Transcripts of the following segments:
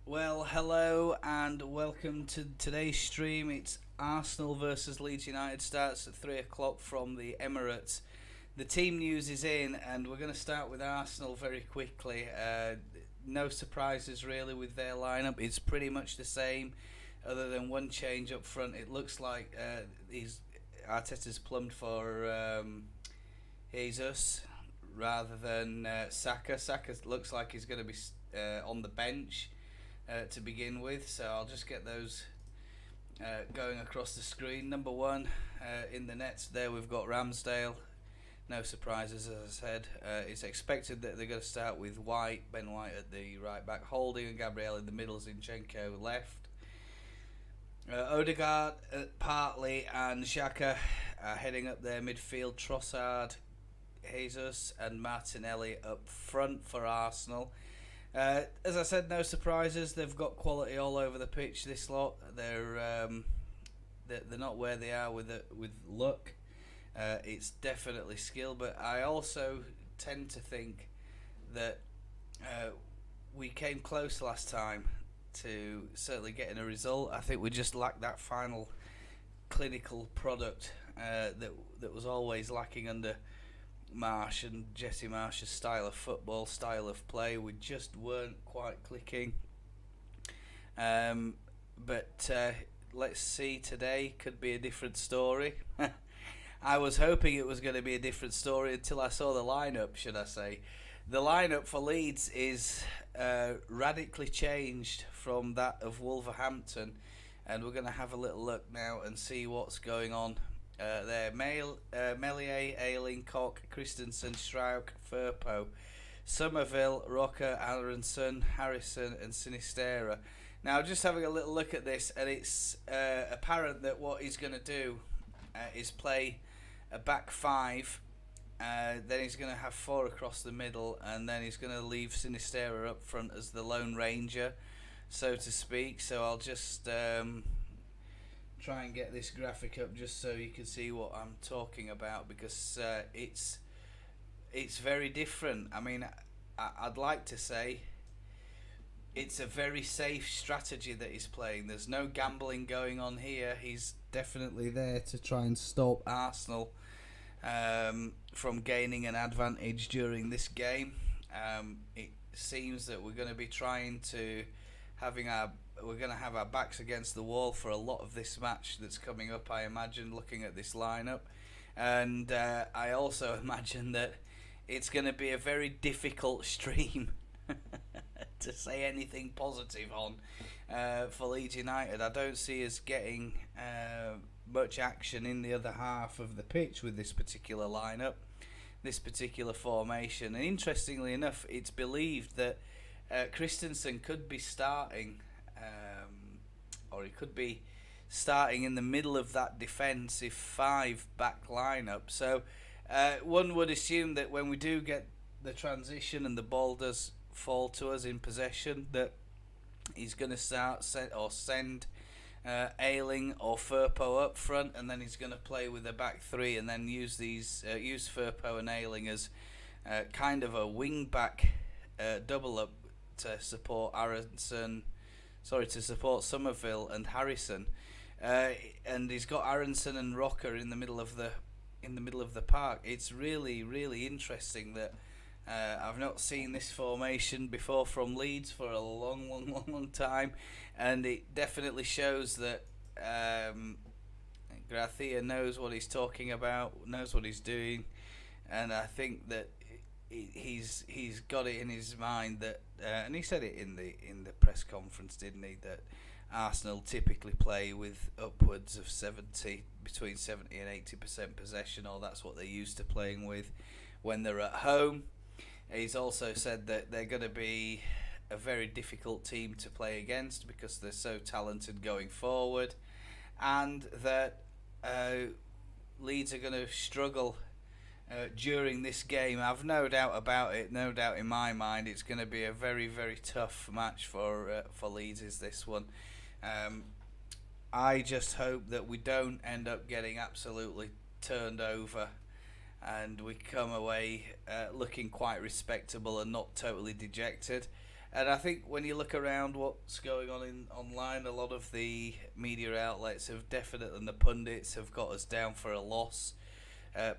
Well, hello and welcome to today's stream. It's Arsenal versus Leeds United. Starts at 3 o'clock from the Emirates. The team news is in, and we're going to start with Arsenal very quickly. No surprises really with their lineup. It's pretty much the same, other than one change up front. It looks like Arteta's plumbed for Jesus rather than Saka. Saka looks like he's going to be on the bench to begin with, so I'll just get those going across the screen. Number one in the nets there, we've got Ramsdale. No surprises, as I said. It's expected that they're going to start with Ben White at the right back, Holding and Gabriel in the middle, Zinchenko left. Odegaard, Partey and Xhaka are heading up their midfield. Trossard, Jesus and Martinelli up front for Arsenal. As I said, no surprises. They've got quality all over the pitch. This lot, they're not where they are with luck. It's definitely skill, but I also tend to think that we came close last time to certainly getting a result. I think we just lacked that final clinical product that was always lacking under Marsh and Jesse Marsh's style of football, style of play. We just weren't quite clicking. But let's see, today could be a different story. I was hoping it was going to be a different story until I saw the lineup, should I say. The lineup for Leeds is radically changed from that of Wolverhampton, and we're going to have a little look now and see what's going on. There, Meslier, Ayling, Koch, Christensen, Struijk, Firpo, Somerville, Rocker, Aronson, Harrison and Sinistera. Now just having a little look at this, and it's apparent that what he's going to do is play a back five, then he's going to have four across the middle, and then he's going to leave Sinistera up front as the Lone Ranger, so to speak. So I'll just try and get this graphic up just so you can see what I'm talking about, because it's very different. I mean, I'd like to say it's a very safe strategy that he's playing. There's no gambling going on here. He's definitely there to try and stop Arsenal from gaining an advantage during this game. It seems that we're going to be trying to we're going to have our backs against the wall for a lot of this match that's coming up, I imagine, looking at this lineup. And I also imagine that it's going to be a very difficult stream to say anything positive on for Leeds United. I don't see us getting much action in the other half of the pitch with this particular lineup, this particular formation. And interestingly enough, it's believed that Christensen could be starting, or he could be starting in the middle of that defensive five back lineup. So one would assume that when we do get the transition and the ball does fall to us in possession, that he's going to send Ayling or Firpo up front, and then he's going to play with a back three, and then use Firpo and Ayling as kind of a wing back double up to support Somerville and Harrison, and he's got Aronson and Rocker in the middle of the park. It's really, really interesting that I've not seen this formation before from Leeds for a long time, and it definitely shows that Gracia knows what he's talking about, knows what he's doing, and I think that he's got it in his mind that, and he said it in the press conference, didn't he, that Arsenal typically play with upwards of between 70 and 80% possession, or that's what they're used to playing with when they're at home. He's also said that they're going to be a very difficult team to play against because they're so talented going forward, and that Leeds are going to struggle during this game. I've no doubt about it, no doubt in my mind. It's going to be a very, very tough match for Leeds, is this one. I just hope that we don't end up getting absolutely turned over and we come away looking quite respectable and not totally dejected. And I think when you look around what's going on online, a lot of the media outlets have definitely, and the pundits have got us down for a loss,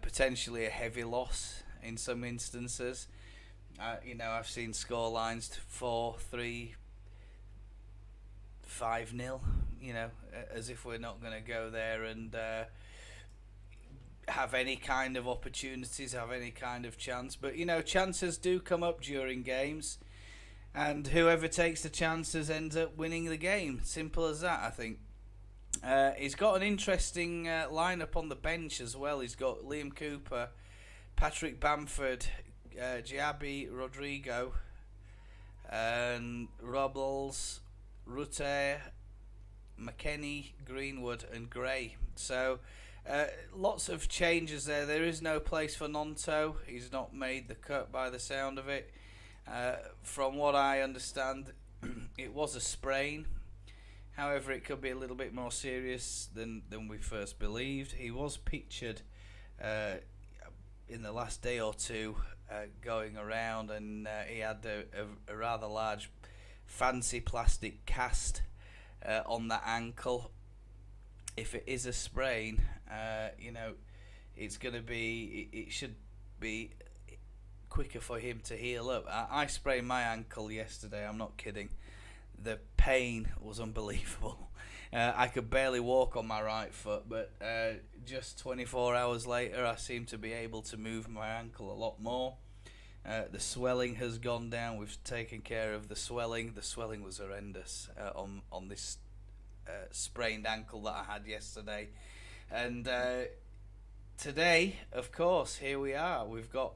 potentially a heavy loss in some instances. I've seen score lines 4-3, 5-0. As if we're not going to go there and have any kind of opportunities, have any kind of chance. But chances do come up during games, and whoever takes the chances ends up winning the game. Simple as that, I think. He's got an interesting lineup on the bench as well. He's got Liam Cooper, Patrick Bamford, Javi Rodrigo, and Robles, Rutte, McKennie, Greenwood, and Gray. So lots of changes there. There is no place for Nonto. He's not made the cut by the sound of it. From what I understand, it was a sprain. However, it could be a little bit more serious than we first believed. He was pictured in the last day or two going around, and he had a rather large fancy plastic cast on that ankle. If it is a sprain, it's going to be, it should be quicker for him to heal up. I sprained my ankle yesterday, I'm not kidding. The pain was unbelievable. I could barely walk on my right foot, but just 24 hours later I seem to be able to move my ankle a lot more. The swelling has gone down. We've taken care of the swelling. The swelling was horrendous on this sprained ankle that I had yesterday. And today, of course, here we are. We've got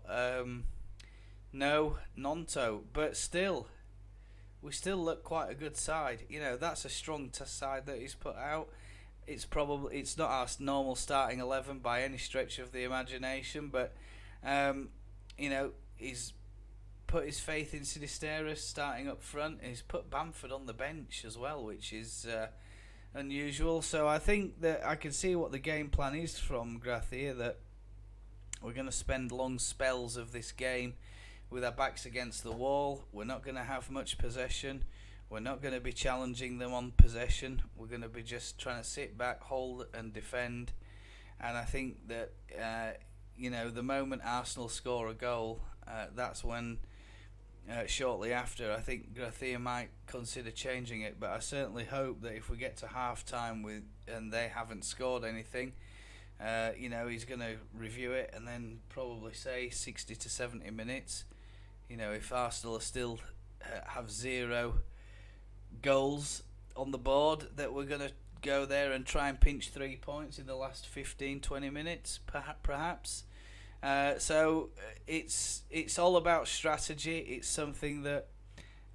no Nonto, but still, we still look quite a good side. That's a strong side that he's put out. It's not our normal starting 11 by any stretch of the imagination, but he's put his faith in Sinisterra starting up front. He's put Bamford on the bench as well, which is unusual. So I think that I can see what the game plan is from Gracia, that we're going to spend long spells of this game with our backs against the wall. We're not going to have much possession. We're not going to be challenging them on possession. We're going to be just trying to sit back, hold and defend. And I think that the moment Arsenal score a goal, that's when shortly after I think Gracia might consider changing it. But I certainly hope that if we get to half time and they haven't scored anything, he's going to review it and then probably say 60 to 70 minutes. If Arsenal are still have 0 goals on the board, that we're going to go there and try and pinch 3 points in the last 15-20 minutes, perhaps. So it's all about strategy. It's something that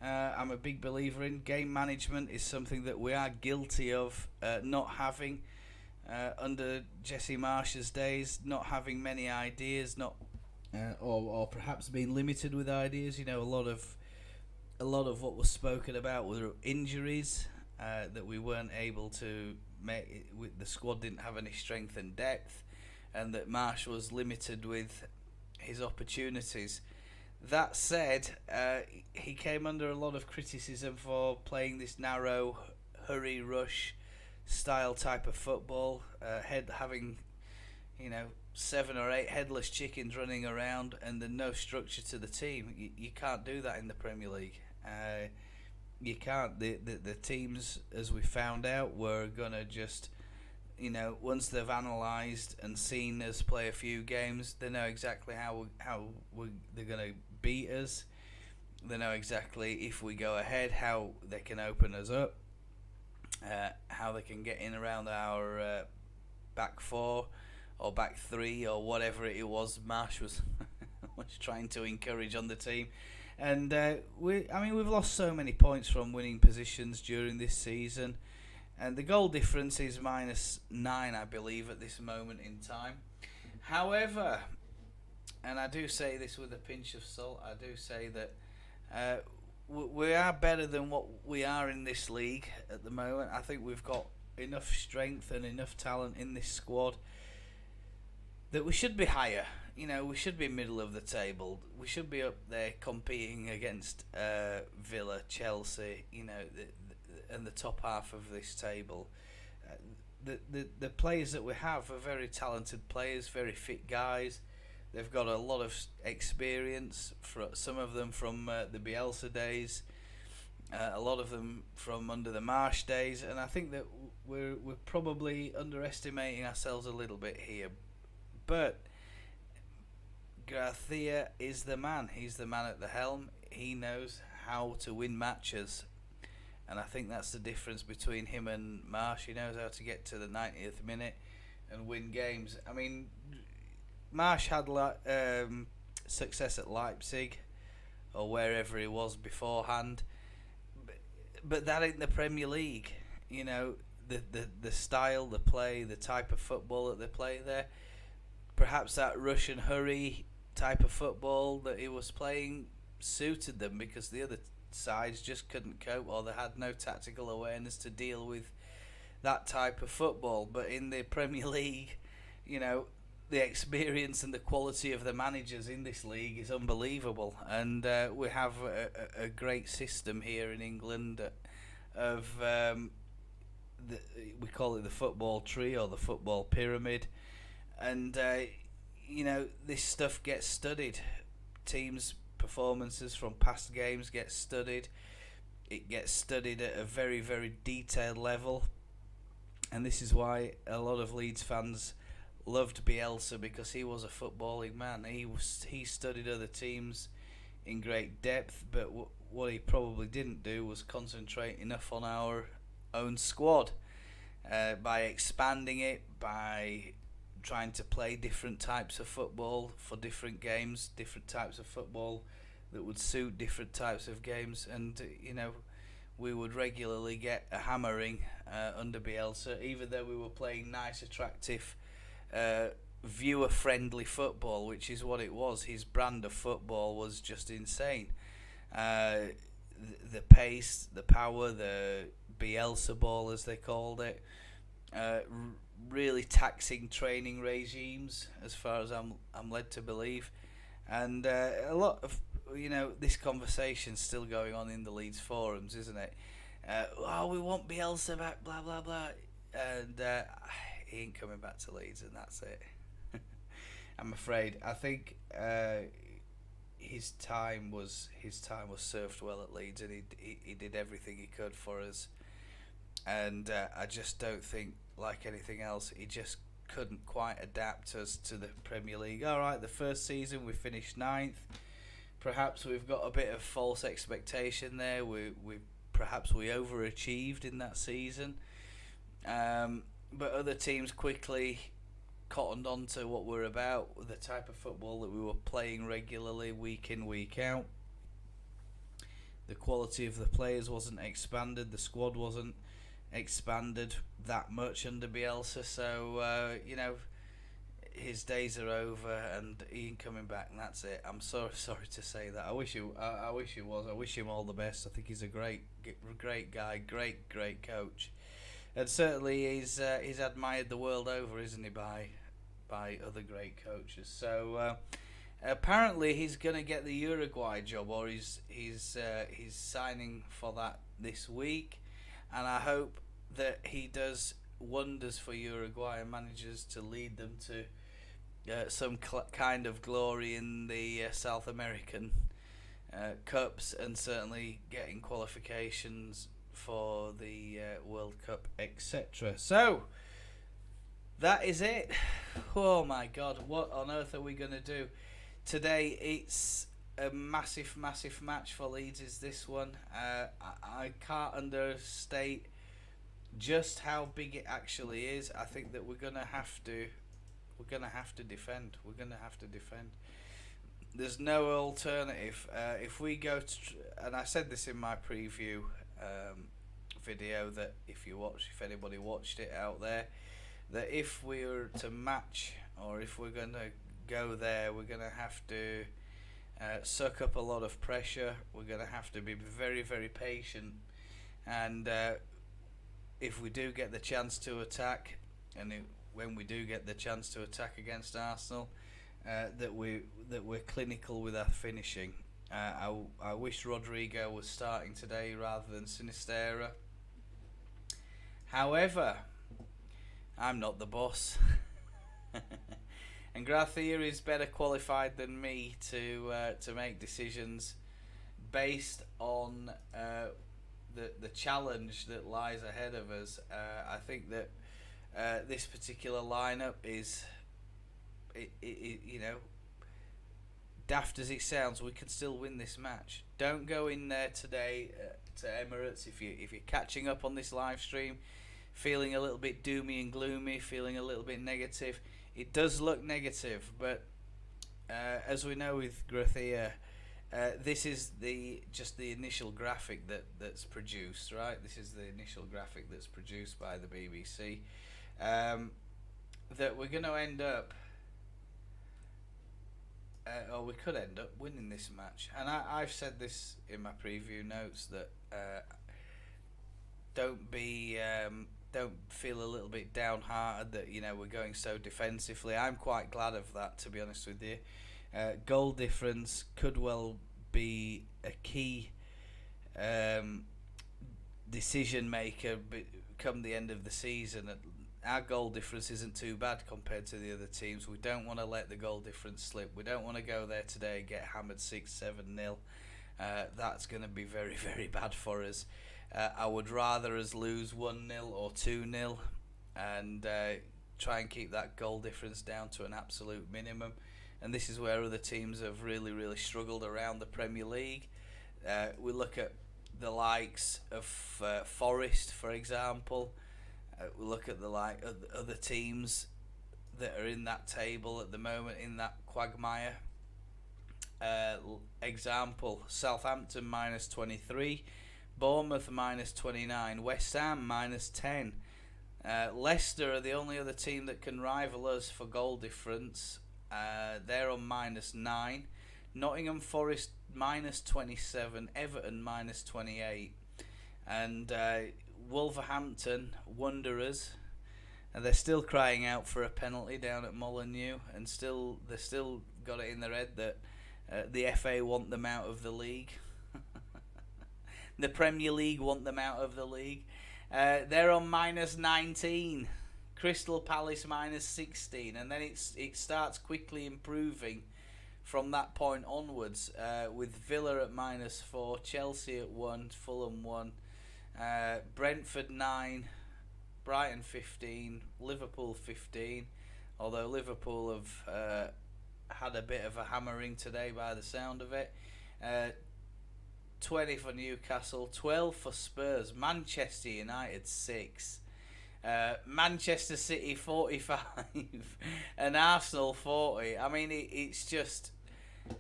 I'm a big believer in. Game management is something that we are guilty of not having under Jesse Marsh's days, not having many ideas, or perhaps being limited with ideas. A lot of what was spoken about were injuries, that we weren't able to make. The squad didn't have any strength and depth, and that Marsh was limited with his opportunities. That said, he came under a lot of criticism for playing this narrow, hurry, rush style type of football, having 7 or 8 headless chickens running around, and then no structure to the team. You can't do that in the Premier League. You can't. The teams, as we found out, were gonna just, once they've analysed and seen us play a few games, they know exactly how they're gonna beat us. They know exactly if we go ahead how they can open us up, how they can get in around our back 4 or back 3 or whatever it was Marsh was trying to encourage on the team. And we've lost so many points from winning positions during this season, and the goal difference is -9, I believe, at this moment in time. However, and I do say this with a pinch of salt, I do say that we are better than what we are in this league at the moment. I think we've got enough strength and enough talent in this squad that we should be higher. we should be middle of the table. We should be up there competing against Villa, Chelsea, and the top half of this table. The players that we have are very talented players, very fit guys. They've got a lot of experience, some of them from the Bielsa days, a lot of them from under the Marsh days, and I think that we're probably underestimating ourselves a little bit here. But Gracia is the man. He's the man at the helm. He knows how to win matches. And I think that's the difference between him and Marsh. He knows how to get to the 90th minute and win games. I mean, Marsh had success at Leipzig or wherever he was beforehand, but that ain't the Premier League. The style, the play, the type of football that they play there. Perhaps that rush and hurry type of football that he was playing suited them because the other sides just couldn't cope, or they had no tactical awareness to deal with that type of football. But in the Premier League, the experience and the quality of the managers in this league is unbelievable, and we have a great system here in England of we call it the football tree or the football pyramid, and this stuff gets studied. Teams' performances from past games get studied. It gets studied at a very, very detailed level, and this is why a lot of Leeds fans loved Bielsa, because he was a footballing man. He studied other teams in great depth, but what he probably didn't do was concentrate enough on our own squad by expanding it, by trying to play different types of football for different games, different types of football that would suit different types of games, and we would regularly get a hammering under Bielsa, even though we were playing nice, attractive, viewer-friendly football, which is what it was. His brand of football was just insane. The pace, the power, the Bielsa ball, as they called it, really taxing training regimes, as far as I'm led to believe, and a lot of this conversation's still going on in the Leeds forums, isn't it? We want Bielsa back, blah blah blah, and he ain't coming back to Leeds, and that's it. I'm afraid. I think his time was served well at Leeds, and he did everything he could for us. And I just don't think, like anything else, he just couldn't quite adapt us to the Premier League. All right, the first season we finished 9th. Perhaps we've got a bit of false expectation there. We overachieved in that season. But other teams quickly cottoned on to what we're about, the type of football that we were playing regularly, week in, week out. The quality of the players wasn't expanded, the squad wasn't expanded that much under Bielsa, so his days are over and he ain't coming back, and that's it. I'm so sorry to say that. I wish he was. I wish him all the best. I think he's a great guy, great coach. And certainly he's admired the world over, isn't he, by other great coaches. So apparently he's going to get the Uruguay job, or he's signing for that this week, and I hope that he does wonders for Uruguay and manages to lead them to some kind of glory in the South American Cups, and certainly getting qualifications for the World Cup, etc. So that is it. Oh my God, what on earth are we going to do today? It's a massive match for Leeds, is this one. I can't understate just how big it actually is. I think that we're gonna have to defend. There's no alternative. If we go to, and I said this in my preview video, that if anybody watched it out there, that if we were to match, or if we're gonna go there, we're gonna have to suck up a lot of pressure. We're gonna have to be very, very patient, and if we do get the chance to attack, and when we do get the chance to attack against Arsenal, that we're clinical with our finishing. I wish Rodrigo was starting today rather than Sinistera. However, I'm not the boss, and Gracia is better qualified than me to make decisions based on the challenge that lies ahead of us. I think that this particular lineup is, you know, daft as it sounds, we can still win this match. Don't go in there today to Emirates if you're catching up on this live stream, feeling a little bit doomy and gloomy, feeling a little bit negative. It does look negative, but as we know with Gracia, this is just the initial graphic that's produced, right? This is the initial graphic that's produced by the BBC. That we're going to end up, or we could end up winning this match. And I've said this in my preview notes that don't feel a little bit downhearted that, you know, we're going so defensively. I'm quite glad of that, to be honest with you. Goal difference could well be a key decision maker come the end of the season. Our goal difference isn't too bad compared to the other teams. We don't want to let the goal difference slip. We don't want to go there today and get hammered 6-7-0. That's going to be very, very bad for us. I would rather us lose 1-0 or 2-0 and try and keep that goal difference down to an absolute minimum. And this is where other teams have really, really struggled around the Premier League. We look at the likes of Forest, for example. We look at the other teams that are in that table at the moment, in that quagmire. Example, Southampton -23, Bournemouth -29, West Ham -10. Leicester are the only other team that can rival us for goal difference. They're on -9. Nottingham Forest -27, Everton -28, and Wolverhampton Wanderers, and they're still crying out for a penalty down at Molineux, and they're still got it in their head that the FA want them out of the league. The Premier League want them out of the league. They're on -19. Crystal Palace -16, and then it starts quickly improving from that point onwards, with Villa at -4, Chelsea at 1, Fulham 1, Brentford 9, Brighton 15, Liverpool 15, although Liverpool have had a bit of a hammering today by the sound of it. 20 for Newcastle, 12 for Spurs, Manchester United 6, Manchester City 45 and Arsenal 40. I mean, it's just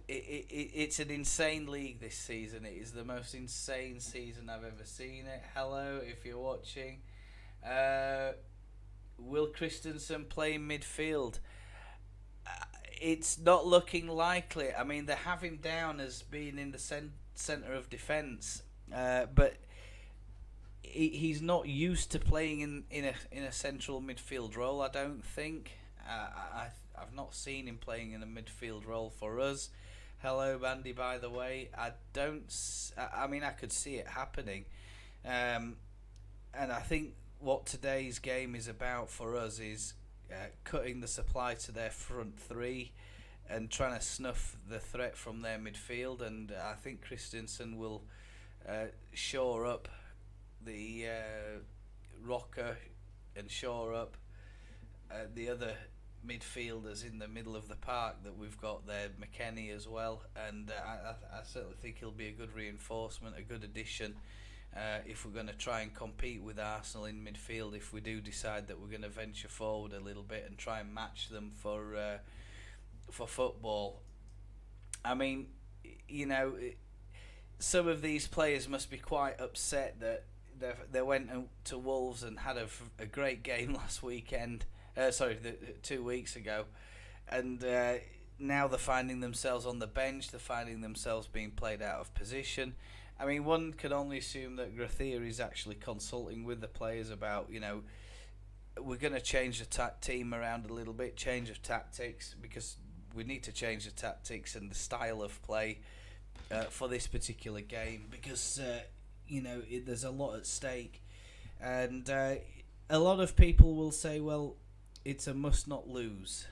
it's an insane league this season. It is the most insane season I've ever seen it. Hello, if you're watching. Will Christensen play midfield? It's not looking likely. I mean, they have him down as being in the centre of defence, but he's not used to playing in a central midfield role, I don't think. I've not seen him playing in a midfield role for us. Hello, Bandy, by the way. I mean, I could see it happening. And I think what today's game is about for us is cutting the supply to their front three and trying to snuff the threat from their midfield. And I think Christensen will shore up the rocker and shore up the other midfielders in the middle of the park that we've got there, McKennie as well, and I certainly think he'll be a good reinforcement, a good addition if we're going to try and compete with Arsenal in midfield, if we do decide that we're going to venture forward a little bit and try and match them for football. I mean, you know, some of these players must be quite upset that they went to Wolves and had a great game last weekend. 2 weeks ago, and now they're finding themselves on the bench. They're finding themselves being played out of position. I mean, one can only assume that Gracia is actually consulting with the players about, you know, we're going to change the team around a little bit, change of tactics, because we need to change the tactics and the style of play for this particular game, because there's a lot at stake, and a lot of people will say, well, it's a must not lose.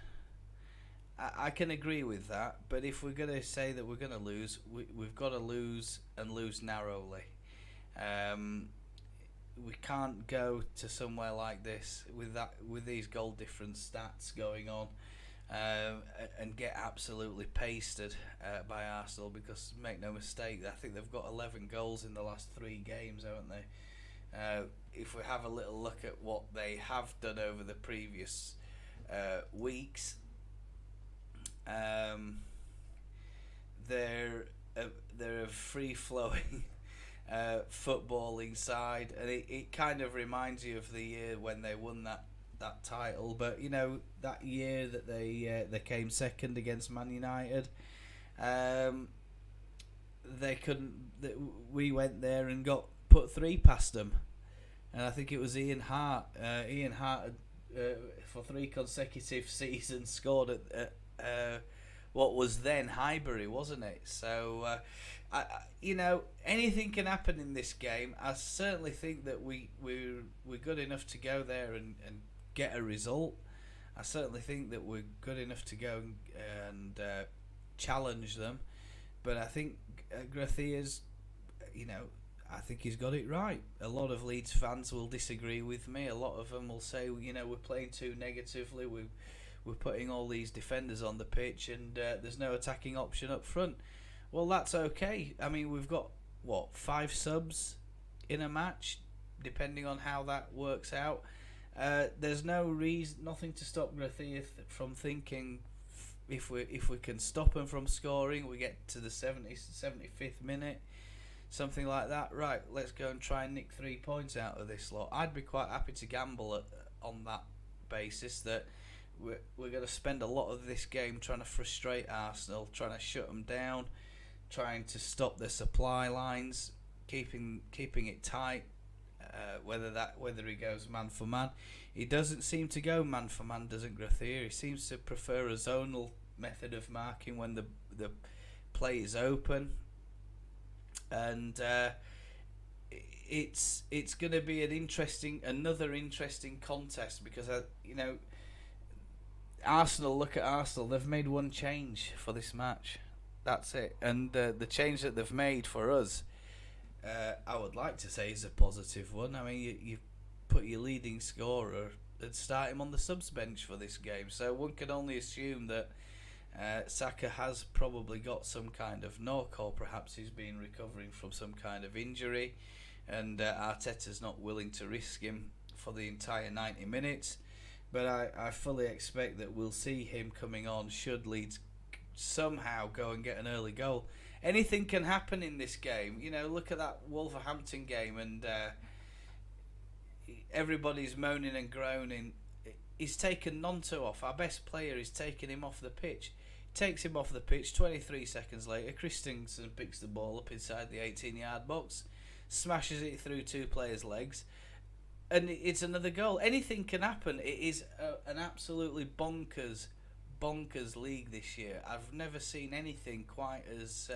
I can agree with that, but if we're going to say that we're going to lose, we've got to lose and lose narrowly. We can't go to somewhere like this with these goal difference stats going on and get absolutely pasted by Arsenal, because make no mistake, I think they've got 11 goals in the last 3 games, haven't they? If we have a little look at what they have done over the previous weeks, they're a free-flowing footballing side, and it kind of reminds you of the year when they won that title. But that year that they came second against Man United, they couldn't. We went there and got put 3 past them, and I think it was Ian Hart. Ian Hart had, for 3 consecutive seasons scored at what was then Highbury, wasn't it? So, anything can happen in this game. I certainly think that we're good enough to go there and get a result. I certainly think that we're good enough to go and challenge them. But I think Gracia's, I think he's got it right. A lot of Leeds fans will disagree with me. A lot of them will say, we're playing too negatively. We're putting all these defenders on the pitch, and there's no attacking option up front. Well, that's okay. I mean, we've got 5 subs in a match, depending on how that works out. There's nothing to stop Gracia from thinking if we can stop them from scoring, we get to the 75th minute, something like that. Right, let's go and try and nick 3 points out of this lot. I'd be quite happy to gamble on that basis, that we're going to spend a lot of this game trying to frustrate Arsenal, trying to shut them down, trying to stop their supply lines, keeping it tight. Whether he goes man for man, he doesn't seem to go man for man, doesn't Gracia? He seems to prefer a zonal method of marking when the play is open, and it's going to be another interesting contest, because Arsenal, look at Arsenal, they've made one change for this match. That's it. And the change that they've made for us, I would like to say, is a positive one. I mean, you put your leading scorer and start him on the subs bench for this game. So one can only assume that Saka has probably got some kind of knock, or perhaps he's been recovering from some kind of injury, and Arteta's not willing to risk him for the entire 90 minutes. But I fully expect that we'll see him coming on should Leeds somehow go and get an early goal. Anything can happen in this game. Look at that Wolverhampton game, and everybody's moaning and groaning. He's taken Nonto off. Our best player is taking him off the pitch. Takes him off the pitch. 23 seconds later, Christensen picks the ball up inside the 18-yard box, smashes it through 2 players' legs, and it's another goal. Anything can happen. It is an absolutely bonkers league this year. I've never seen anything quite as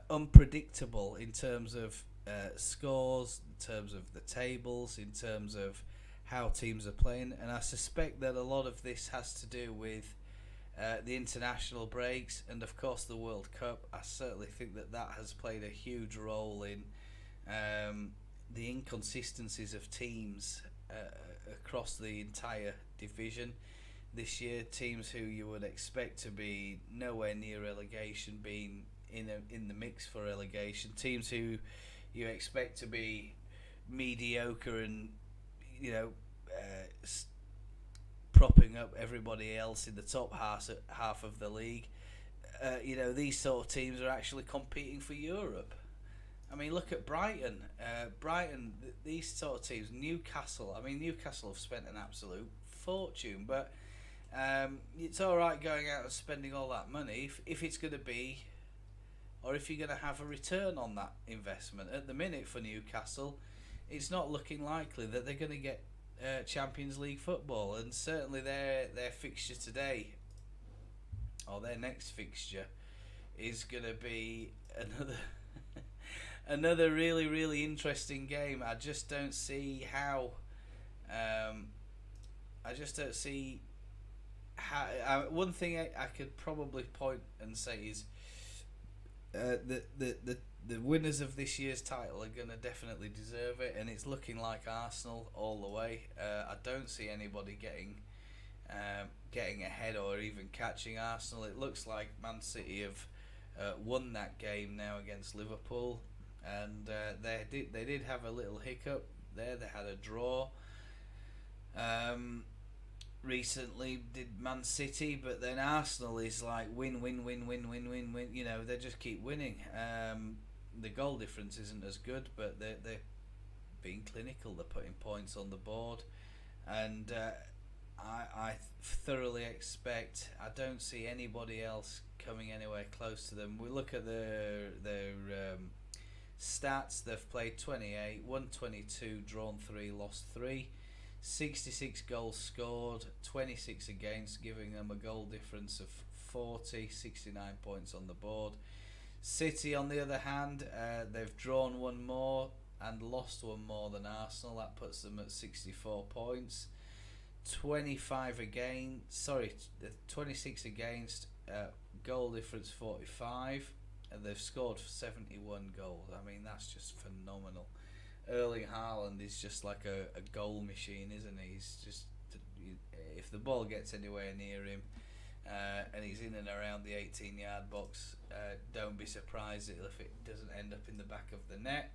unpredictable in terms of scores, in terms of the tables, in terms of how teams are playing, and I suspect that a lot of this has to do with the international breaks and of course the World Cup. I certainly think that has played a huge role in the inconsistencies of teams across the entire division this year. Teams who you would expect to be nowhere near relegation being in the mix for relegation. Teams who you expect to be mediocre and propping up everybody else in the top half of the league. These sort of teams are actually competing for Europe. I mean, look at Brighton. These sort of teams. Newcastle. I mean, Newcastle have spent an absolute fortune, but it's all right going out and spending all that money if it's going to be, or if you're going to have a return on that investment. At the minute for Newcastle, it's not looking likely that they're going to get Champions League football, and certainly their fixture today or their next fixture, is going to be another another really, really interesting game. I just don't see how. I just don't see how. One thing I could probably point and say is the winners of this year's title are going to definitely deserve it, and it's looking like Arsenal all the way. I don't see anybody getting ahead or even catching Arsenal. It looks like Man City have won that game now against Liverpool, and they did have a little hiccup there. They had a draw recently, did Man City, but then Arsenal is like win. You know, they just keep winning. The goal difference isn't as good, but they're being clinical. They're putting points on the board, and I thoroughly expect. I don't see anybody else coming anywhere close to them. We look at their stats. They've played 28, won 22, drawn 3, lost 3. 66 goals scored, 26 against, giving them a goal difference of 40, 69 points on the board. City, on the other hand, they've drawn one more and lost one more than Arsenal. That puts them at 64 points. 26 against, goal difference 45, and they've scored 71 goals. I mean, that's just phenomenal. Erling Haaland is just like a goal machine, isn't he? He's just, if the ball gets anywhere near him, and he's in and around the 18-yard box, don't be surprised if it doesn't end up in the back of the net.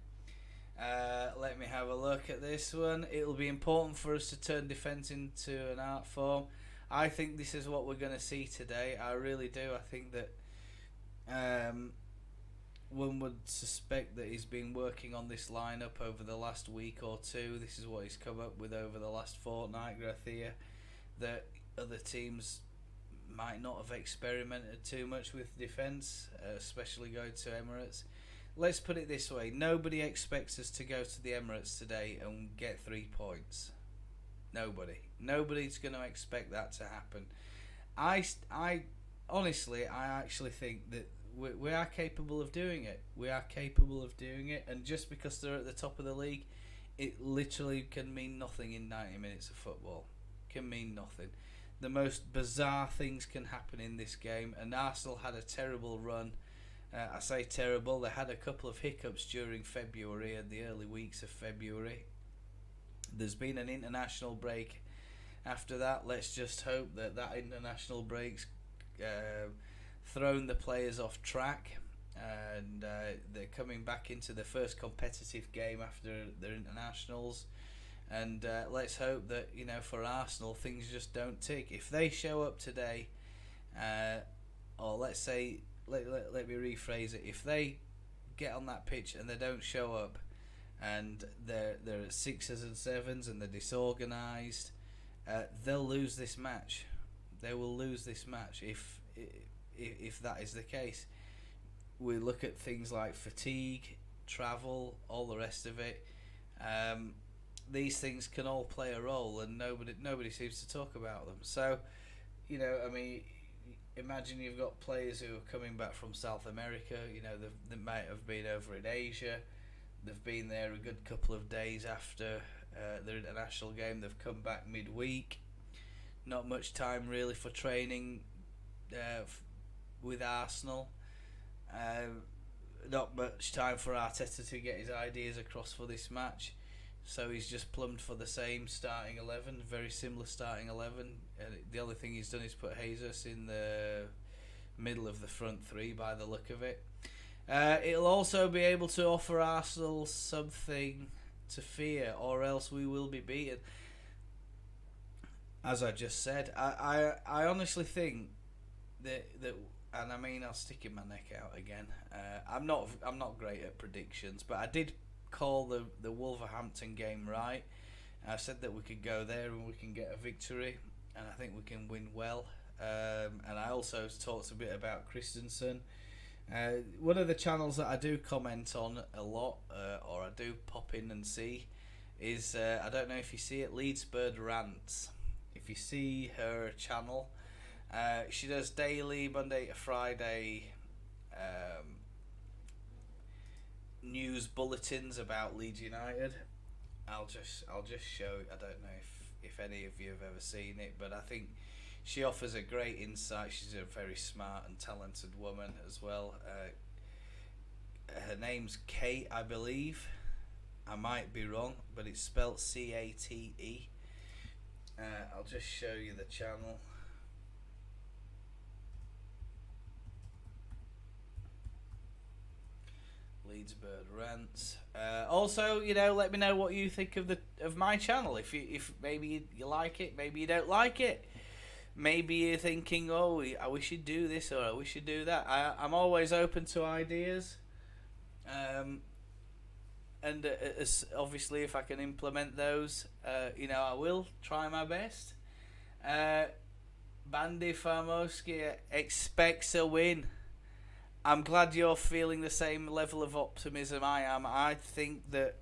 Let me have a look at this one. It'll be important for us to turn defence into an art form. I think this is what we're going to see today. I really do. I think that one would suspect that he's been working on this lineup over the last week or two. This is what he's come up with over the last fortnight, Gracia, that other teams might not have experimented too much with defence, especially going to Emirates. Let's put it this way. Nobody expects us to go to the Emirates today and get 3 points. Nobody. Nobody's going to expect that to happen. I honestly, I actually think that we are capable of doing it. We are capable of doing it, and just because they're at the top of the league, it literally can mean nothing in 90 minutes of football. Can mean nothing. The most bizarre things can happen in this game, and Arsenal had a terrible run. I say terrible, they had a couple of hiccups during February and the early weeks of February. There's been an international break after that. Let's just hope that international break's thrown the players off track, and they're coming back into their first competitive game after their internationals. And let's hope that, you know, for Arsenal, things just don't tick. If they show up today, or let's say, let me rephrase it, if they get on that pitch and they don't show up, and they're at 6s and 7s and they're disorganised, they'll lose this match. They will lose this match if that is the case. We look at things like fatigue, travel, all the rest of it. These things can all play a role, and nobody seems to talk about them. So, you know, I mean, imagine you've got players who are coming back from South America. You know, they might have been over in Asia. They've been there a good couple of days after their international game. They've come back midweek. Not much time really for training with Arsenal. Not much time for Arteta to get his ideas across for this match. So he's just plumbed for the same starting 11, very similar starting 11. The only thing he's done is put Jesus in the middle of the front three by the look of it. It'll also be able to offer Arsenal something to fear, or else we will be beaten. As I just said, I honestly think that, and I mean, I'll stick in my neck out again. I'm not great at predictions, but I did call the Wolverhampton game right. I said that we could go there and we can get a victory, and I think we can win well. And I also talked a bit about Christensen. One of the channels that I do comment on a lot, or I do pop in and see, is I don't know if you see it, Leeds Bird Rants. If you see her channel, She does daily, Monday to Friday, um, news bulletins about Leeds United. I'll just show. I don't know if any of you have ever seen it, but I think she offers a great insight. She's a very smart and talented woman as well. Her name's Kate, I believe. I might be wrong, but it's spelled Cate. I'll just show you the channel. Leeds Bird Rants. Also, let me know what you think of my channel. If maybe you like it, maybe you don't like it. Maybe you're thinking, oh, I wish you'd do this or I wish you'd do that. I'm always open to ideas. And obviously, if I can implement those, I will try my best. Bandy Farmoski expects a win. I'm glad you're feeling the same level of optimism I am. I think that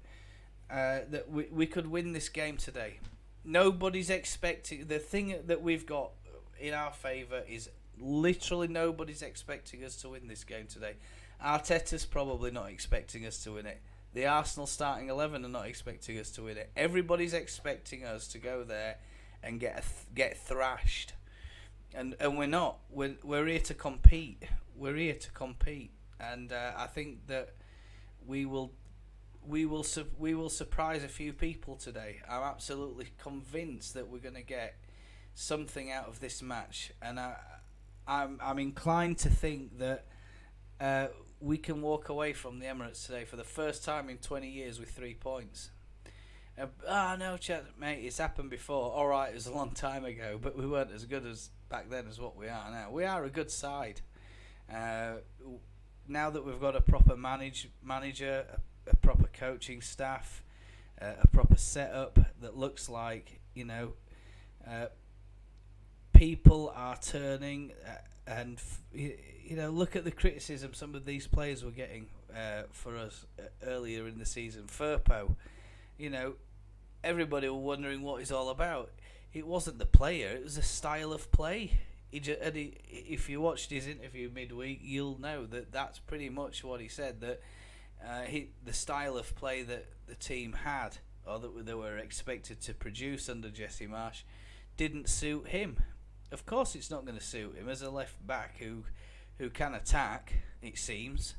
we could win this game today. Nobody's expecting. The thing that we've got in our favour is literally nobody's expecting us to win this game today. Arteta's probably not expecting us to win it. The Arsenal starting 11 are not expecting us to win it. Everybody's expecting us to go there and get thrashed, and we're not. We're here to compete. We're here to compete, and I think that we will surprise a few people today. I'm absolutely convinced that we're going to get something out of this match, and I'm inclined to think that we can walk away from the Emirates today for the first time in 20 years with 3 points. No, mate, it's happened before. All right, it was a long time ago, but we weren't as good as back then as what we are now. We are a good side. Now that we've got a proper manager, a proper coaching staff, a proper setup that looks like, people are turning, and look at the criticism some of these players were getting for us earlier in the season. Firpo, everybody were wondering what he's all about. It wasn't the player; it was a style of play. If you watched his interview midweek, you'll know that that's pretty much what he said. That the style of play that the team had, or that they were expected to produce under Jesse Marsch, didn't suit him. Of course, it's not going to suit him as a left back who can attack. It seems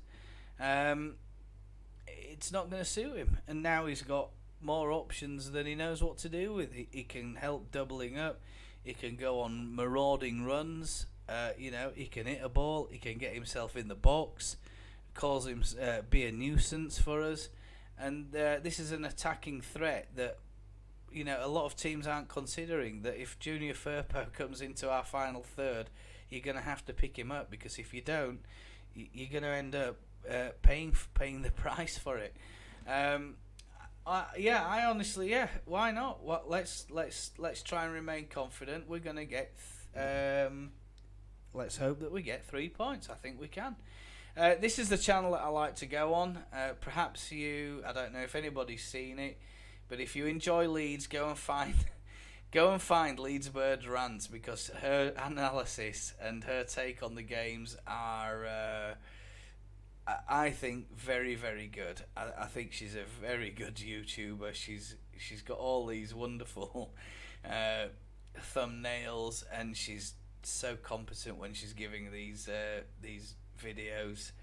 it's not going to suit him, and now he's got more options than he knows what to do with. He can help doubling up. He can go on marauding runs. He can hit a ball. He can get himself in the box, cause him be a nuisance for us. And this is an attacking threat that a lot of teams aren't considering. That if Junior Firpo comes into our final third, you're going to have to pick him up, because if you don't, you're going to end up paying the price for it. I honestly, why not? Let's try and remain confident. We're gonna get. Let's hope that we get 3 points. I think we can. This is the channel that I like to go on. Perhaps I don't know if anybody's seen it, but if you enjoy Leeds, go and find Leeds Bird Rants, because her analysis and her take on the games are. I think very, very good. I think she's a very good YouTuber. She's got all these wonderful thumbnails, and she's so competent when she's giving these videos.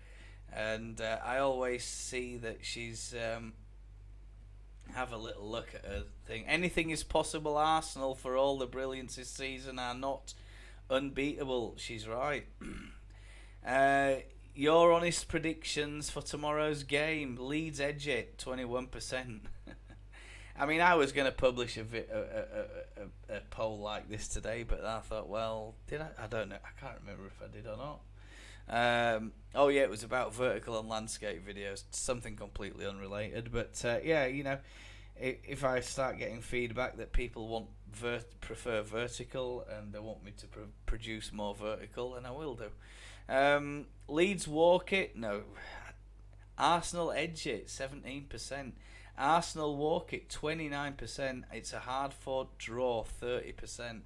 And I always see that she's have a little look at her thing. Anything is possible. Arsenal, for all the brilliance this season, are not unbeatable. She's right. Your honest predictions for tomorrow's game: Leeds edge it 21%. I mean, I was going to publish a poll like this today, but I thought, well, did I? I don't know. I can't remember if I did or not. It was about vertical and landscape videos, something completely unrelated. But if I start getting feedback that people prefer vertical and they want me to produce more vertical, then I will do. Leeds walk it. No. Arsenal edge it 17%. Arsenal walk it 29%. It's a hard fought draw 30%.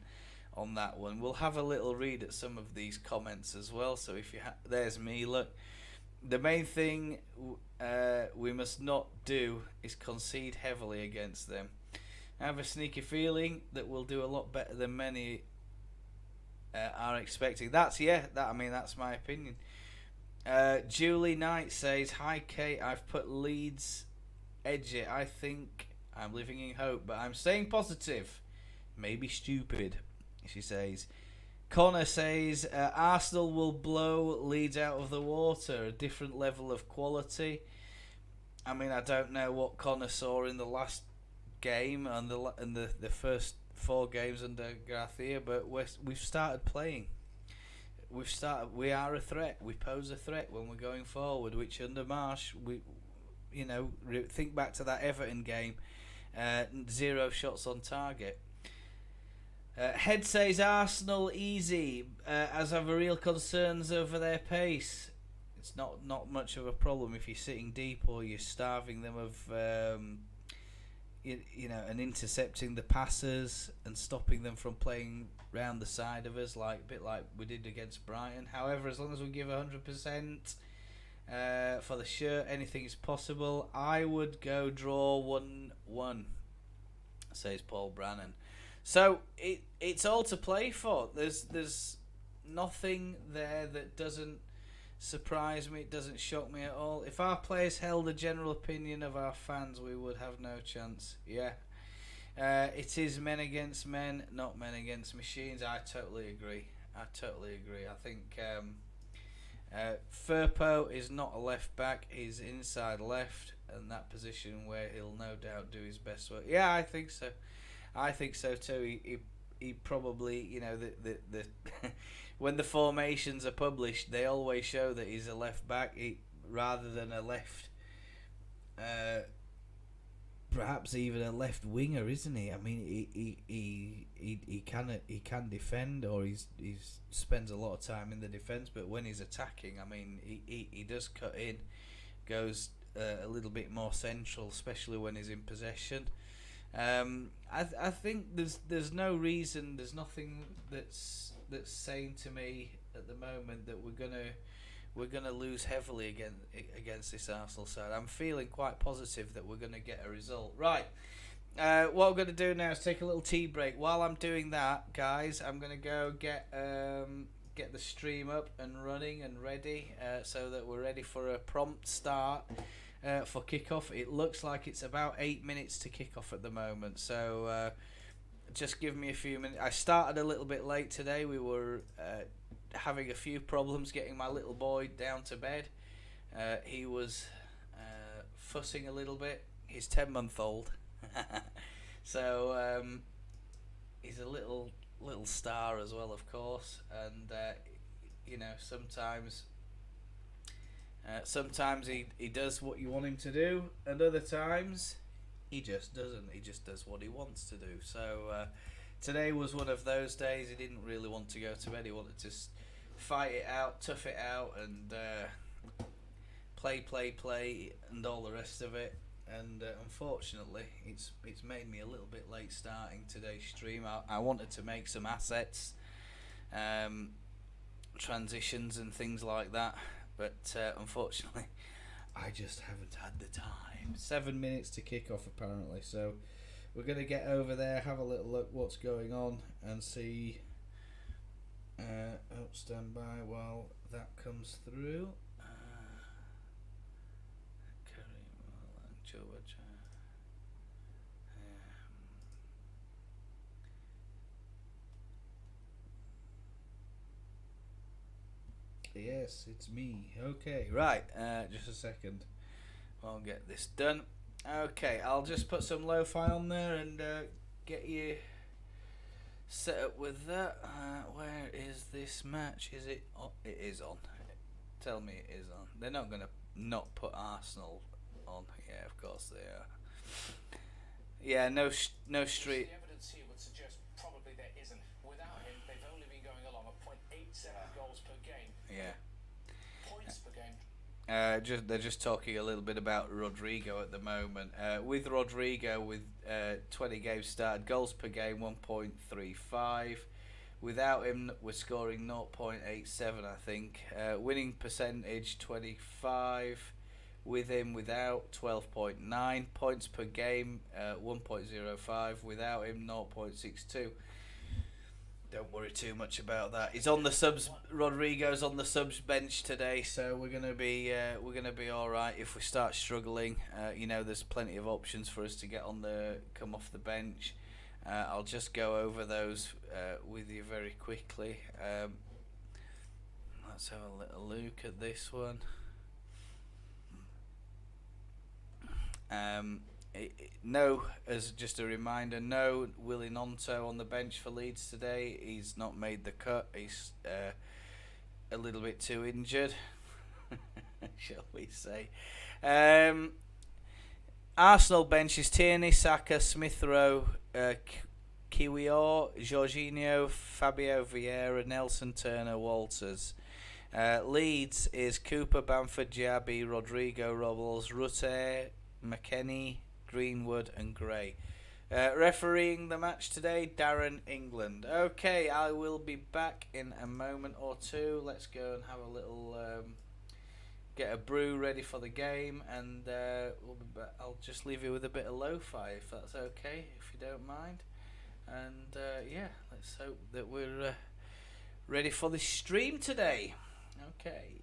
on that one. We'll have a little read at some of these comments as well. So if you there's me. Look, the main thing we must not do is concede heavily against them. I have a sneaky feeling that we'll do a lot better than many are expecting. That's my opinion. Julie Knight says, "Hi Kate, I've put Leeds edge it. I think I'm living in hope, but I'm staying positive. Maybe stupid," she says. Connor says, "Arsenal will blow Leeds out of the water. A different level of quality." I mean, I don't know what Connor saw in the last game and the first 4 games under Gracia, but we've started playing. We are a threat. We pose a threat when we're going forward, which under Marsh, think back to that Everton game, 0 shots on target. Head says Arsenal easy, as have real concerns over their pace. It's not much of a problem if you're sitting deep or you're starving them of, and intercepting the passes and stopping them from playing round the side of us, a bit like we did against Brighton. However, as long as we give 100% for the shirt, anything is possible. I would go draw 1-1, says Paul Brannan. So it's all to play for. There's nothing there that doesn't surprise me. It doesn't shock me at all. If our players held the general opinion of our fans, we would have no chance. Yeah. It is men against men, not men against machines. I totally agree. I think Firpo is not a left back. He's inside left, and that position where he'll no doubt do his best work. Yeah, I think so. I think so too. He probably, the when the formations are published, they always show that he's a left back rather than a left, perhaps even a left winger, isn't he? I mean, he can defend, or he spends a lot of time in the defence, but when he's attacking, I mean, he does cut in, goes a little bit more central, especially when he's in possession. I think there's no reason, there's nothing that's saying to me at the moment that we're gonna lose heavily against this Arsenal side. I'm feeling quite positive that we're gonna get a result. Right. What I'm gonna do now is take a little tea break. While I'm doing that, guys, I'm gonna go get the stream up and running and ready, so that we're ready for a prompt start. For kickoff. It looks like it's about 8 minutes to kickoff at the moment, so just give me a few minutes. I started a little bit late today. We were having a few problems getting my little boy down to bed. He was fussing a little bit. He's 10-month-old, so he's a little star as well, of course, and sometimes he does what you want him to do, and other times he just doesn't. He just does what he wants to do. So today was one of those days. He didn't really want to go to bed. He wanted to fight it out, tough it out, and play, and all the rest of it. And unfortunately, it's made me a little bit late starting today's stream. I wanted to make some assets, transitions and things like that. But unfortunately, I just haven't had the time. 7 minutes to kick off, apparently. So we're going to get over there, have a little look what's going on, and see. Stand by while that comes through. Yes, it's me. Okay, right. Just a second. I'll get this done. Okay, I'll just put some lo-fi on there and get you set up with that. Where is this match? Is it on? It is on. Tell me it is on. They're not going to not put Arsenal on. Yeah, of course they are. Yeah, no street. The evidence here would suggest probably there isn't. Without him, they've only been going along at 0.87 goals per game. Yeah. Points per game. They're just talking a little bit about Rodrigo at the moment. With Rodrigo, with 20 games started, goals per game 1.35, Without him, we're scoring 0.87, I think. Winning percentage 25. With him, without 12.9. Points per game 1.05. Without him, 0.62. Don't worry too much about that. He's on the subs. Rodrigo's on the subs bench today, so we're gonna be all right. If we start struggling, there's plenty of options for us to come off the bench. I'll just go over those with you very quickly. Let's have a little look at this one. As just a reminder, no Willie Nonto on the bench for Leeds today. He's not made the cut. He's a little bit too injured, shall we say. Arsenal bench is Tierney, Saka, Smith Rowe, Kiwior, Jorginho, Fabio Vieira, Nelson, Turner, Walters. Leeds is Cooper, Bamford, Diaby, Rodrigo, Robles, Rutte, McKennie, Greenwood and Gray. Refereeing the match today, Darren England. Okay, I will be back in a moment or two. Let's go and have a little get a brew ready for the game, and we'll be back. I'll just leave you with a bit of lo-fi if that's okay, if you don't mind. And let's hope that we're ready for the stream today. Okay.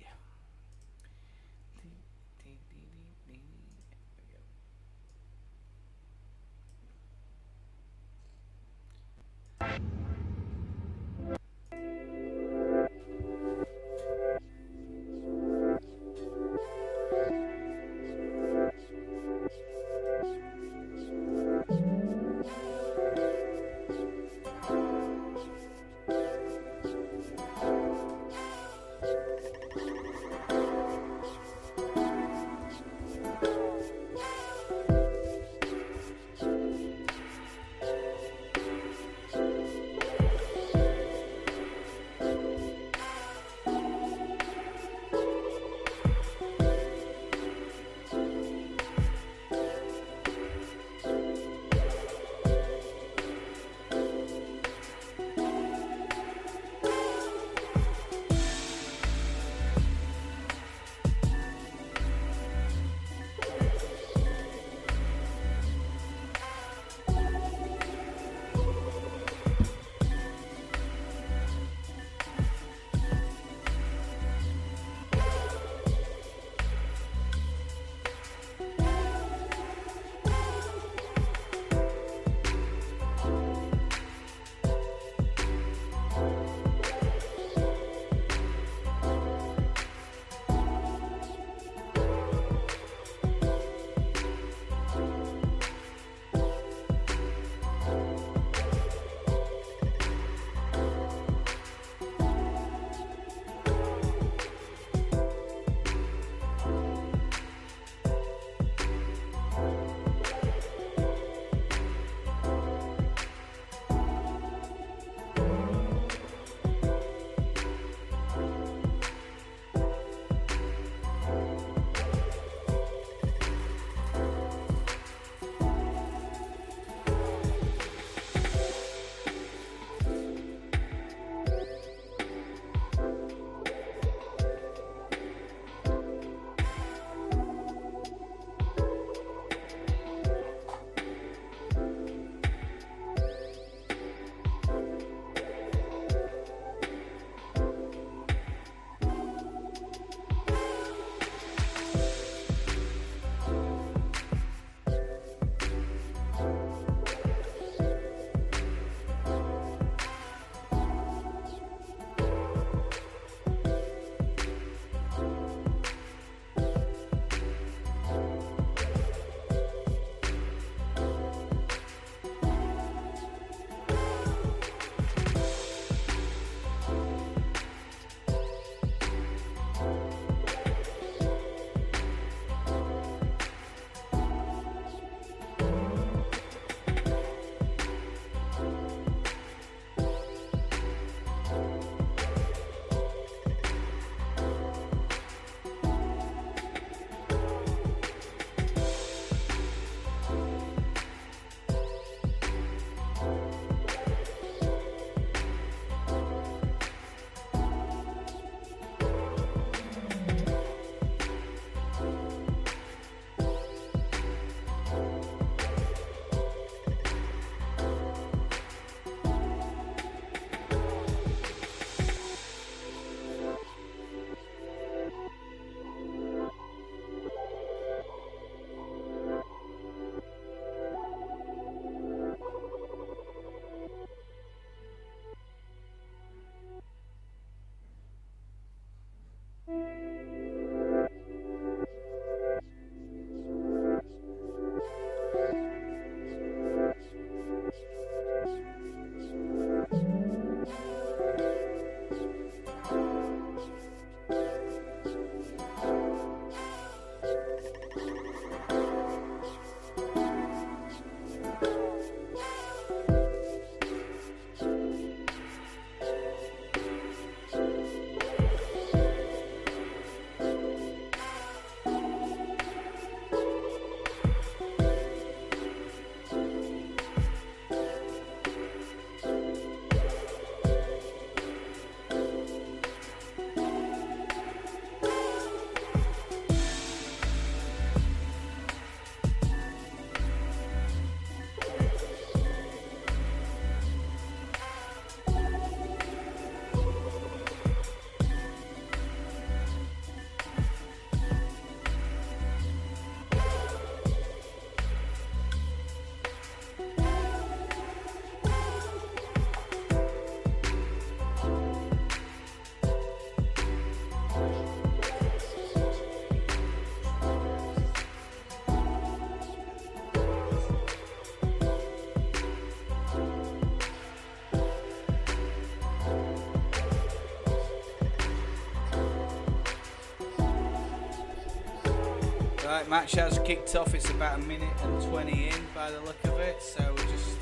Right, match has kicked off. It's about a minute and 20 in by the look of it, so we just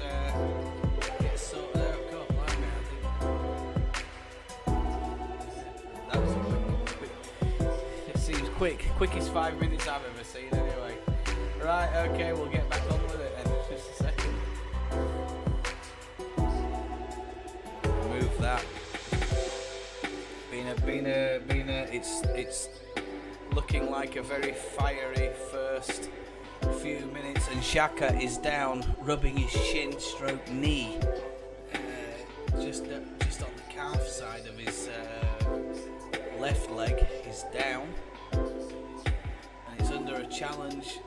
get sorted out. God, blimey, I think that was a quick. It seems quickest 5 minutes I've ever seen. Anyway, right, okay, we'll get back on with it in just a second. Move that. It's looking like a very fiery first few minutes, and Xhaka is down, rubbing his shin stroke knee, just on the calf side of his left leg. He's down, and he's under a challenge.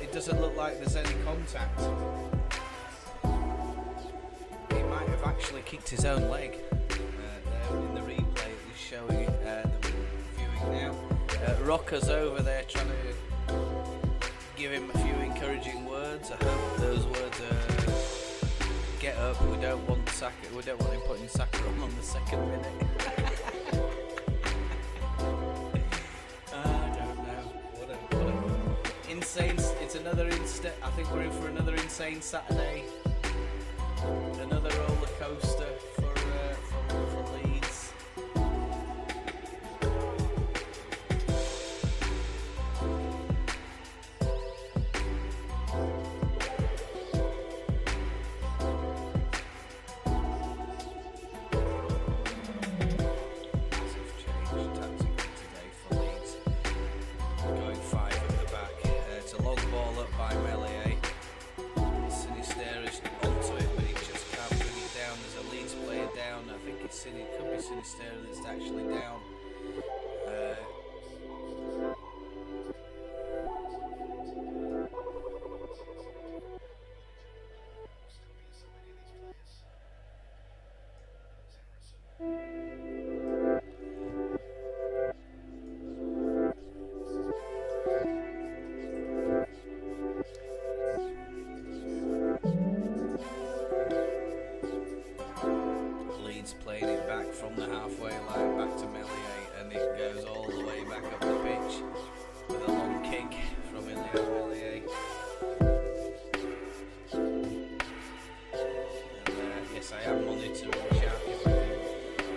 It doesn't look like there's any contact. Have actually kicked his own leg. There in the replay is showing it, that we're viewing now. Rocker's over there trying to give him a few encouraging words. I hope those words are get up. We don't want Saka. We don't want him putting Saka on the second minute. I don't know. What a insane. It's another I think we're in for another insane Saturday. Another roller coaster for Leeds. Massive change tactically today for Leeds. Going 5 at the back. It's a long ball up by Melier. Sinister is onto it, but he just can't bring it down. There's a Leeds player down. I think it could be Sinister that's actually down. Playing it back from the halfway line back to Melier, and it goes all the way back up the pitch with a long kick from Melier. And yes, I am monitoring chat.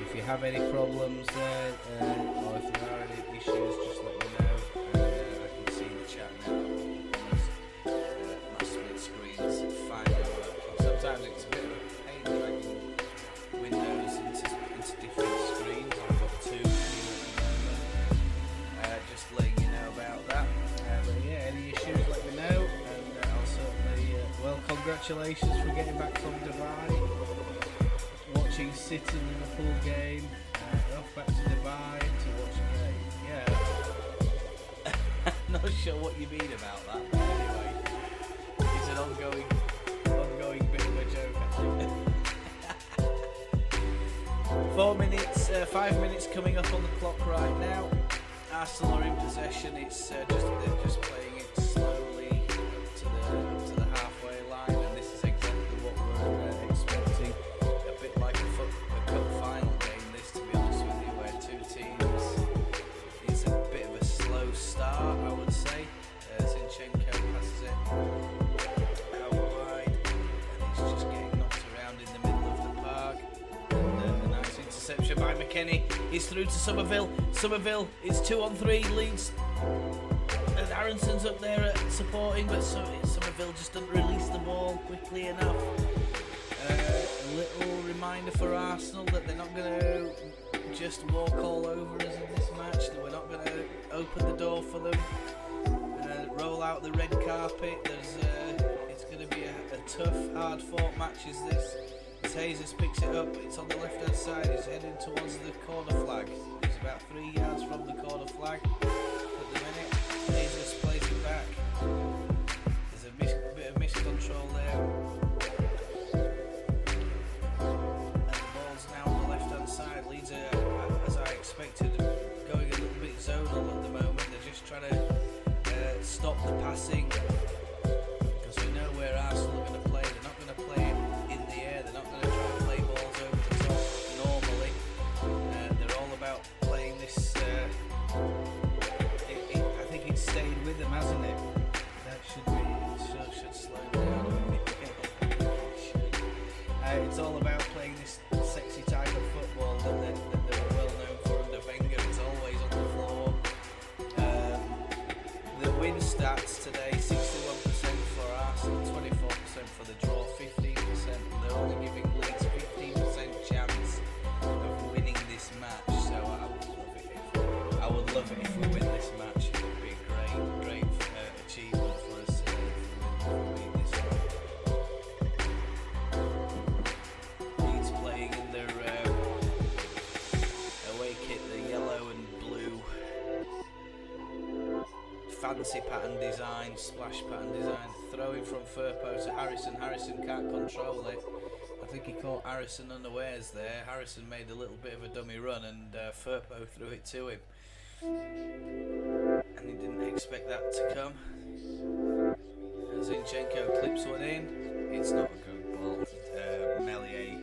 If you have any problems there, or if there are any issues, just let me know. And I can see the chat now. My split screens find it working. Sometimes it's a bit of a pain dragging windows into different screens. I've got 2 here at the moment. Just letting you know about that. But yeah, any issues, let me know, and I'll certainly. Well, congratulations for getting back from Dubai, watching City Liverpool game. Off back to Dubai to watch a game. Yeah. Not sure what you mean about that, but anyway, it's an ongoing bit of a joke, I think. 5 minutes coming up on the clock right now. Arsenal are in possession. It's they're just playing it slowly up to the halfway line, and this is exactly what we're expecting. A bit like a cup final game. This, to be honest with you, where 2 teams. It's a It's through to Somerville. Somerville is 2-on-3. Leeds. And Aronson's up there supporting, but Somerville just doesn't release the ball quickly enough. A little reminder for Arsenal that they're not going to just walk all over us in this match, that we're not going to open the door for them, roll out the red carpet. It's going to be a tough, hard-fought match is this. As Jesus picks it up, it's on the left-hand side, he's heading towards the corner flag. He's about 3 yards from the corner flag at the minute. Jesus plays it back. There's a bit of miscontrol there. And the ball's now on the left-hand side. Leeds are, as I expected, going a little bit zonal at the moment. They're just trying to stop the passing, because we know where Arsenal are going to play. They're not going to play it in the air. They're not going to try and play balls over the top normally. They're all about playing this. I think it's stayed with them, hasn't it? That should slow down a bit. It's all about playing this sexy type of football that they were well known for under Wenger. It's always on the floor. The win stats today: 61% for Arsenal, 24% for the draw, 15%. They're only giving Leeds 15% chance of winning this match. So I would love it if we win this match. It would be a great achievement for us if we win this one. Leeds playing in their away kit, the yellow and blue fancy pattern design, splash pattern design. Throwing from Firpo to Harrison. Harrison can't control it. I think he caught Harrison unawares there. Harrison made a little bit of a dummy run, and Firpo threw it to him. And he didn't expect that to come. Zinchenko clips one in. It's not a good ball. Meslier,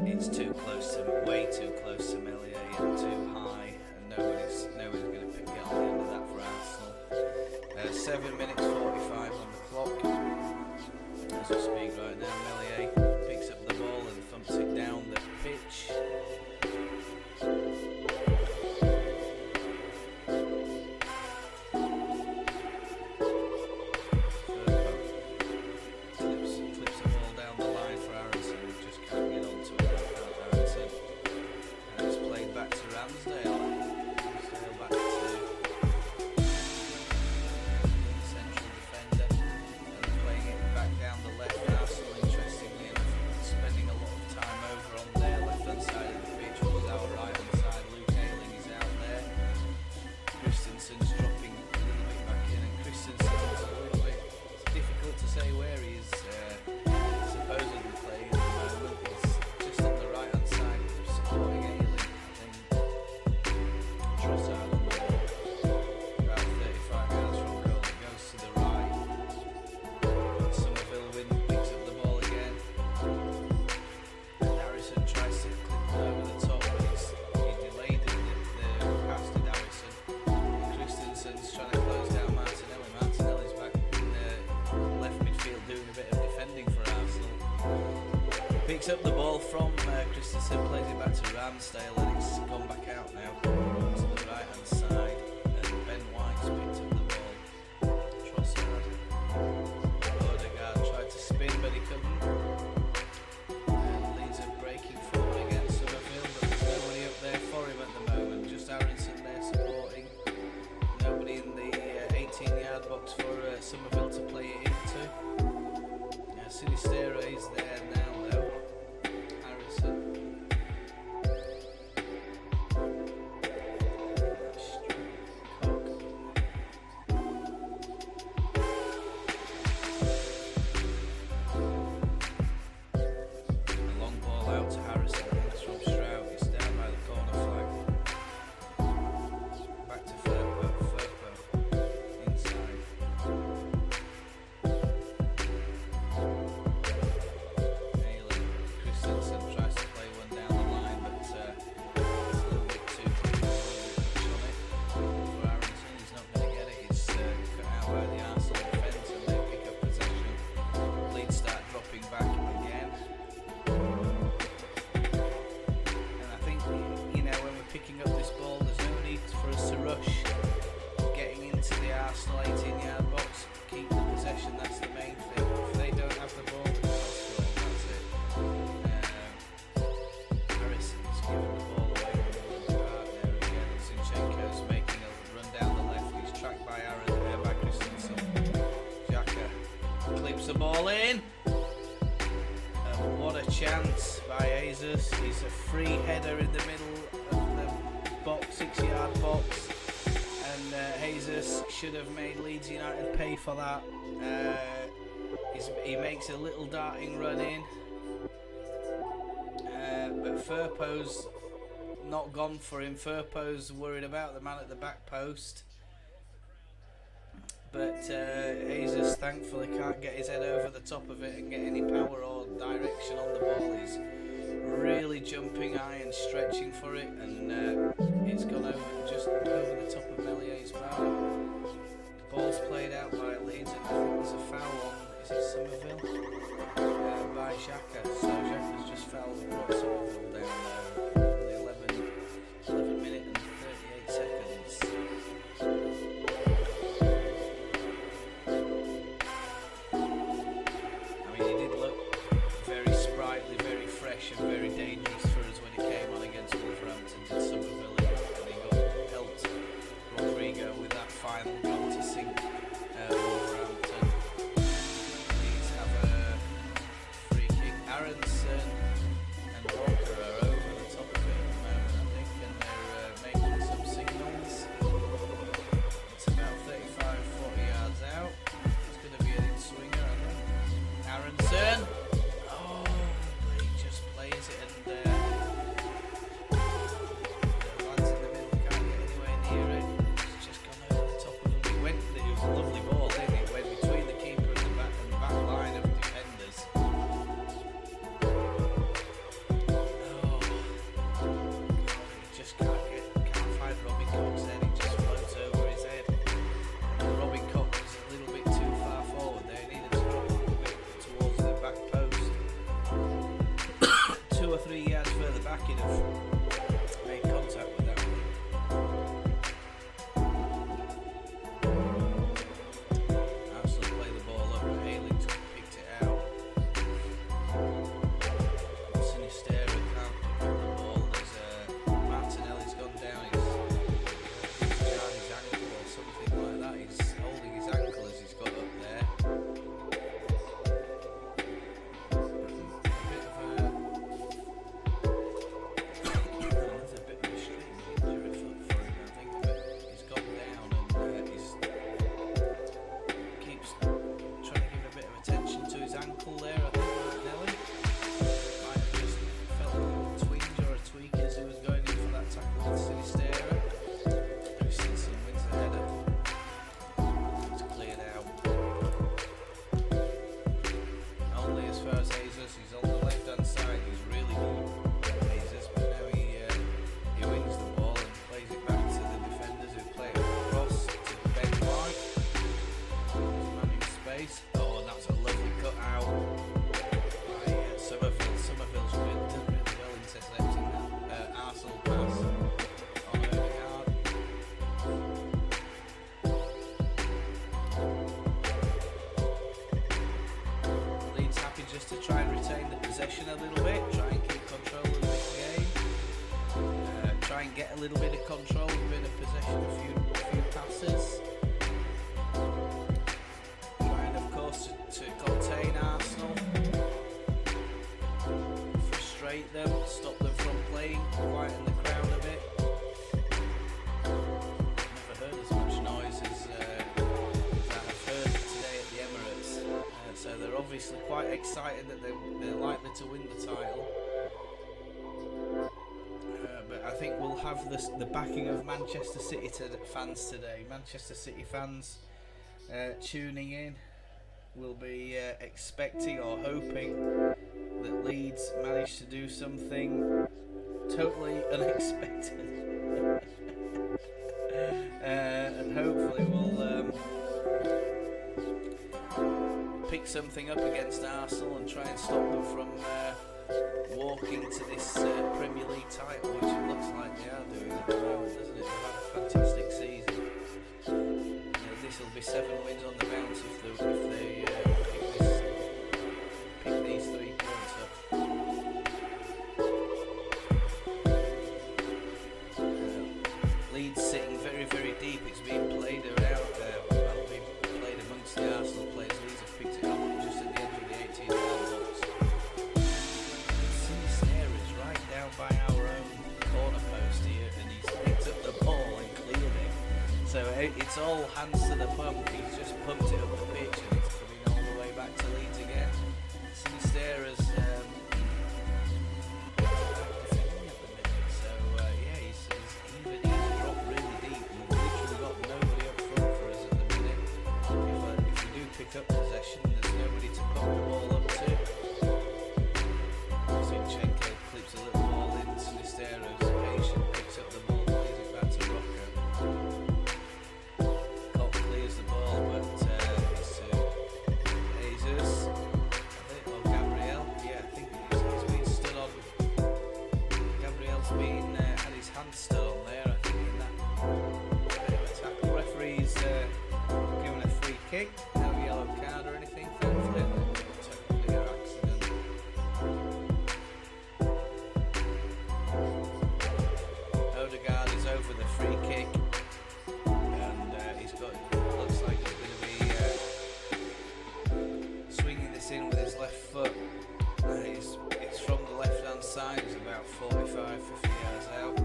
it's too close to, way too close to Meslier, and too high, and nobody's going to get on the end of that for Arsenal. 7 minutes 45 on the clock as we speak right now. Meslier picks up the ball and thumps it down the pitch. Picks up the ball from Christensen, plays it back to Ramsdale, and it's gone back out now to the right hand side, and Ben White's picked up the ball. Trossard, Odegaard tried to spin but he couldn't, and Leeds are breaking forward against Somerville, but there's nobody up there for him at the moment, just Aronson there supporting, nobody in the 18-yard box for Somerville to play it into. Sinistera is there now though. ball in. And what a chance by Jesus. He's a free header in the middle of the box, 6-yard box. And Jesus should have made Leeds United pay for that. He makes a little darting run in. But Firpo's not gone for him. Firpo's worried about the man at the back post. But Jesus thankfully can't get his head over the top of it and get any power or direction on the ball. He's really jumping high and stretching for it, and it's gone over just over the top of Melier's bar. The ball's played out by Leeds, and I think there's a foul on, is it Somerville? By Xhaka. So Xhaka's just fouled and brought Somerville down there in the 11 minute and 38 seconds. And very dangerous for us when it came on against Wolverhampton, did Somerville, and he got helped Rodrigo with that final goal to sink Wolverhampton. Leeds have a free kick. Aronson and Walker are over the top of it at the moment, I think, and they're making some signals. It's about 35-40 yards out. It's going to be an in-swinger, I think. Aronson! A little bit, try and keep control of this game, try and get a little bit of control, a bit of possession, a few passes, trying of course to contain Arsenal, frustrate them, stop them from playing, quieten the crowd a bit. Never heard as much noise as I've heard today at the Emirates. So they're obviously quite excited that they're likely to win the title. But I think we'll have the backing of Manchester City fans today. Manchester City fans tuning in will be expecting or hoping that Leeds managed to do something totally unexpected. And hopefully we'll pick something up against Arsenal and try and stop them from walking to this Premier League title, which it looks like they are doing at the moment, doesn't it? They've had a fantastic season. This will be 7 wins on the bounce if they pick these 3 points up. Leeds sitting very, very deep. It's being played around, being played amongst the Arsenal players. Leeds have picked it up just at the edge it's all hands to the pump. He's just pumped it up the pitch and it's coming all the way back to Leeds again. Sinistera's defending at the minute, so yeah, he's dropped really deep. We've literally got nobody up front for us at the minute. If we do pick up possession, there's nobody to pump the ball up to. Zinchenko clips a little ball in. Sinistera's patient, picks up the ball, plays it back to Rocco. Cobb clears the ball, but it's to Jesus, I think, or Gabriel. Yeah, I think he's been stood on. Gabriel's been had his hand stood on there, I think, in that bit of a tackle. Referee's given a free kick, no yellow card or anything, thankfully. Technically an accident. Odegaard is over the free kick, and he's got, looks like he's going to be swinging this in with his left foot. It's from the left hand side, it's about 45-50 yards out,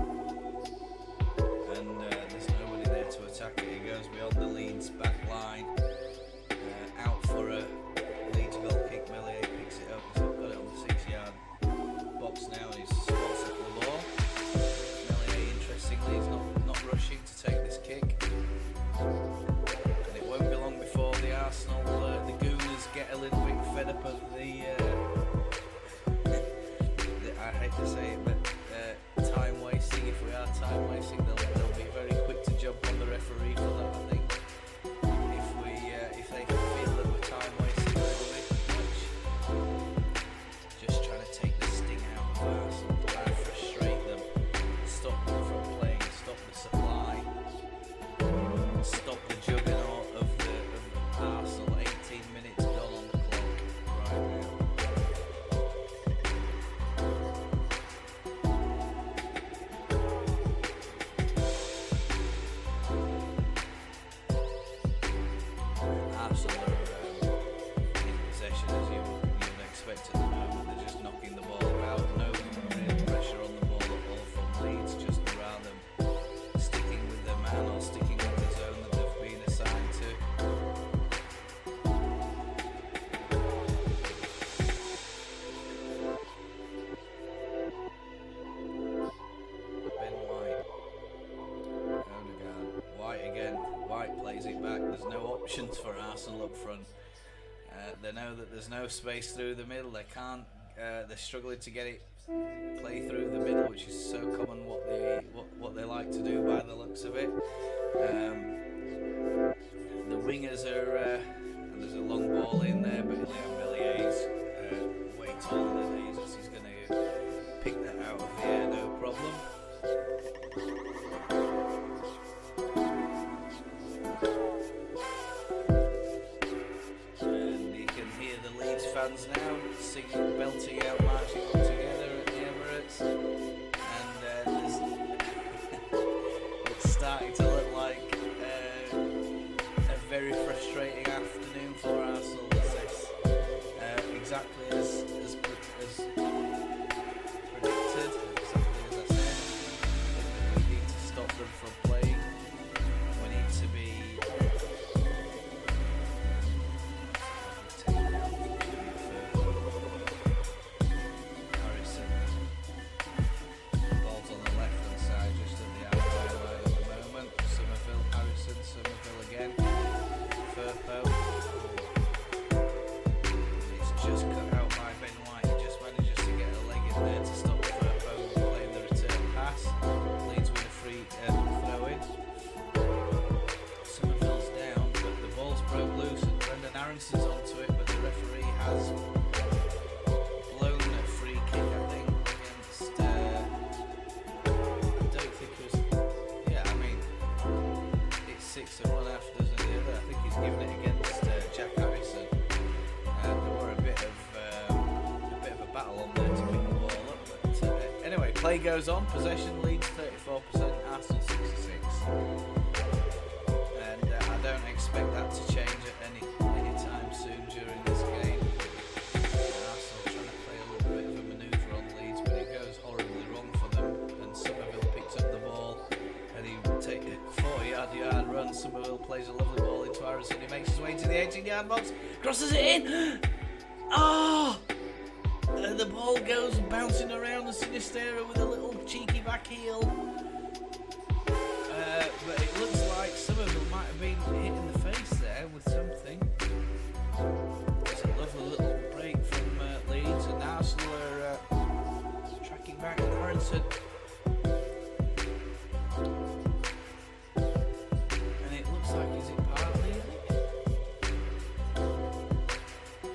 and there's nobody there to attack it. It goes beyond the Leeds back line, out for a Leeds goal kick. Melier picks it up, he's got it on the 6-yard box now, and he's spots up the ball. Melier, interestingly, is not rushing to take this kick, and it won't be long before the Arsenal, the Gooners, get a little bit fed up of the I hate to say it, but time wasting. If we are time wasting, they'll be very quick to jump on the referee for that, I think. If they feel that we're time wasting a little bit much, just trying to take the sting out of Arsenal, trying to frustrate them, stop them from playing, stop the supply, stop the juggernaut of Arsenal. 18 minutes gone on the clock right now. Arsenal are in possession, as you would expect at the moment. They're just knocking the ball about. No real pressure on the ball at all from Leeds, just rather sticking with their man or sticking with the zone that they've been assigned to. Ben White, Odegaard, White again. White plays it back. There's no options for Arsenal up front. They know that there's no space through the middle. They can't. They're struggling to get it play through the middle, which is so common what they like to do by the looks of it. The wingers are. And there's a long ball in there, but Leon Melier's way taller than Jesus. He's going to pick that out of the air, no problem. And you can hear the Leeds fans now singing, belting out, marching all together at the Emirates. And it's starting to look like a very frustrating afternoon for Arsenal. Exactly as predicted, exactly as I said. We need to stop them from playing. We need to be Harrison. Ball's on the left hand side, just at the outside line at the moment. Somerville, Harrison, Somerville again. Firpo. It's just cut out by Ben White. He just manages to get a leg in there to stop Firpo playing the return pass. Leeds with a free throw in. Somerville's down, but the ball's broke loose and Brendan Aronson's onto it, but the referee has blown a free kick, I think, against I don't think it was, yeah, I mean, it's 6 and 1 after the other. I think he's given it against Jack Harrison. There were a bit of a battle on there to pick the ball up, but anyway, play goes on. Possession Leeds 34%, Arsenal 66, and I don't expect that to change at any time soon during this game. Arsenal trying to play a little bit of a manoeuvre on Leeds, but it goes horribly wrong for them. And Somerville picks up the ball, and he 40-yard run. Somerville plays a lovely ball into Harrison. He makes his way into the 18-yard box, crosses it in. Oh! And the ball goes bouncing around the Sinistera with a little cheeky back heel. But it looks like Somerville might have been hit in the face there with something. It's a lovely little break from Leeds, and Arsenal are tracking back in Harrison. And it looks like, is it partly?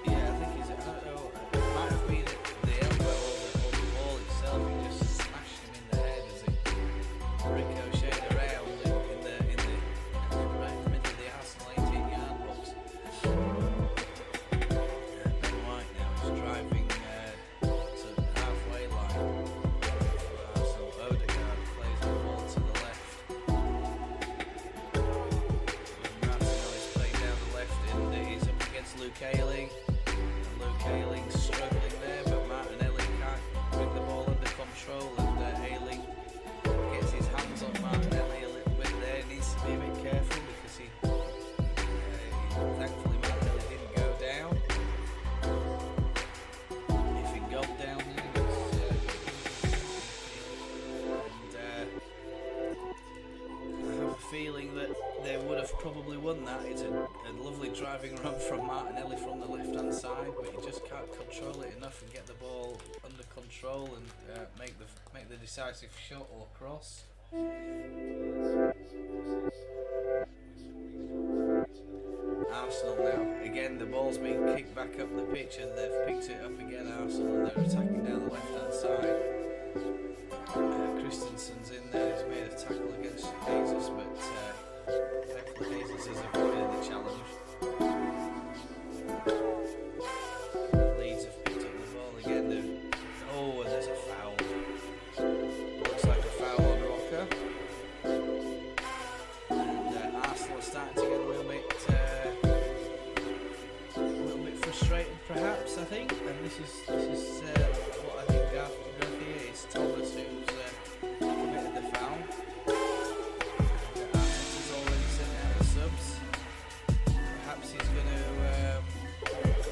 Yeah, I think I don't know, it might have been the elbow or the ball itself. He just smashed him in the head as it ricocheted around right in the middle of the Arsenal 18-yard box. Ben White now is driving to the halfway line. Arsenal. Odegaard plays the ball to the left. Martinelli is playing down the left, and he's up against Luke Ayling. And Luke Ayling's struggling there, but Martinelli can't bring the ball under control, and Ayling gets his hands on Martinelli a little bit there. Needs to be a bit careful because thankfully Martinelli didn't go down. If he got down, then I have a feeling that they would have probably won that. It's a lovely driving run from Martinelli from the left-hand side, but he just can't control it enough and get the ball under control and make the decisive shot or cross. Arsenal now, again the ball's being kicked back up the pitch and they've picked it up again, Arsenal, and they're attacking down the left hand side. Christensen's in there, he's made a tackle against Jesus, but thankfully Jesus has avoided the challenge. Leeds have picked up the ball again. And there's a foul. Looks like a foul on Rocker. And Arsenal are starting to get a little bit frustrated, perhaps. I think. And this is what I think Javi Gracia is Thomas who's committed the foul. Arteta's already sent out the subs. Perhaps he's going to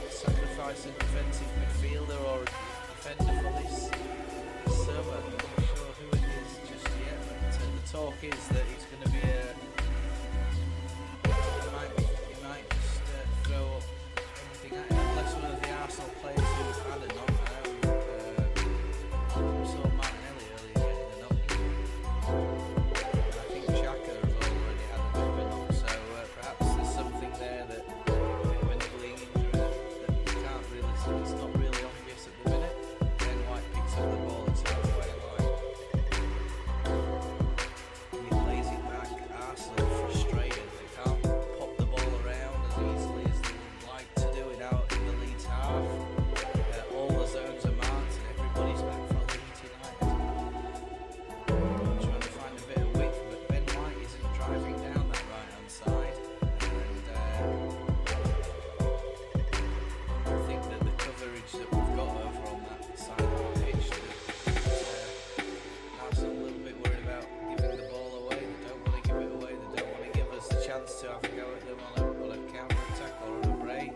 sacrifice a defensive midfielder or a defender for this sub. I'm not sure who it is just yet, but the talk is that it's going to be he might just throw up everything at him, unless one of the Arsenal players who's had a knock. I saw Martinelli earlier getting a knock. I think Xhaka has already had a bit of a knock, so perhaps there's something there that a bit of a niggling injury that we can't really see. It's not really obvious at the minute. Ben White picks up the ball at halfway line. He plays it back. Arsenal frustrated. They can't pop the ball around as easily as they would like to do it out in the Leeds half. All the zones are marked and everybody's back for Leeds United. Trying to find a bit of width, but Ben White isn't driving down that right hand side. And I think that the coverage that we've got over on that side of the pitch, Arsenal a little bit worried about giving the ball away. They don't want to give it away. They don't want to give us the chance to have a go at them on a counter attack or on a break.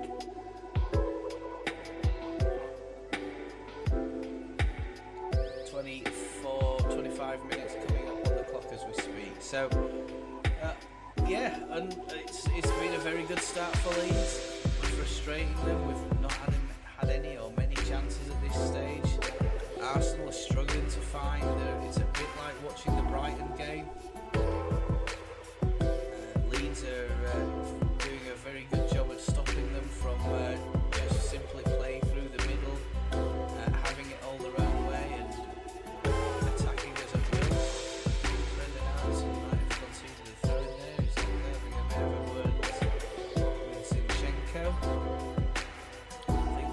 25 minutes coming up on the clock as we speak. So, and it's been a very good start for Leeds. We're frustrating them. We've not had any or many chances at this stage. Arsenal are struggling to find. It's a bit like watching the Brighton game. Leeds are doing a very good job at stopping them from just simply playing through the middle, having it all their own way and attacking as a will. Brendan Harrison might have conceded a throw in there. He's not having a bit of a word with Zinchenko. I think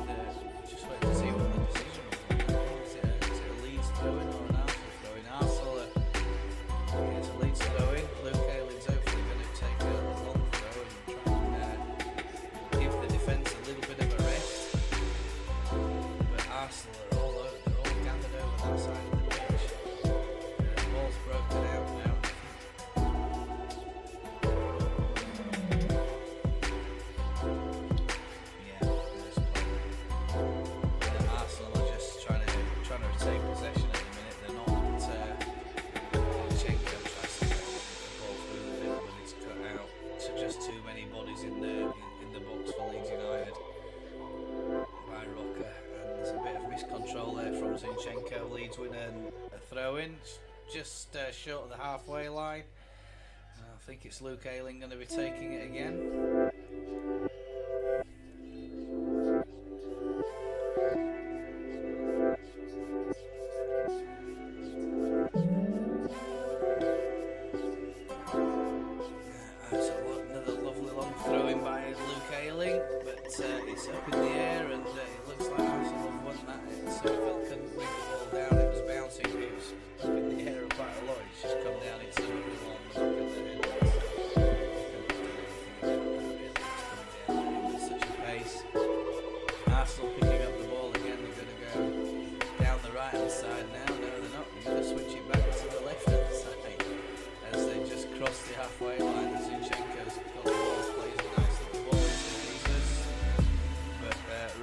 just wait to see what the decision will be. Is it a Leeds throw in or an Arsenal throw in? Arsenal, it's a just too many bodies in the box for Leeds United by Rocker, and there's a bit of miscontrol there from Zinchenko. Leeds win a throw-in just short of the halfway line. I think it's Luke Ayling going to be taking it again. Another lovely long throw-in by Luke Ayling, but it's up in the air, and it looks like Arsenal have won that. So Phil couldn't bring the ball down. It was bouncing. It was up in the air quite a lot. It's just come down. It's on the back of the head. Such a pace. Arsenal picking up the ball again. They're going to go down the right hand side now. No, they're not. They're going to switch it back to the left hand side as they just cross the halfway line. Zinchenko's got the ball, plays a nice little ball into Jesus, but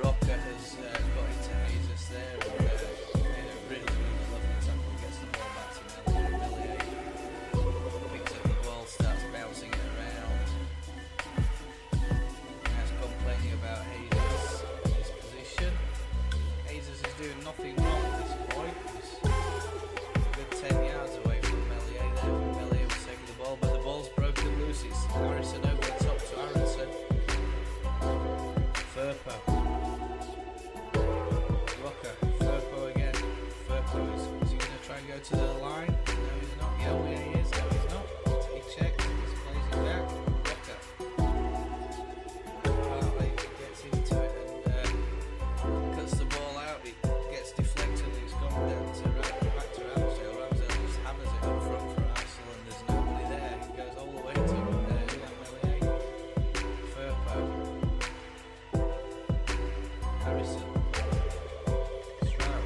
Rocker has got into Jesus there, and made a really lovely tackle. Gets the ball back to Meslier. Picks up the ball, starts bouncing it around. Now complaining about Jesus and his position. Jesus is doing nothing wrong at this point. He's a good 10 yards away from Meslier there. Meslier was taking the ball, but the ball's broken loose. It's Harrison over the top to Aronson. Firpo. Rocker. Firpo again. Firpo is he going to try and go to the line? No, he's not. Yeah, he is. No, he's not. He checks. He plays it back. Rocker. Partly gets into it and cuts the ball out. It gets deflected. It's gone down to back to Ramsdale. Ramsdale just hammers it up front for Arsenal, and there's nobody there. He goes all the way to Meslier. Firpo. Harrison. Stroud.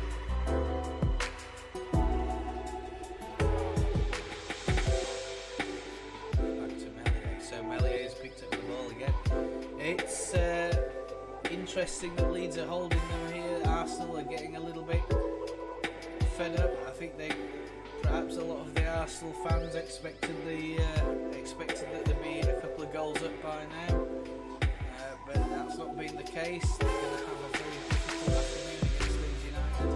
Back to Meslier. So Mellier's picked up the ball again. It's interesting that Leeds are holding them here. Arsenal are getting a little bit fed up. I think perhaps a lot of the Arsenal fans expected that there'd be a couple of goals up by now, but that's not been the case. They're going to have a very difficult afternoon against Leeds United.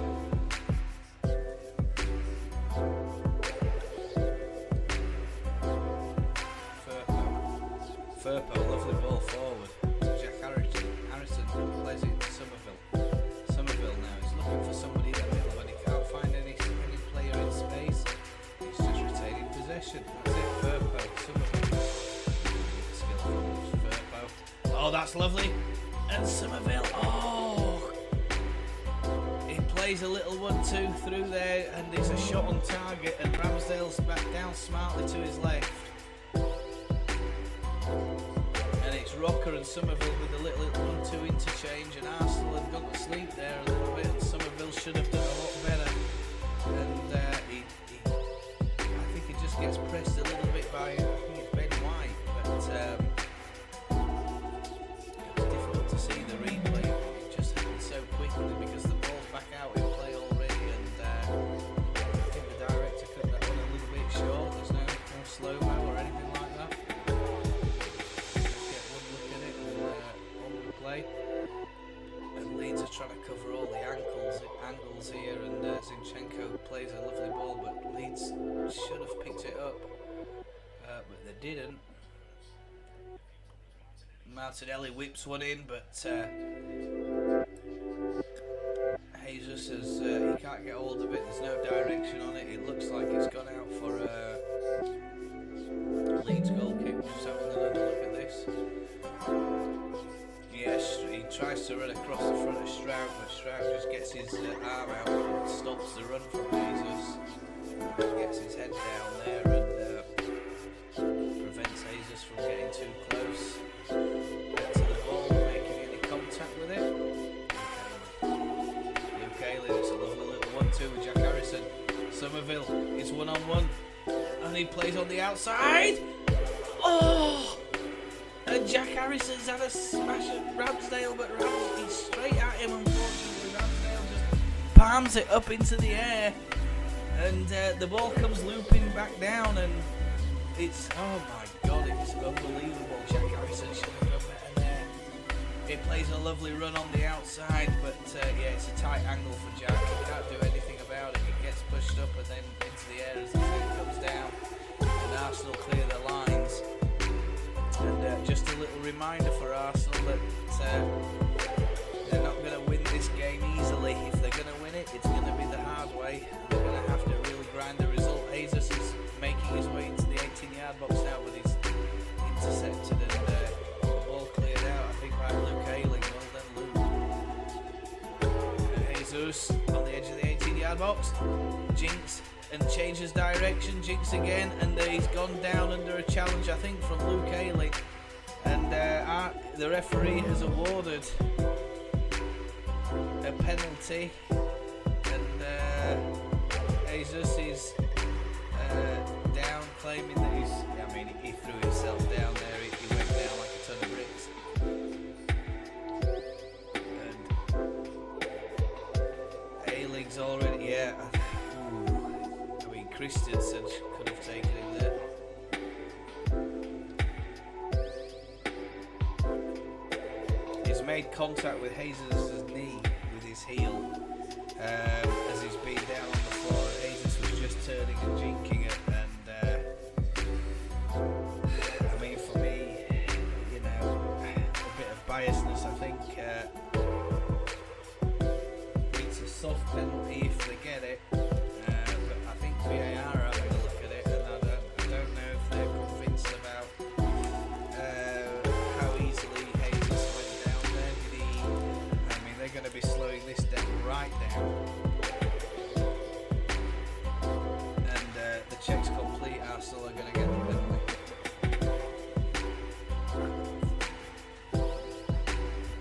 Firpo, lovely ball forward to Jack Harrison plays it into Somerville now. He's looking for somebody in the middle, but he can't find any player in space. He's just retaining possession. That's it. Firpo, Somerville. Skill from Firpo. Oh, that's lovely. And Somerville. Oh, he plays a little 1-2 through there, and it's a shot on target. And Ramsdale's back down smartly to his left. Rocker and Somerville with a little 1-2 interchange, and Arsenal had gone to sleep there a little bit, and Somerville should have done a lot better, and I think he just gets pressed a little bit by, I think it's Ben White, but it was difficult to see the replay. It just happened so quickly because the ball's back out in play already, and I think the director cut that one a little bit short. There's no slow-mo or anything like that. And Leeds are trying to cover all the angles here, and Zinchenko plays a lovely ball, but Leeds should have picked it up, but they didn't. Martinelli whips one in, but Jesus says he can't get hold of it. There's no direction on it. It looks like it's gone out for a Leeds goal kick. Just having another look at this. Yes, he tries to run across the front of Stroud, but Stroud just gets his arm out and stops the run from Jesus. Gets his head down there and prevents Jesus from getting too close to the ball, making any contact with it. Luke Ayling, it's a lovely little 1-2 with Jack Harrison. Somerville is 1-on-1, and he plays on the outside. Oh! And Jack Harrison's had a smash at Ramsdale, but he's straight at him, unfortunately. Ramsdale just palms it up into the air, and the ball comes looping back down, and it's, oh my God, it's unbelievable. Jack Harrison should have done better there. It plays a lovely run on the outside, but yeah, it's a tight angle for Jack. He can't do anything about it. It gets pushed up and then into the air as the thing comes down. And Arsenal clear their lines. And just a little reminder for Arsenal that they're not going to win this game easily. If they're going to win it, it's going to be the hard way. They're going to have to really grind the result. Jesus is making his way into the 18-yard box now, but he's intercepted and the ball cleared out, I think, by Luke Ayling. Well done, Luke. Jesus on the edge of the 18-yard box. Jinx and changes direction. Jinx again, and he's gone down under a challenge, I think, from Luke Ayling. And the referee has awarded a penalty, and Jesus is down, claiming that he threw himself down there. He went down like a ton of bricks. And Ayling's already, yeah. Christensen could have taken him there. He's made contact with Jesus' knee with his heel as he's been down on the floor. Jesus was just turning and jinking it, and for me, a bit of biasness, I think it's a soft penalty if they get it. VAR having a look at it, and I don't know if they're convinced about how easily Hayes went down there. They're going to be slowing this down right down, and the check's complete. Arsenal are going to get the penalty.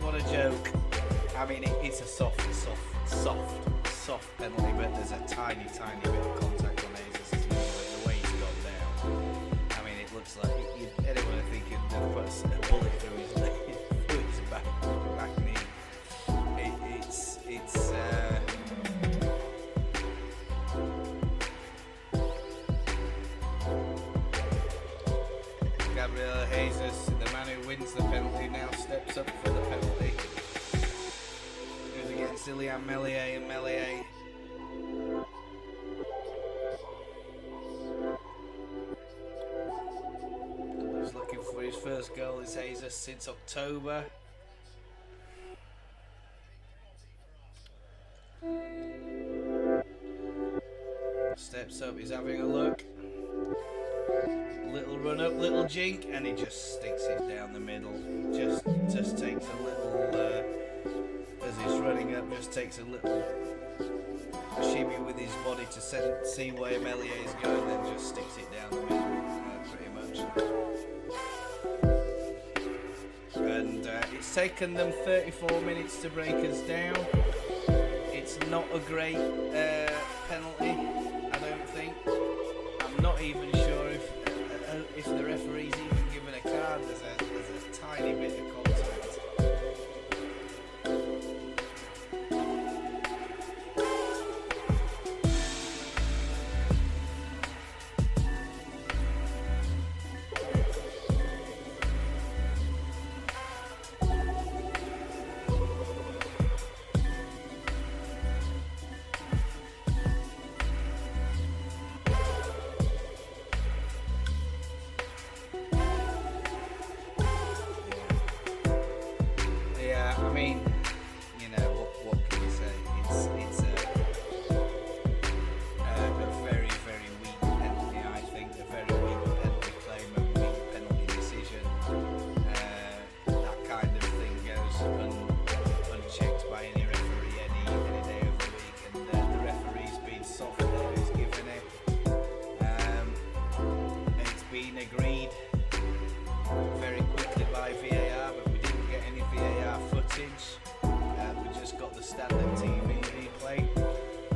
What a joke! It's a soft penalty, but there's a tiny bit of contact on Jesus' knee, but the way he's got down, it looks like anyone thinking they've put a bullet through his leg, through his back knee. It's Gabriel Jesus, the man who wins the penalty, now steps up for the penalty. Goes against Ilian Meslier, and Meslier was looking for his first goal. Is Jesus since October. Steps up, he's having a look. Little run up, little jink, and he just sticks it down the middle. Just takes a little, as he's running up, just takes a little shimmy with his body to see where Meslier is going, then just sticks it down the middle, pretty much. And it's taken them 34 minutes to break us down. It's not a great penalty, I don't think. I'm not even sure if the referee's even given a card. There's a tiny bit of contact. What can you say? It's a very, very weak penalty, I think. A very weak penalty claim, a weak penalty decision. That kind of thing goes unchecked by any referee any day of the week, and the referee's been soft there, he's given it. It's been agreed very quickly by VAR, but we didn't get any VAR footage. We just got the standard TV replay.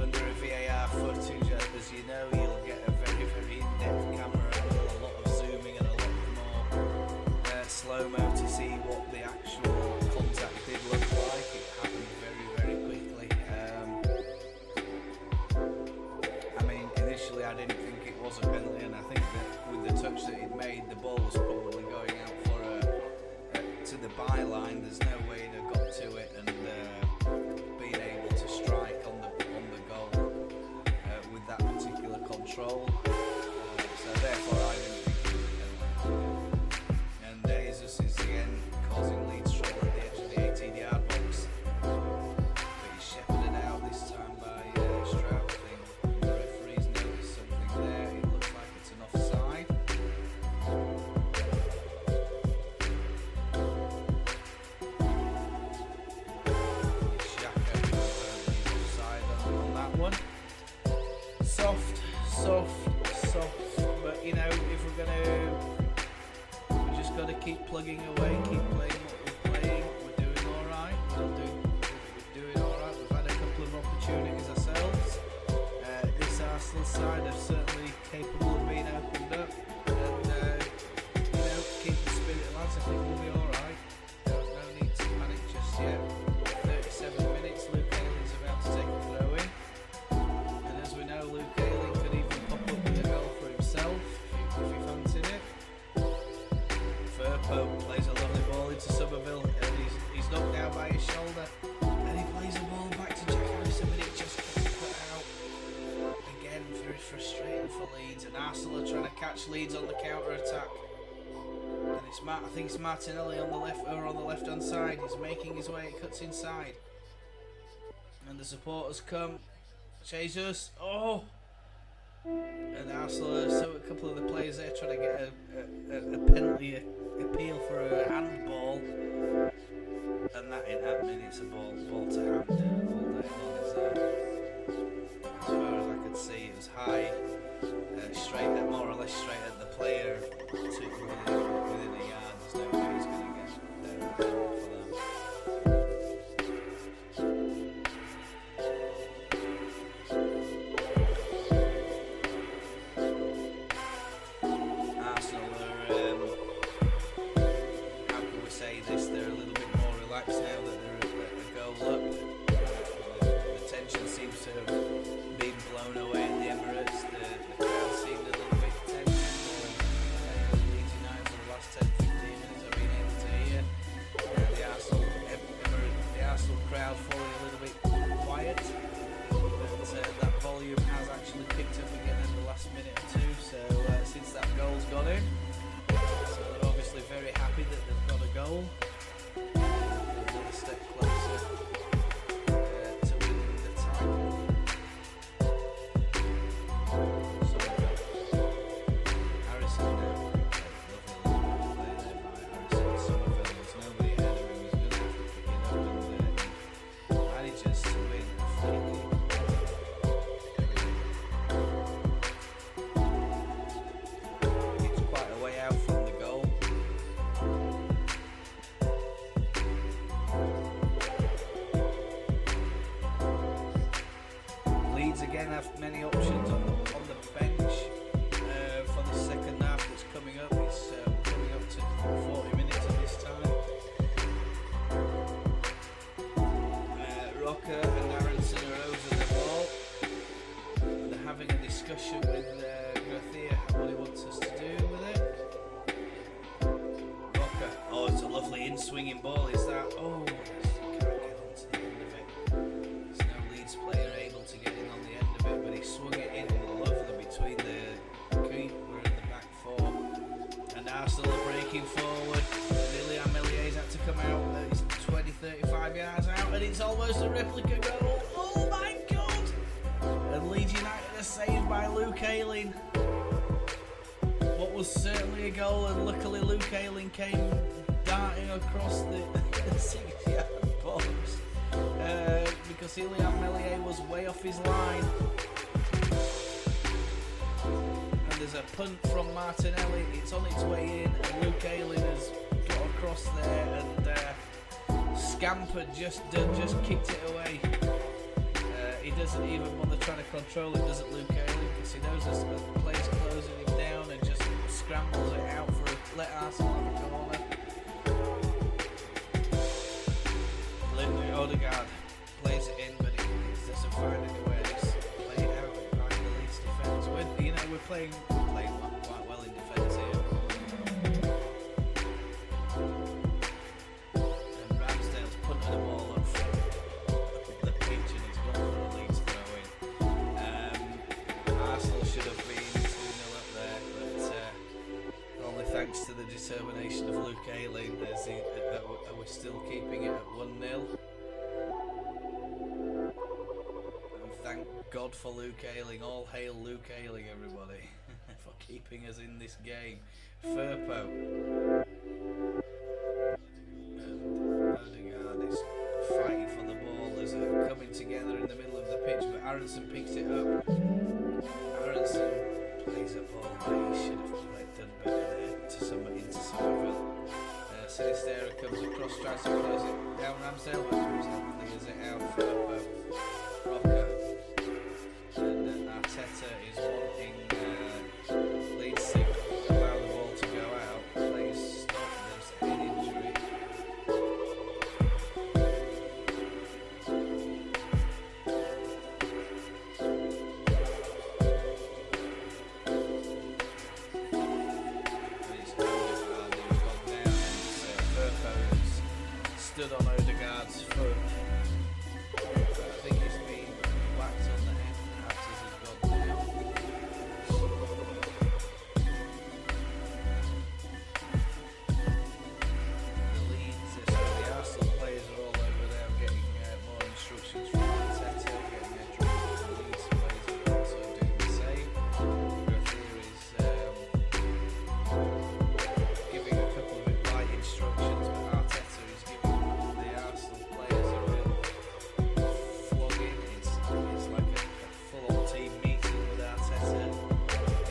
Under a VAR footage, as you know, you'll get a very, very in-depth camera angle, a lot of zooming and a lot more slow-mo to see what the actual contact did look like. It happened very, very quickly. Initially I didn't think it was a penalty, and I think that with the touch that it made, the ball was probably going out for to the byline. There's no way he'd have got to it and been able to strike on the goal with that particular control. So therefore, I didn't think it was penalty. And Jesus is again causing Leeds trouble at the edge of the 18-yard box. But he's shepherded out this time by Stroud. I think the referee's noticed something there. It looks like it's an offside. Soft, but you know, if we're just got to keep plugging away, keep playing what we're playing. We're doing all right. We're doing all right. We've had a couple of opportunities ourselves. This Arsenal side are certainly capable of being opened up, and you know, keep the spirit, lads. I think we'll be all right. No need to panic just yet. 37 minutes. Luke Aylin's about to take a throw in. And as we know, Luke Ayling could even pop up with a goal for himself if he fancied it. Firpo plays a lovely ball into Somerville, and he's knocked down by his shoulder. And he plays the ball back to Jack Harrison, but it just gets put out. Again, very frustrating for Leeds, and Arsenal are trying to catch Leeds on the counter attack. And it's I think it's Martinelli on the left hand side. He's making his way, it cuts inside. And the supporters come. Jesus, oh! And Arsenal, so a couple of the players there trying to get a penalty appeal for a handball, and that ain't happening. It's a ball to hand all day long. As far as I could see, it was high, more or less straight at the player, within a yard. There's no way he's going to get there for that. They're a little bit more relaxed now that they're a goal up. The tension seems to have been blown away at the Emirates. The crowd seemed a little bit tense. Leeds United for the last 10-15 minutes I've been able to hear. The Arsenal crowd falling a little bit quiet. But that volume has actually picked up again in the last minute or two. So since that goal's gone in. So they're obviously very happy that they've got a goal. Another step closer to winning the title. Harrison now. Lovely play there by Harrison. Somerville, there's nobody ahead of him. He's going to have to pick it up, and manages to win a free kick. It's quite a way out from the goal. Leeds again have many options on the bench for the second half that's coming up. It's coming up to 40 minutes at this time. Rocker and Aronson are over the ball. They're having a discussion with Gracia what he wants us to do with it. Rocker, oh, it's a lovely in-swinging ball. Is that? Oh, can't get onto the end of it. There's no Leeds player able to get in on the end of it, but he swung it in lovely between the keeper and the back four. And Arsenal are breaking forward. Ilian Melier's had to come out. He's 20-35 yards out, and it's almost a replica goal. Oh my God! And Leeds United are saved by Luke Ayling. What was certainly a goal, and luckily Luke Ayling came darting across the 6-yard box because Ilian Melier was way off his line. And there's a punt from Martinelli. It's on its way in, and Luke Ayling has got across there, and scampered, just kicked it away. He doesn't even bother trying to control it, doesn't Luke Ayling, because he knows the player's closing him down, and just scrambles it out for let Arsenal have a corner. Odegaard plays it in, but he doesn't find anywhere to play it out by the Leeds defence. We're playing quite well in defence here. determination of Luke Ayling. Are we still keeping it at 1-0? And thank God for Luke Ayling. All hail Luke Ayling, everybody, for keeping us in this game. Firpo. Odegaard is fighting for the ball as they're coming together in the middle of the pitch, but Aronson picks it up. Aronson plays a ball, but he should have done better there into Somerville. Sinistera comes across, tries to close it down Ramsdale, but Ramsdale clears it out. Firpo, Rocker, and Arteta is wanting Leeds to allow the ball to go out. Plays stop, there's a head injury. Stood on Odegaard's foot. I think he's been whacked on the head perhaps as he's gone down. The Arsenal players are all over there getting more instructions from Arteta, getting their drinks. The Leeds players are also doing the same. Gracia is giving a couple of light instructions, but Arteta is giving the Arsenal players a real flogging. It's like a full-on team meeting with Arteta.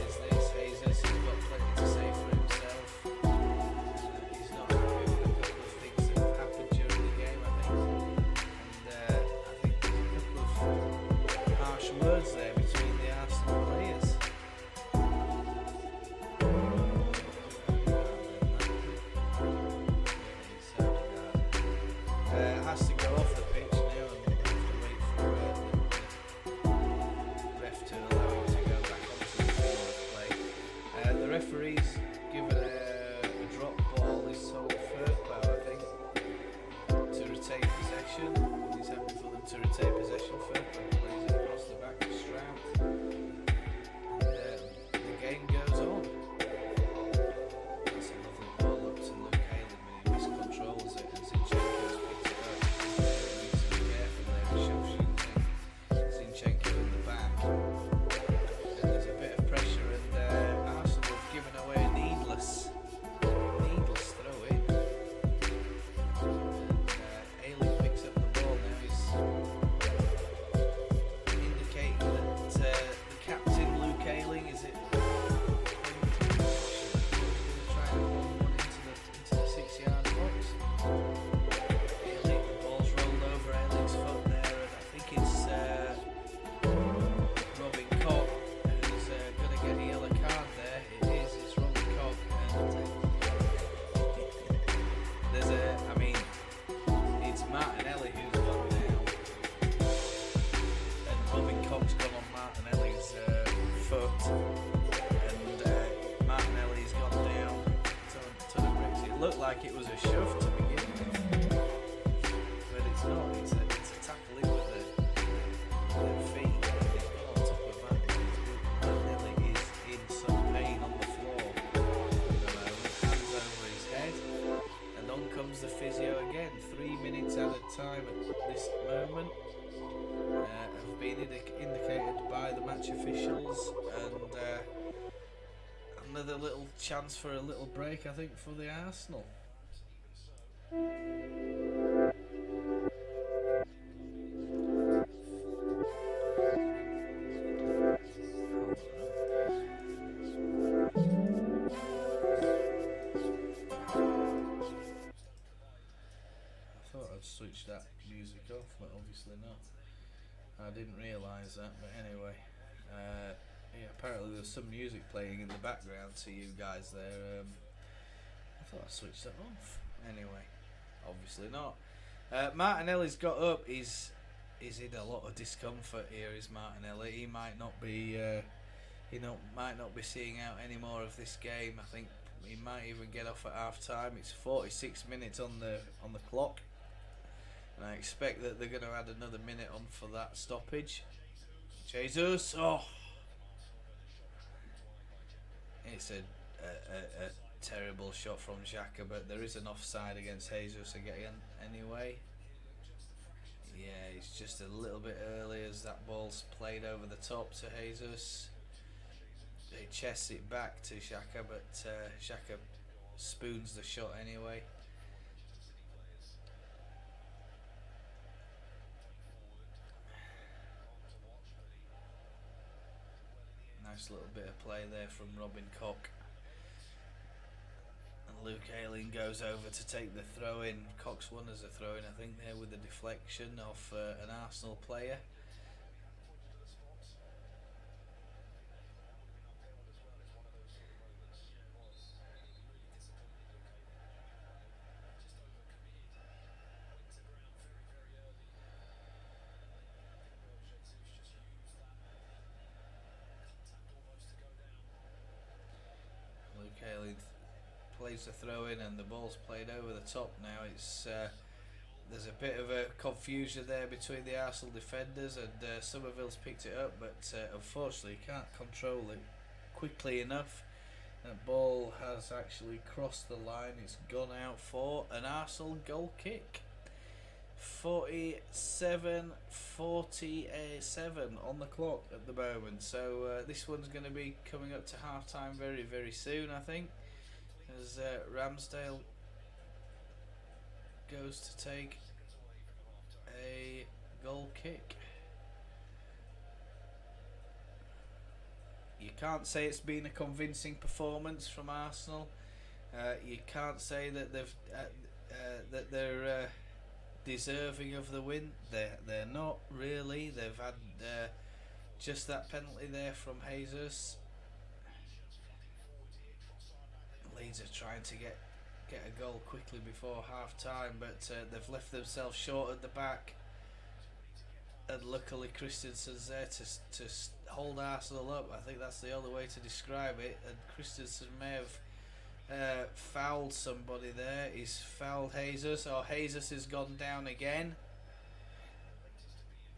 Is this Jesus? He's got plenty to say for himself. He's not happy with a couple of things that have happened during the game, I think. And I think there's a couple of harsh words there between the Arsenal players. Has to go off the pitch now and we'll have to wait for the ref to allow him to go back onto the field of play. The referee's given a drop ball. He's told Firpo, I think, to retain possession. He's happy for them to retain possession. Firpo plays it across the back of Stroud. And the game goes on. That's a lovely ball up to Luke Ayling, but he miscontrols it and Zinchenko's picked it up. Needs to be careful there. It shows Zinchenko in the back. And there's a bit of pressure, and Arsenal have given away a needless throw in. And Ayling picks up the ball now. He's indicating that the captain, Luke Ayling, is it? Try and run one into the 6-yard box. Ayling, the ball's rolled over Ayling's foot there, and I think it's Robin Koch who's going to get a yellow card there. It's Robin Koch, and it's Martinelli who's gone down, and Robin Koch's gone on Martinelli's foot, and Martinelli's gone down to the bricks. It looked like it was a shove to begin with, but it's not. It's a tackle in with the feet, and he's gone on top of Martinelli is in some pain on the floor at the moment, hands over his head, and on comes the physio again. 3 minutes at a time at this moment have been indicated by the match officials, and another little chance for a little break, I think, for the Arsenal. I thought I'd switch that music off, but obviously not. I didn't realise that, but anyway. Yeah, apparently there's some music playing in the background to you guys there. I thought I switched that off. Anyway, obviously not. Martinelli's got up. He's in a lot of discomfort here. Is Martinelli? He might not be. Might not be seeing out any more of this game. I think he might even get off at half time. It's 46 minutes on the clock, and I expect that they're going to add another minute on for that stoppage. Jesus! Oh, it's a Terrible shot from Xhaka, but there is an offside against Jesus again anyway. Yeah, he's just a little bit early as that ball's played over the top to Jesus. He chests it back to Xhaka, but Xhaka spoons the shot anyway. Nice little bit of play there from Robin Koch. And Luke Ayling goes over to take the throw in. Koch's won as a throw in, I think, there with the deflection of an Arsenal player. Luke Ayling plays the throw in and the ball's played over the top now. It's there's a bit of a confusion there between the Arsenal defenders, and Somerville's picked it up, but unfortunately can't control it quickly enough. That ball has actually crossed the line. It's gone out for an Arsenal goal kick. 47-47 on the clock at the moment, so this one's going to be coming up to half time very, very soon, I think, as Ramsdale goes to take a goal kick. You can't say it's been a convincing performance from Arsenal. You can't say that they're deserving of the win. They're not really. They've had just that penalty there from Jesus. Leeds are trying to get a goal quickly before half time, but they've left themselves short at the back, and luckily Christensen's there to hold Arsenal up. I think that's the only way to describe it, and Christensen may have fouled somebody there. He's fouled Jesus, or Jesus has gone down again,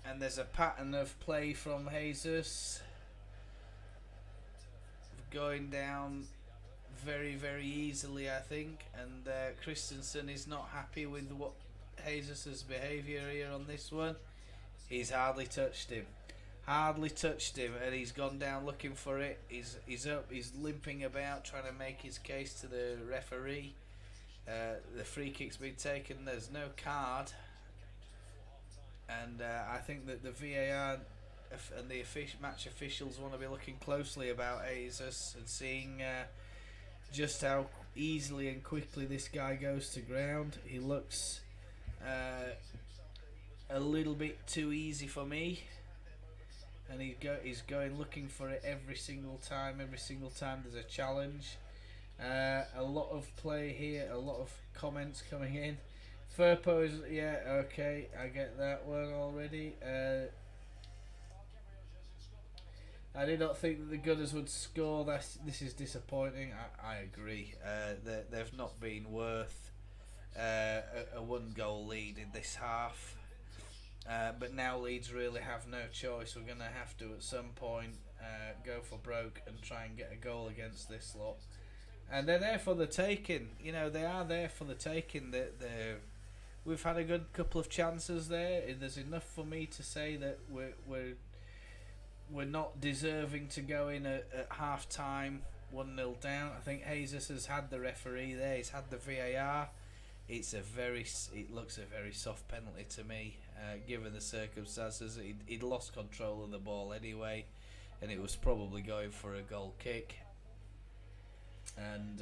and there's a pattern of play from Jesus going down very, very easily, I think, and Christensen is not happy with what Jesus' behaviour here on this one. He's hardly touched him, and he's gone down looking for it. He's up, he's limping about trying to make his case to the referee. The free kick's been taken, there's no card, and I think that the VAR and the match officials want to be looking closely about Jesus and seeing just how easily and quickly this guy goes to ground. He looks a little bit too easy for me, and he's going looking for it every single time there's a challenge. A lot of play here, a lot of comments coming in. Furpo is, yeah, okay, I get that one already. I did not think that the Gunners would score. This is disappointing. I agree. They've not been worth a one-goal lead in this half. But now Leeds really have no choice. We're going to have to, at some point, go for broke and try and get a goal against this lot. And they're there for the taking. You know, they are there for the taking. We've had a good couple of chances there. There's enough for me to say that we're not deserving to go in at half time 1-0 down. I think Jesus has had the referee there. He's had the VAR. It looks a very soft penalty to me, given the circumstances. He'd lost control of the ball anyway, and it was probably going for a goal kick. And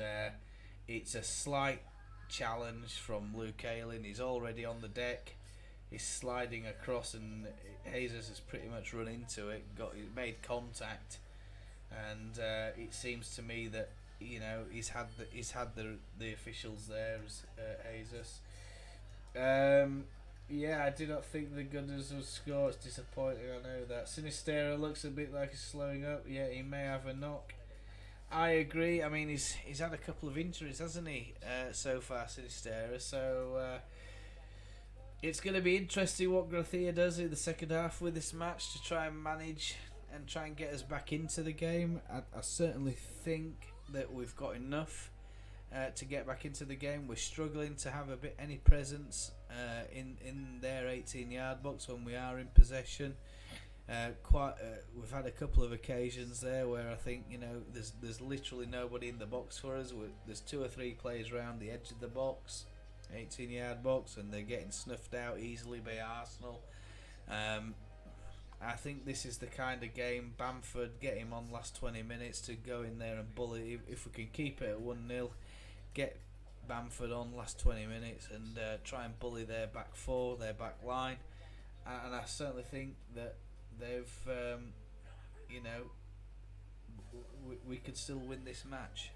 it's a slight challenge from Luke Ayling. He's already on the deck. He's sliding across, and Jesus has pretty much run into it. Made contact, and it seems to me that he's had the officials there as Jesus. Yeah, I do not think the Gunners will score. It's disappointing. I know that. Sinistera looks a bit like he's slowing up. Yeah, he may have a knock. I agree. I mean, he's had a couple of injuries, hasn't he, so far, Sinistera. So it's going to be interesting what Gracia does in the second half with this match to try and manage and try and get us back into the game. I certainly think that we've got enough. to get back into the game. We're struggling to have any presence in their 18-yard box when we are in possession. We've had a couple of occasions there where I think there's literally nobody in the box for us. There's 2 or 3 players around the edge of the box, 18-yard box, and they're getting snuffed out easily by Arsenal. I think this is the kind of game Bamford, get him on last 20 minutes to go in there and bully. If we can keep it at 1-0, get Bamford on last 20 minutes and try and bully their back four, their back line. And I certainly think that they've, we could still win this match.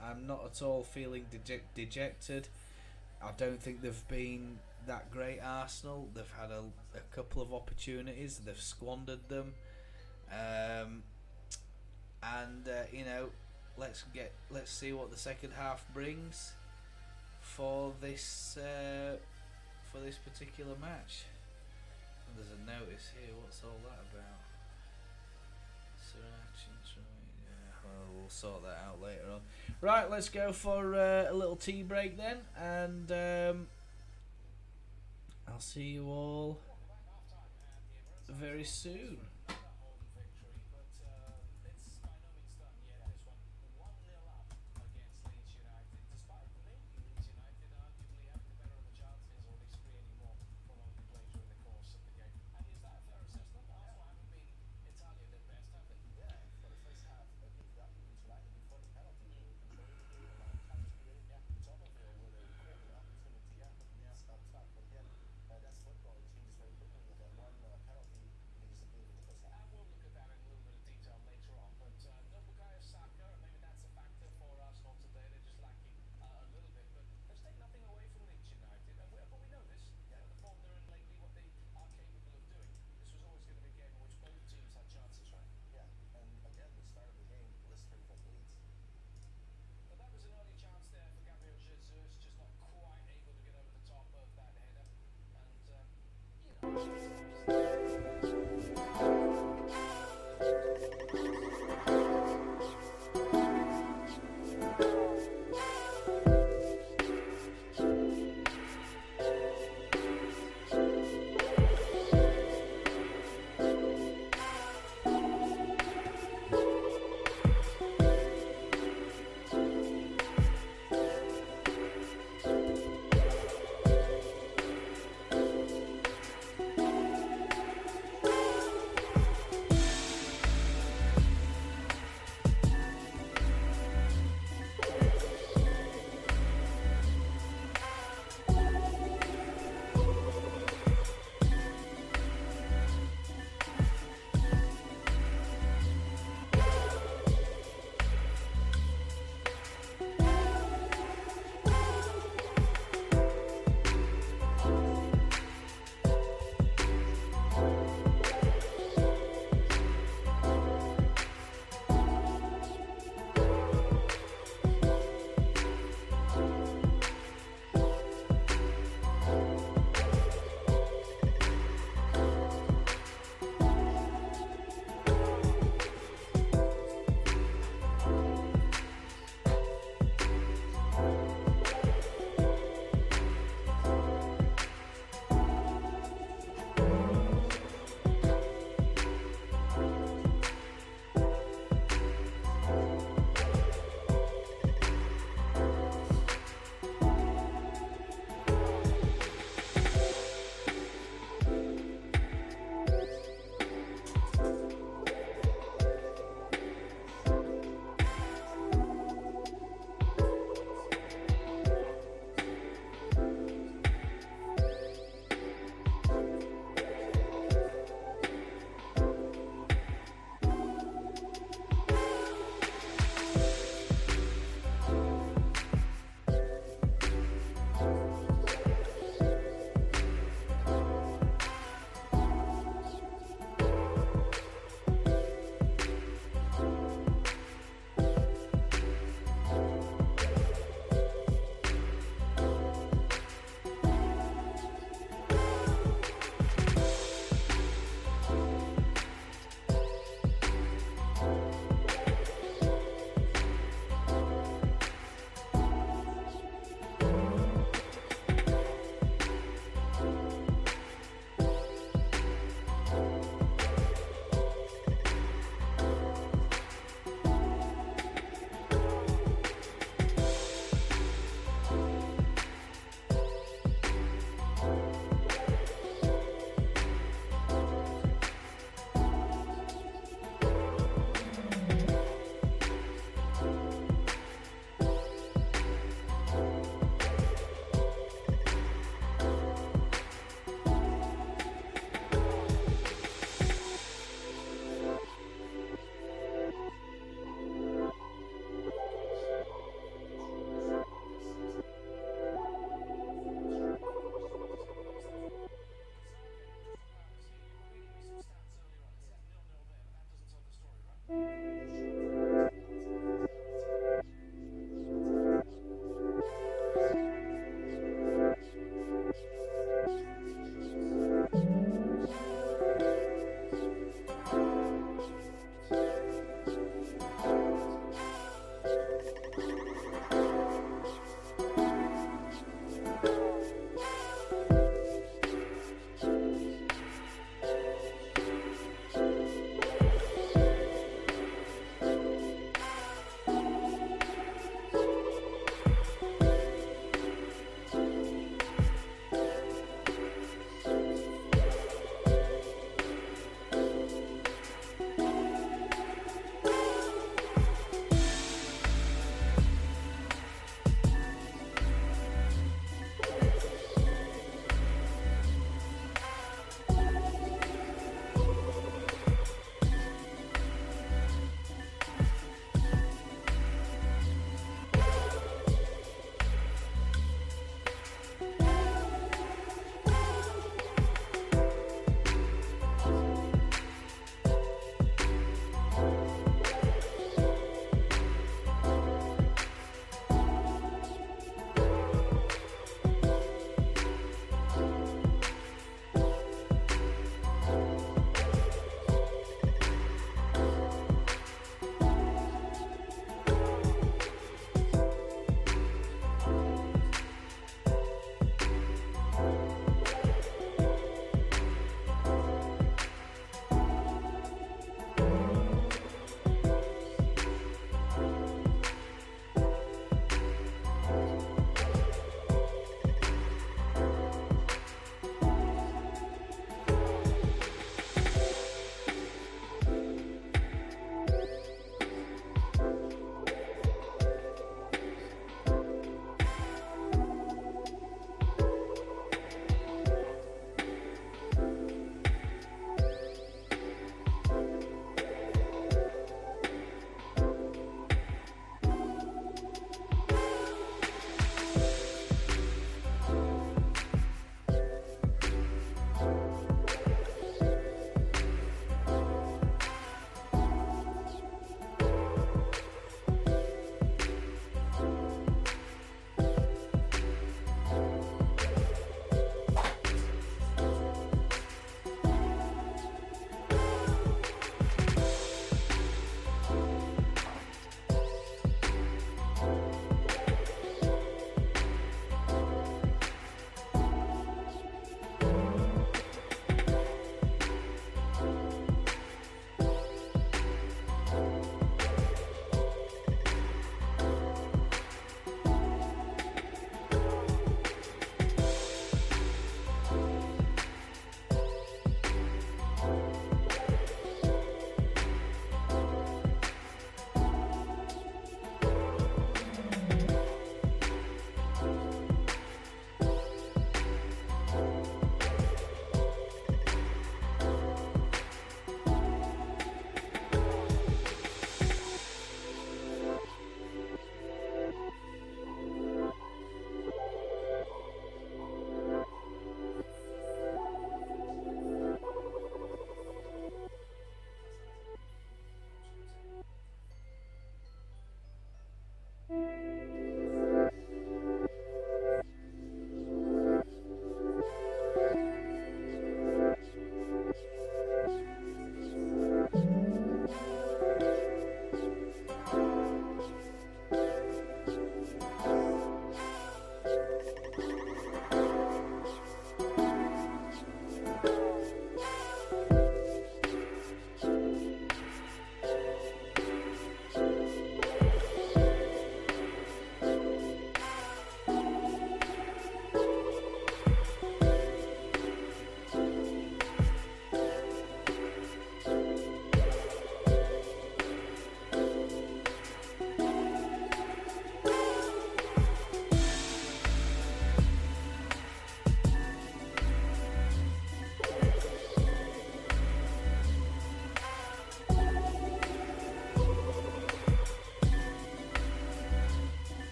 I'm not at all feeling dejected. I don't think they've been that great, Arsenal. They've had a couple of opportunities, they've squandered them, let's see what the second half brings for this particular match. And there's a notice here. What's all that about? We'll sort that out later on. Right, let's go for a little tea break then, and I'll see you all very soon.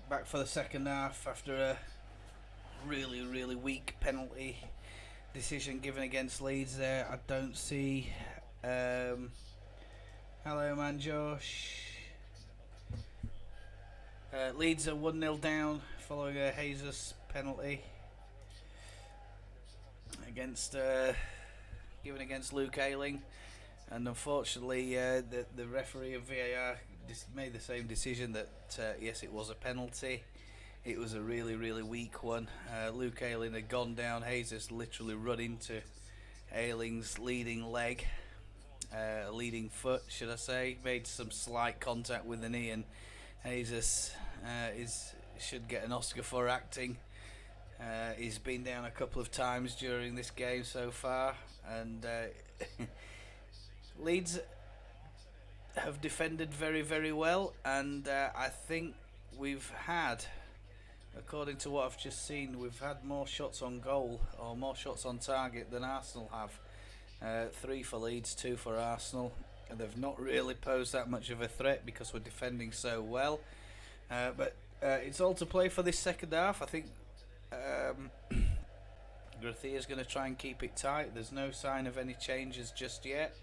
Back for the second half after a really weak penalty decision given against Leeds there. I don't see. Hello, man, Josh. Leeds are 1-0 down following a Jesus penalty against given against Luke Ayling, and unfortunately the referee of VAR made the same decision that yes, it was a penalty. It was a really weak one. Luke Ayling had gone down. Jesus literally run into Ayling's leading leg, leading foot, should I say. Made some slight contact with the knee, and Jesus should get an Oscar for acting. He's been down a couple of times during this game so far, and Leeds have defended very well, and I think we've had, according to what I've just seen, we've had more shots on goal or more shots on target than Arsenal have. 3 for Leeds, 2 for Arsenal. And they've not really posed that much of a threat because we're defending so well. But it's all to play for this second half. I think Gracia's going to try and keep it tight. There's no sign of any changes just yet.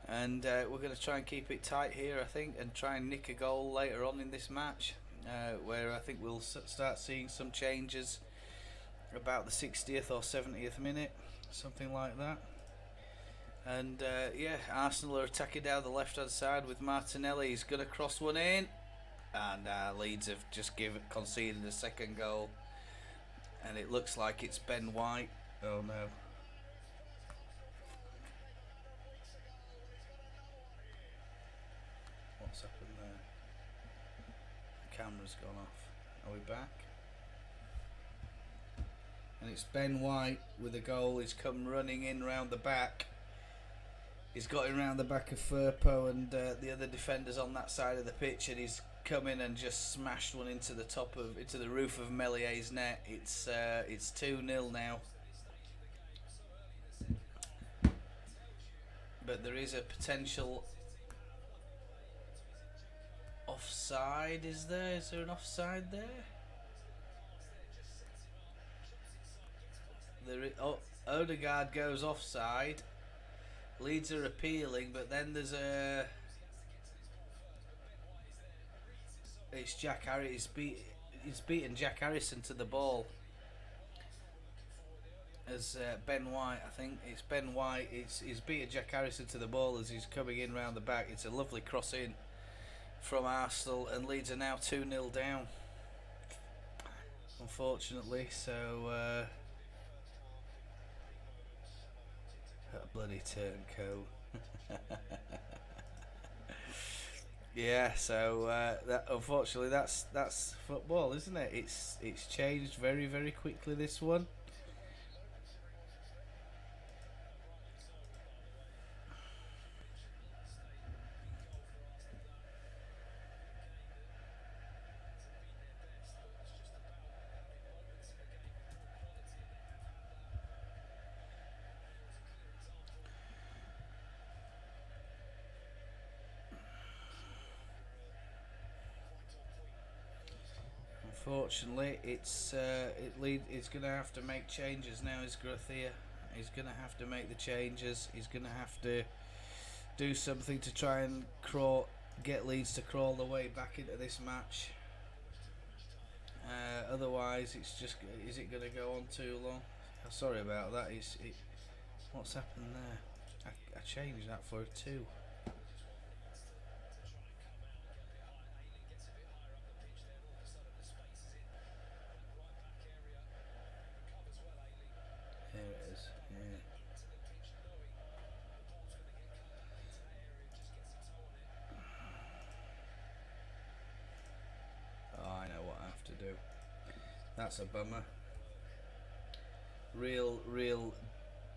And we're going to try and keep it tight here, I think, and try and nick a goal later on in this match. Where I think we'll start seeing some changes about the 60th or 70th minute, something like that. And yeah, Arsenal are attacking down the left hand side with Martinelli. He's going to cross one in, and Leeds have just conceded a second goal, and it looks like it's Ben White. Oh no. What's happened there? Camera's gone off. Are we back? And it's Ben White with a goal. He's come running in round the back. He's got in round the back of Firpo and the other defenders on that side of the pitch, and he's come in and just smashed one into the roof of Mellier's net. It's 2-0 now. But there is a potential offside, is there? Is there an offside there? Odegaard goes offside. Leeds are appealing, but then there's it's Jack Harris. He's beaten Jack Harrison to the ball. As Ben White, I think it's Ben White. He's beaten Jack Harrison to the ball as he's coming in round the back. It's a lovely cross in from Arsenal, and Leeds are now 2-0 down, unfortunately. So that bloody turncoat. Yeah, so that unfortunately that's football, isn't it? It's changed very quickly, this one. Unfortunately, it's going to have to make changes now. Is Gracia? He's going to have to make the changes. He's going to have to do something to try and get Leeds to crawl their way back into this match. Otherwise, is it going to go on too long? Sorry about that. What's happened there? I changed that for a 2. There it is. Yeah. Oh, I know what I have to do. That's a bummer. Real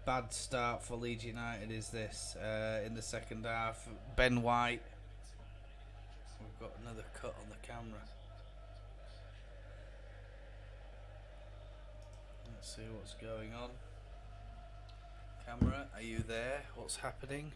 bad start for Leeds United is this in the second half. Ben White. We've got another cut on the camera. Let's see what's going on. Camera, are you there? What's happening?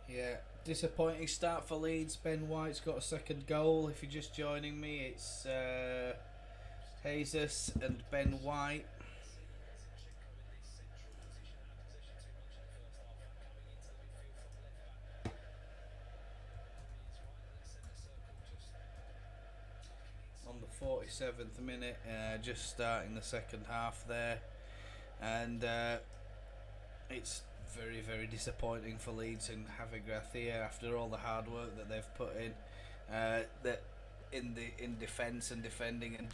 Yeah, disappointing start for Leeds. Ben White's got a second goal. If you're just joining me, it's Jesus and Ben White. On the 47th minute, just starting the second half there, and it's very, very disappointing for Leeds and Javi Gracia after all the hard work that they've put in. That in defence and defending, and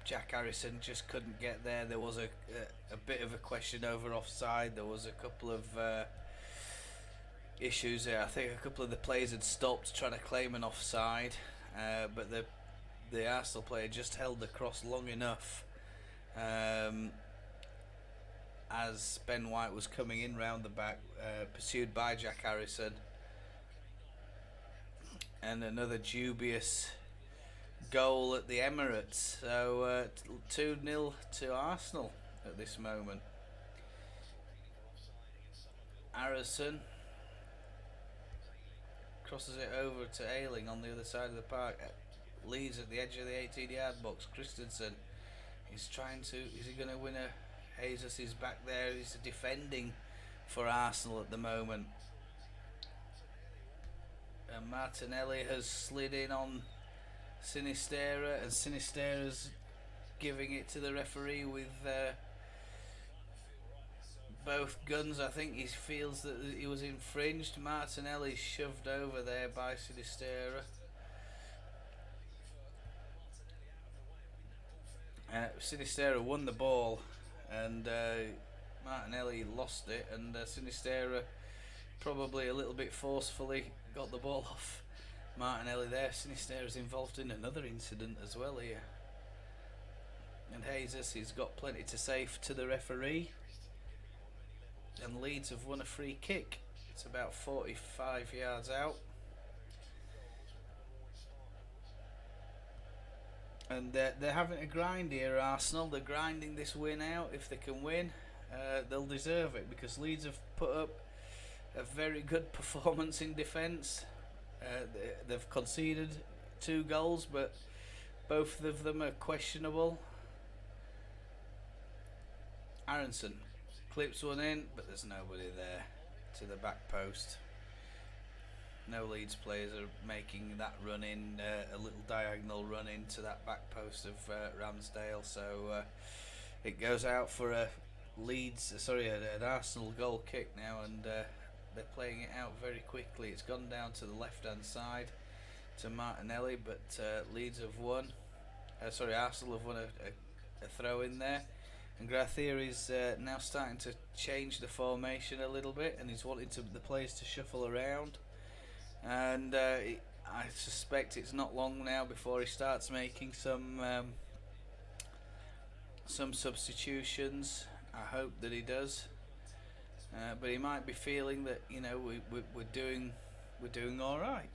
Jack Harrison just couldn't get there. There was a bit of a question over offside. There was a couple of issues there. I think a couple of the players had stopped trying to claim an offside, but the Arsenal player just held the cross long enough. As Ben White was coming in round the back, pursued by Jack Harrison, and another dubious goal at the Emirates. So 2-0 to Arsenal at this moment. Harrison crosses it over to Ayling on the other side of the park. Leeds at the edge of the 18-yard box. Christensen is trying to. Is he going to win a? Jesus is back there. He's defending for Arsenal at the moment. And Martinelli has slid in on Sinistera, and Sinistera's giving it to the referee with both guns. I think he feels that he was infringed. Martinelli shoved over there by Sinistera. Sinistera won the ball, and Martinelli lost it, and Sinistera probably a little bit forcefully got the ball off Martinelli there. Sinistera's involved in another incident as well here, and Jesus, he's got plenty to say to the referee, and Leeds have won a free kick. It's about 45 yards out, and they're having a grind here, Arsenal. They're grinding this win out. If they can win, they'll deserve it, because Leeds have put up a very good performance in defence. They've conceded 2 goals, but both of them are questionable. Aronson clips one in, but there's nobody there to the back post. No Leeds players are making that run in, a little diagonal run into that back post of Ramsdale, so it goes out for a an Arsenal goal kick now, and they're playing it out very quickly. It's gone down to the left hand side to Martinelli, but Leeds have won. Arsenal have won a throw in there, and Gracia is now starting to change the formation a little bit, and he's wanting the players to shuffle around. And I suspect it's not long now before he starts making some substitutions. I hope that he does, but he might be feeling that we're doing all right.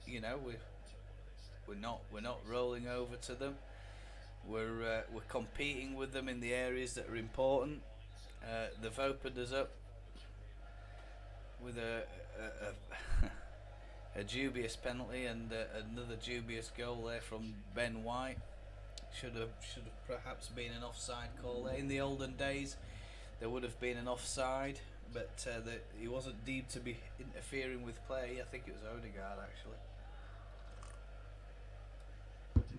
We're not rolling over to them. We're competing with them in the areas that are important. They've opened us up with a dubious penalty and another dubious goal there from Ben White. Should have perhaps been an offside call there. In the olden days, there would have been an offside, but he wasn't deemed to be interfering with play. I think it was Odegaard actually.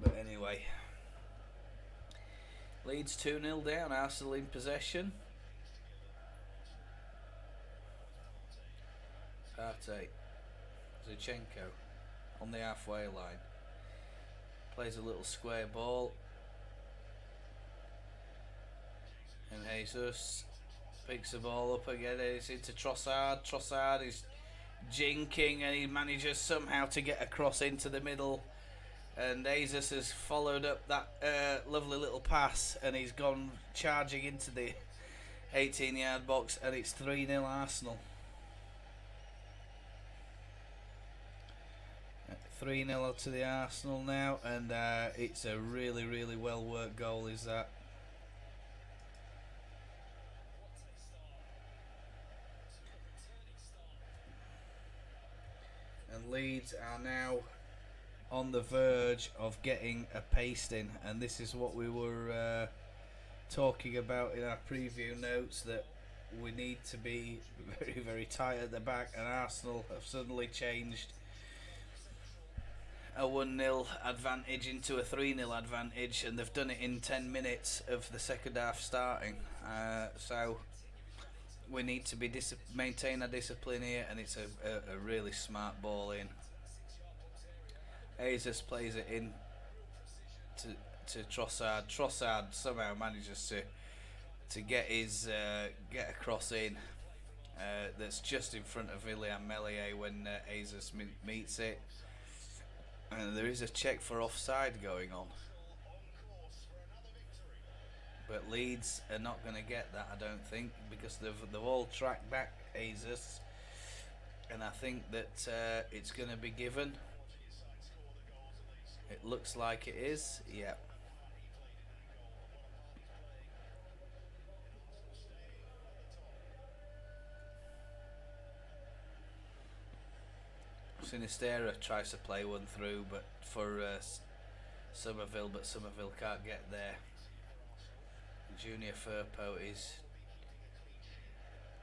But anyway, Leeds 2-0 down. Arsenal in possession. Partey. Zinchenko on the halfway line, plays a little square ball, and Jesus Picks the ball up again. It's into Trossard. Trossard is jinking, and he manages somehow to get across into the middle. And Jesus has followed up that lovely little pass, and he's gone charging into the 18-yard box, and it's 3-0 Arsenal. 3-0 to the Arsenal now, and it's a really, really well worked goal, is that. And Leeds are now on the verge of getting a pasting, and this is what we were talking about in our preview notes, that we need to be very, very tight at the back, and Arsenal have suddenly changed a 1-0 advantage into a 3-0 advantage, and they've done it in 10 minutes of the second half starting. So we need to be maintain our discipline here, and it's a really smart ball in. Jesus plays it in to Trossard. Trossard somehow manages to get his get a cross in that's just in front of William Melier when Jesus meets it, and there is a check for offside going on. But Leeds are not going to get that, I don't think, because they've all tracked back Jesus, and I think that it's going to be given. It looks like it is, yeah. Sinistera tries to play one through, but for Somerville, but Somerville can't get there. Junior Firpo is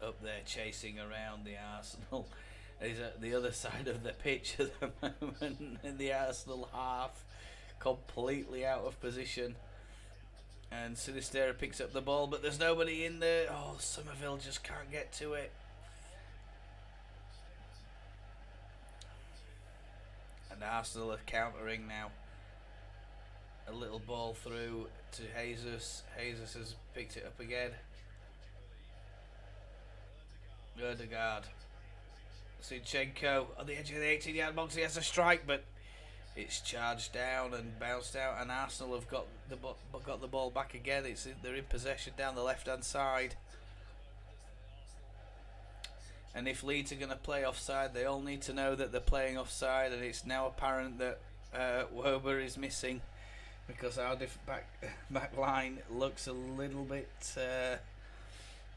up there chasing around the Arsenal. He's at the other side of the pitch at the moment in the Arsenal half, completely out of position. And Sinistera picks up the ball, but there's nobody in there. Oh, Somerville just can't get to it. And Arsenal are countering now. A little ball through to Jesus. Jesus has picked it up again. Erdegaard. Zinchenko on the edge of the 18-yard box. He has a strike, but it's charged down and bounced out. And Arsenal have got the ball back again. They're in possession down the left-hand side. And if Leeds are going to play offside, they all need to know that they're playing offside. And it's now apparent that Wober is missing, because our back line looks a little bit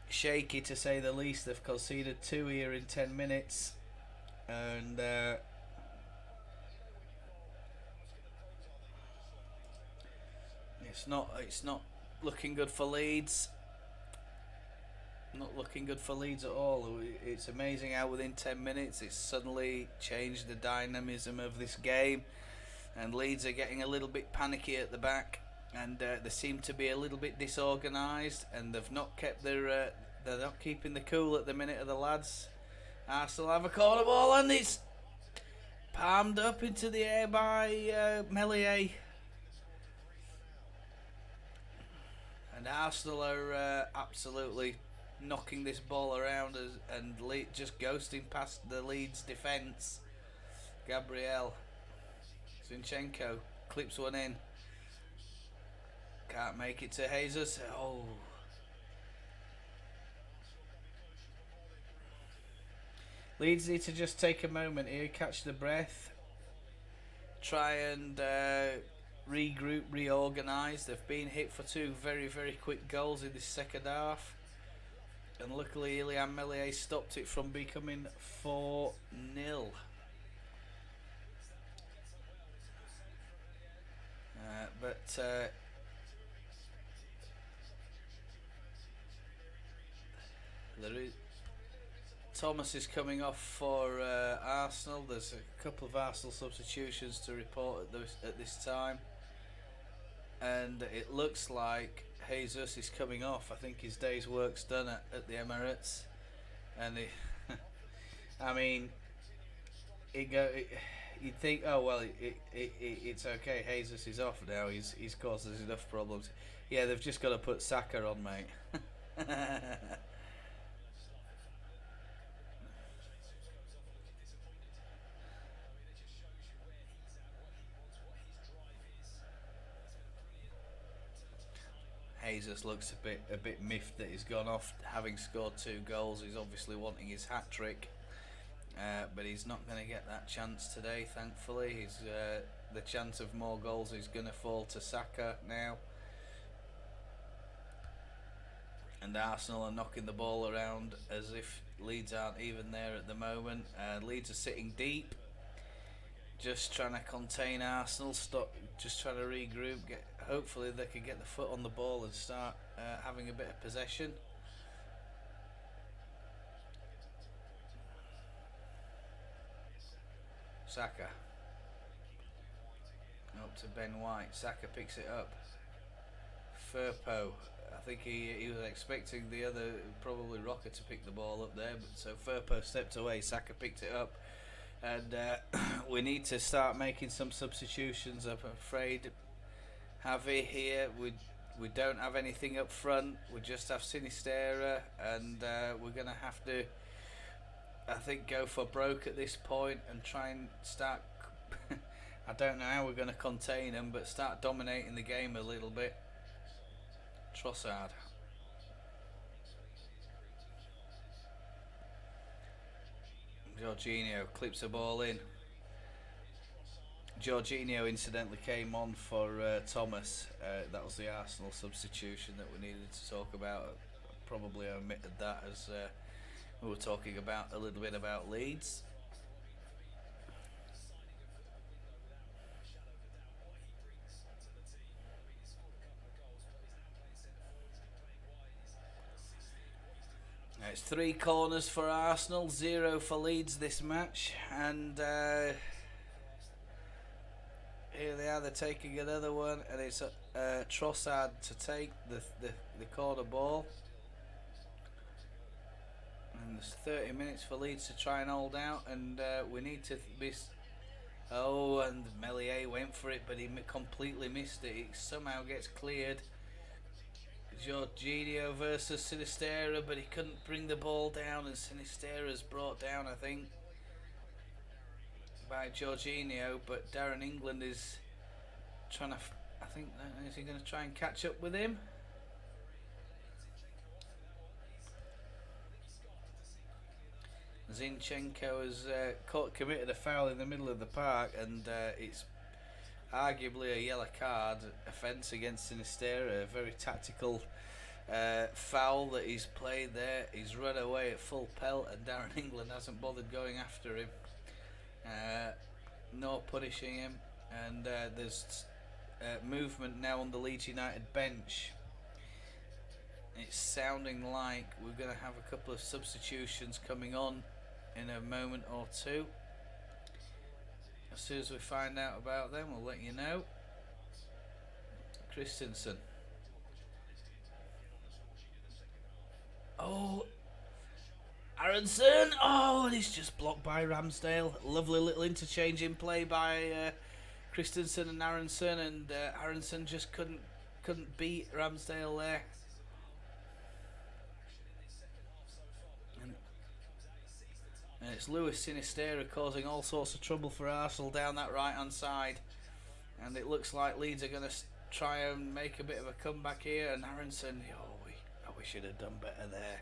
shaky, to say the least. They've conceded 2 here in 10 minutes, and it's not looking good for Leeds. Not looking good for Leeds at all. It's amazing how within 10 minutes it's suddenly changed the dynamism of this game. And Leeds are getting a little bit panicky at the back, and they seem to be a little bit disorganised, and they've not kept their they're not keeping the cool at the minute of the lads. Arsenal have a corner ball, and it's palmed up into the air by Melier. And Arsenal are absolutely knocking this ball around and just ghosting past the Leeds defence. Gabriel. Zinchenko clips one in. Can't make it to Jesus. Oh. Leeds need to just take a moment here, catch the breath, try and regroup, reorganise. They've been hit for 2 very, very quick goals in this second half, and luckily Ilian Melier stopped it from becoming 4-0. But there is Thomas is coming off for Arsenal. There's a couple of Arsenal substitutions to report at this time, and it looks like Jesus is coming off. I think his day's work's done at the Emirates, and I mean, you'd think, oh well, it's okay. Jesus is off now. He's caused us enough problems. Yeah, they've just got to put Saka on, mate. Jesus looks a bit miffed that he's gone off, having scored 2 goals. He's obviously wanting his hat trick, but he's not going to get that chance today. Thankfully, the chance of more goals is going to fall to Saka now. And Arsenal are knocking the ball around as if Leeds aren't even there at the moment. Leeds are sitting deep, just trying to contain Arsenal, just trying to regroup. Hopefully they can get the foot on the ball and start having a bit of possession. Saka. Up to Ben White. Saka picks it up. Firpo. I think he was expecting the other, probably Rocker, to pick the ball up there, but so Firpo stepped away. Saka picked it up, and we need to start making some substitutions. I'm afraid, Javi, here we don't have anything up front. We just have Sinistera, and we're going to have to, I think, go for broke at this point and try and start. I don't know how we're going to contain them, but start dominating the game a little bit. Trossard. Jorginho clips the ball in. Jorginho incidentally came on for Thomas. That was the Arsenal substitution that we needed to talk about. Probably omitted that as we were talking about a little bit about Leeds. It's 3 corners for Arsenal, 0 for Leeds this match, and here they are. They're taking another one, and it's Trossard to take the corner ball. And there's 30 minutes for Leeds to try and hold out, and we need to miss. Oh, and Melier went for it, but he completely missed it. It somehow gets cleared. Jorginho versus Sinistera, but he couldn't bring the ball down, and Sinistera's brought down, I think, by Jorginho. But Darren England is trying to, I think, is he going to try and catch up with him? Zinchenko has committed a foul in the middle of the park, and it's arguably a yellow card offence against Sinistera. A very tactical foul that he's played there. He's run away at full pelt, and Darren England hasn't bothered going after him, nor punishing him. And there's movement now on the Leeds United bench. It's sounding like we're going to have a couple of substitutions coming on in a moment or two. As soon as we find out about them, we'll let you know. Christensen. Oh, Aronson. Oh, and he's just blocked by Ramsdale. Lovely little interchange in play by Christensen and Aronson, and Aronson just couldn't beat Ramsdale there. And it's Luis Sinistera causing all sorts of trouble for Arsenal down that right hand side, and it looks like Leeds are going to try and make a bit of a comeback here. And Aronson, we should have done better there,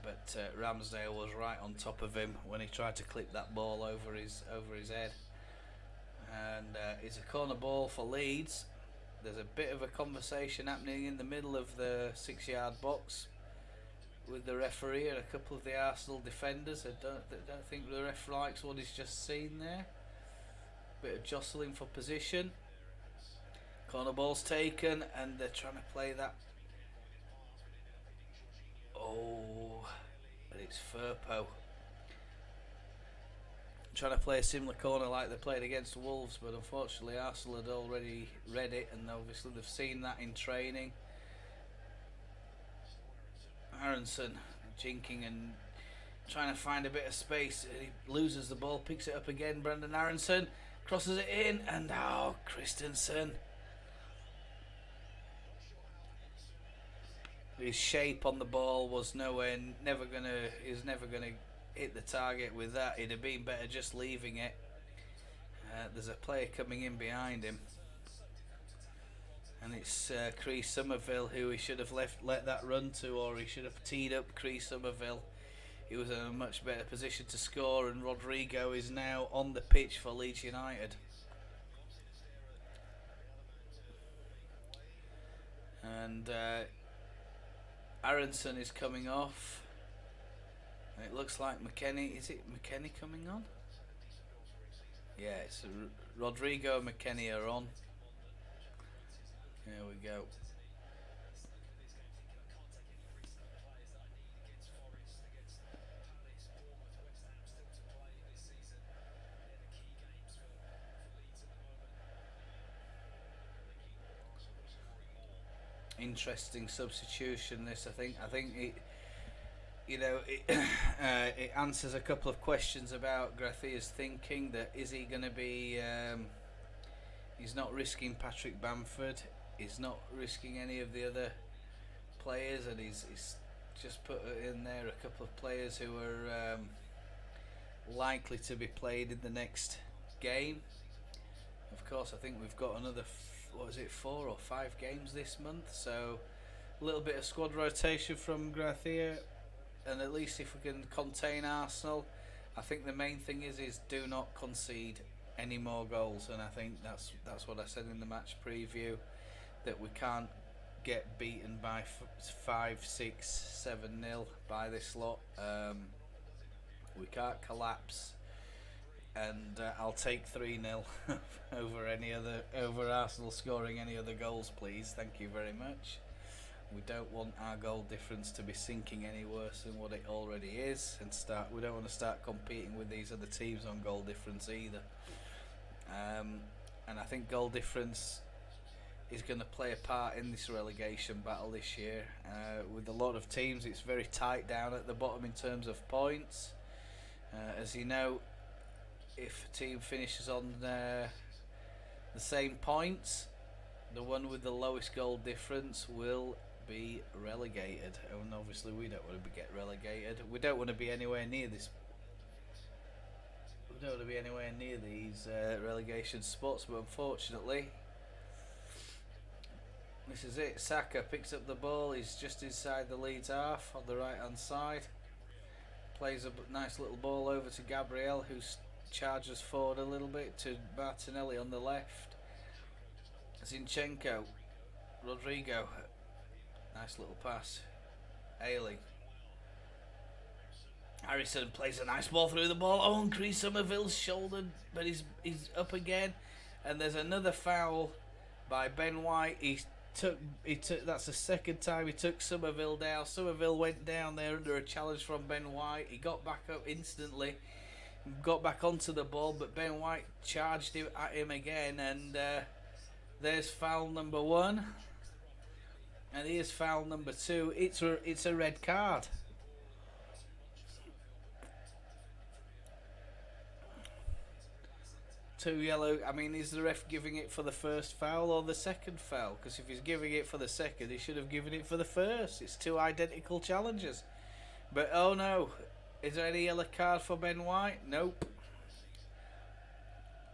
but Ramsdale was right on top of him when he tried to clip that ball over his head. And it's a corner ball for Leeds. There's a bit of a conversation happening in the middle of the 6-yard box with the referee and a couple of the Arsenal defenders. I don't think the ref likes what he's just seen there. Bit of jostling for position. Corner ball's taken, and they're trying to play that. Oh, and it's Firpo trying to play a similar corner like they played against Wolves, but unfortunately Arsenal had already read it, and obviously they've seen that in training. Aronson jinking and trying to find a bit of space. He loses the ball, picks it up again. Brendan Aronson crosses it in, and Christensen. His shape on the ball was never gonna hit the target with that. It'd have been better just leaving it. There's a player coming in behind him. And it's Cree Somerville who he should have let that run to, or he should have teed up Cree Somerville. He was in a much better position to score, and Rodrigo is now on the pitch for Leeds United. And Aronson is coming off. And it looks like McKennie. Is it McKennie coming on? Yeah, it's Rodrigo and McKennie are on. There we go. Interesting substitution. This, I think it, it answers a couple of questions about Gracia's thinking. That is he going to be? He's not risking Patrick Bamford. He's not risking any of the other players, and he's just put in there a couple of players who are likely to be played in the next game. Of course, I think we've got another 4 or 5 games this month, so a little bit of squad rotation from Gracia, and at least if we can contain Arsenal, I think the main thing is do not concede any more goals, and I think that's what I said in the match preview, that we can't get beaten by 5, 6, 7-0 by this lot. We can't collapse, and I'll take 3-0 over Arsenal scoring any other goals, please. Thank you very much. We don't want our goal difference to be sinking any worse than what it already is, and we don't want to start competing with these other teams on goal difference either. And I think goal difference is going to play a part in this relegation battle this year. With a lot of teams, it's very tight down at the bottom in terms of points. As you know, if a team finishes on the same points, the one with the lowest goal difference will be relegated. And obviously we don't want to get relegated. We don't want to be anywhere near this. We don't want to be anywhere near these relegation spots, but unfortunately, this is it. Saka picks up the ball. He's just inside the Leeds half on the right hand side. Plays a nice little ball over to Gabriel, who charges forward a little bit to Martinelli on the left. Zinchenko, Rodrigo, nice little pass. Ailey. Harrison plays a nice ball through the ball. Oh, and Cree Somerville's shouldered, but he's up again. And there's another foul by Ben White. He took that's the second time he took Somerville down. Somerville went down there under a challenge from Ben White. He got back up instantly, got back onto the ball, but Ben White charged at him again, and there's foul number 1, and here's foul number 2. It's a red card. Two yellow. I mean, is the ref giving it for the first foul or the second foul? Because if he's giving it for the second, he should have given it for the first. It's 2 identical challenges. But oh no, is there any yellow card for Ben White? Nope.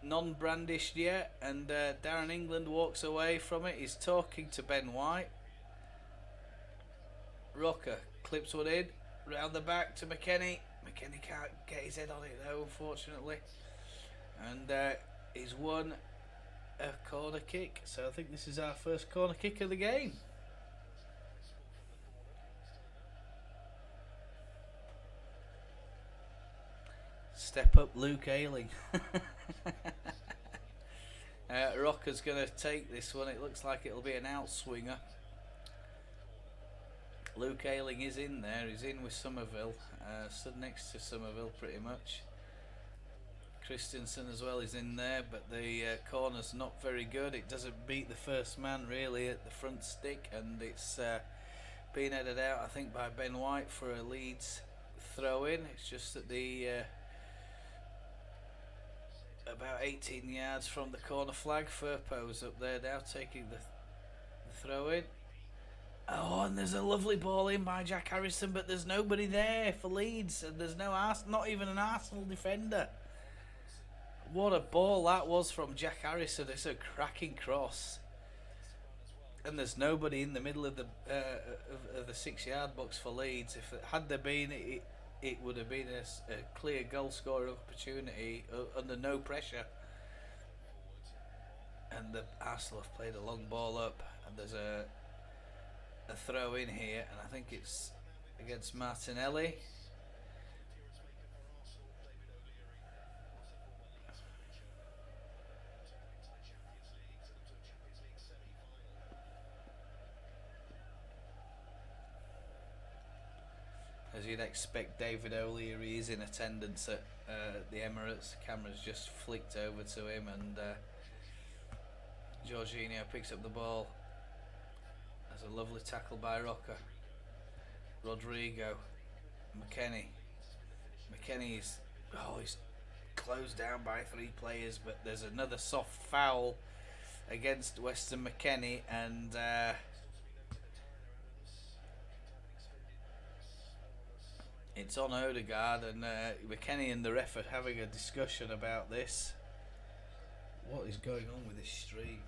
Non-brandished yet, and Darren England walks away from it. He's talking to Ben White. Rocker clips one in, round the back to McKennie. McKennie can't get his head on it though, unfortunately. And he's won a corner kick. So I think this is our first corner kick of the game. Step up Luke Ayling. Rocker's going to take this one. It looks like it'll be an outswinger. Luke Ayling is in there. He's in with Somerville. Stood next to Somerville pretty much. Christensen as well is in there, but the corner's not very good. It doesn't beat the first man really at the front stick, and it's been headed out I think by Ben White for a Leeds throw in. It's just at the about 18 yards from the corner flag. Firpo's up there now taking the throw in. Oh, and there's a lovely ball in by Jack Harrison, but there's nobody there for Leeds, and there's not even an Arsenal defender. What a ball that was from Jack Harrison. It's a cracking cross. and there's nobody in the middle of the 6-yard box for Leeds. If had there been, it would have been a clear goal scoring opportunity under no pressure. And the Arsenal have played a long ball up, and there's a throw in here, and I think it's against Martinelli. As you'd expect, David O'Leary is in attendance at the Emirates. The camera's just flicked over to him, and Jorginho picks up the ball. There's a lovely tackle by Roca. Rodrigo, McKennie. McKennie's he's closed down by 3 players, but there's another soft foul against Weston McKennie, and it's on Odegaard, and McKennie and the ref are having a discussion about this. What is going on with this stream?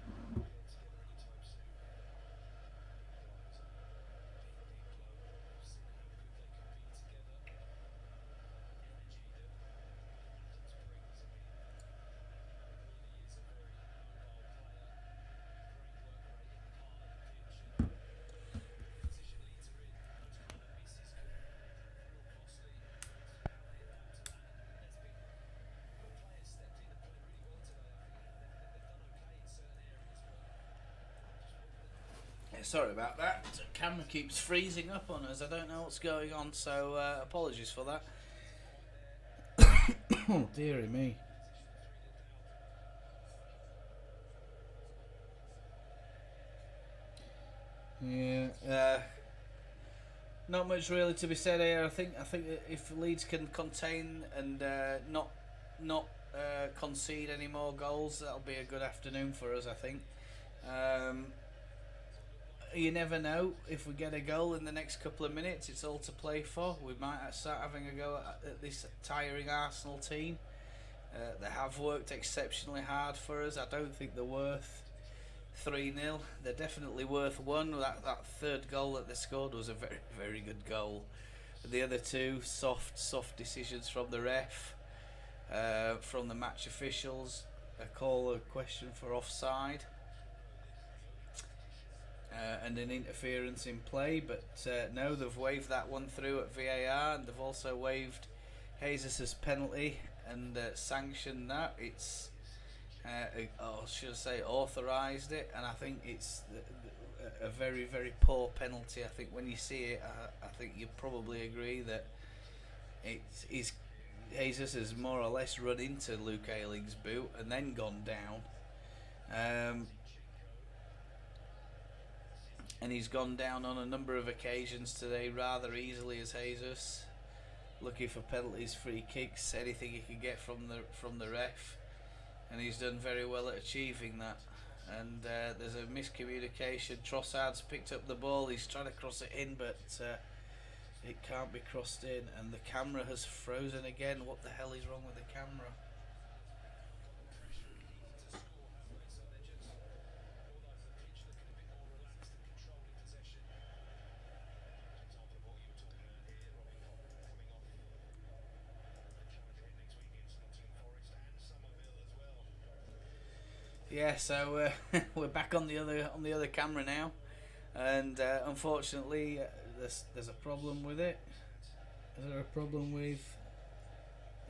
Sorry about that. The camera keeps freezing up on us. I don't know what's going on, so apologies for that. Oh, dearie me. Yeah. Not much really to be said here. I think if Leeds can contain and not concede any more goals, that'll be a good afternoon for us, I think. You never know, if we get a goal in the next couple of minutes, it's all to play for. We might start having a go at this tiring Arsenal team. They have worked exceptionally hard for us. I don't think they're worth 3-0. They're definitely worth 1. That third goal that they scored was a very, very good goal. The other 2, soft decisions from the ref, from the match officials, a question for offside. And an interference in play, but no, they've waved that one through at VAR, and they've also waved Jesus' penalty and sanctioned that. It's, should I say, authorised it, and I think it's a very, very poor penalty. I think when you see it, I think you probably agree that Jesus has more or less run into Luke Ayling's boot and then gone down. And he's gone down on a number of occasions today rather easily as Jesus, looking for penalties, free kicks, anything he can get from the ref, and he's done very well at achieving that. And there's a miscommunication. Trossard's picked up the ball, he's trying to cross it in, but it can't be crossed in, and the camera has frozen again. What the hell is wrong with the camera? Yeah, so we're back on the other camera now, and unfortunately there's a problem with it. Is there a problem with?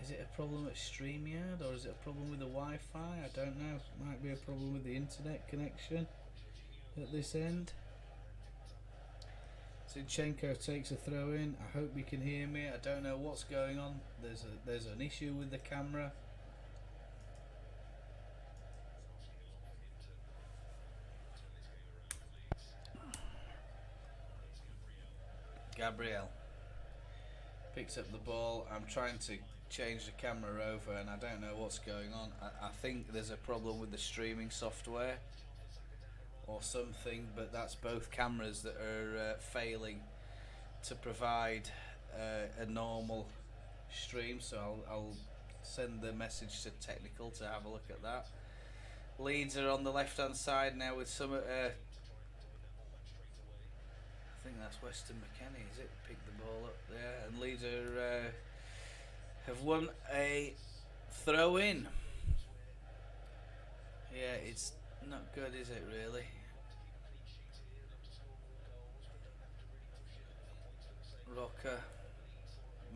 Is it a problem at StreamYard, or is it a problem with the Wi-Fi? I don't know. Might be a problem with the internet connection at this end. Zinchenko takes a throw in. I hope you can hear me. I don't know what's going on. There's an issue with the camera. Gabriel picks up the ball. I'm trying to change the camera over, and I don't know what's going on. I think there's a problem with the streaming software or something, but that's both cameras that are failing to provide a normal stream, so I'll send the message to technical to have a look at that. Leeds are on the left hand side now with some think that's Weston McKennie, is it? Picked the ball up there, and Leeds are, have won a throw in. Yeah, it's not good, is it, really? Rocker,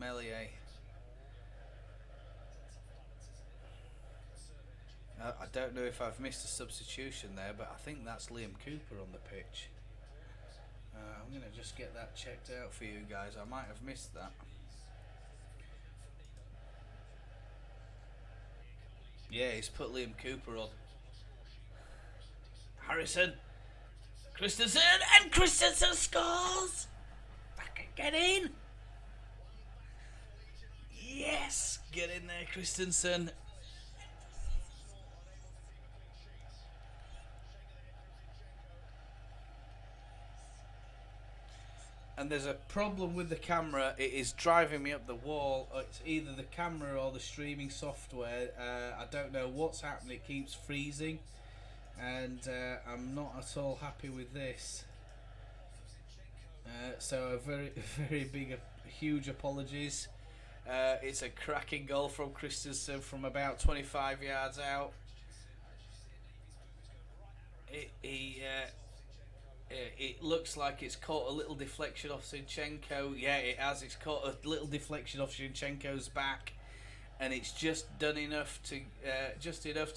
Melier. I don't know if I've missed a substitution there, but I think that's Liam Cooper on the pitch. I'm going to just get that checked out for you guys. I might have missed that. Yeah, he's put Liam Cooper on. Harrison, Christensen, and Christensen scores! Get in! Yes! Get in there, Christensen. And there's a problem with the camera. It is driving me up the wall. It's either the camera or the streaming software. I don't know what's happening. It keeps freezing, and I'm not at all happy with this. So a very big, huge apologies. It's a cracking goal from Christensen from about 25 yards out. It looks like it's caught a little deflection off Zinchenko. Yeah, it has. It's caught a little deflection off Zinchenko's back, and it's just done enough to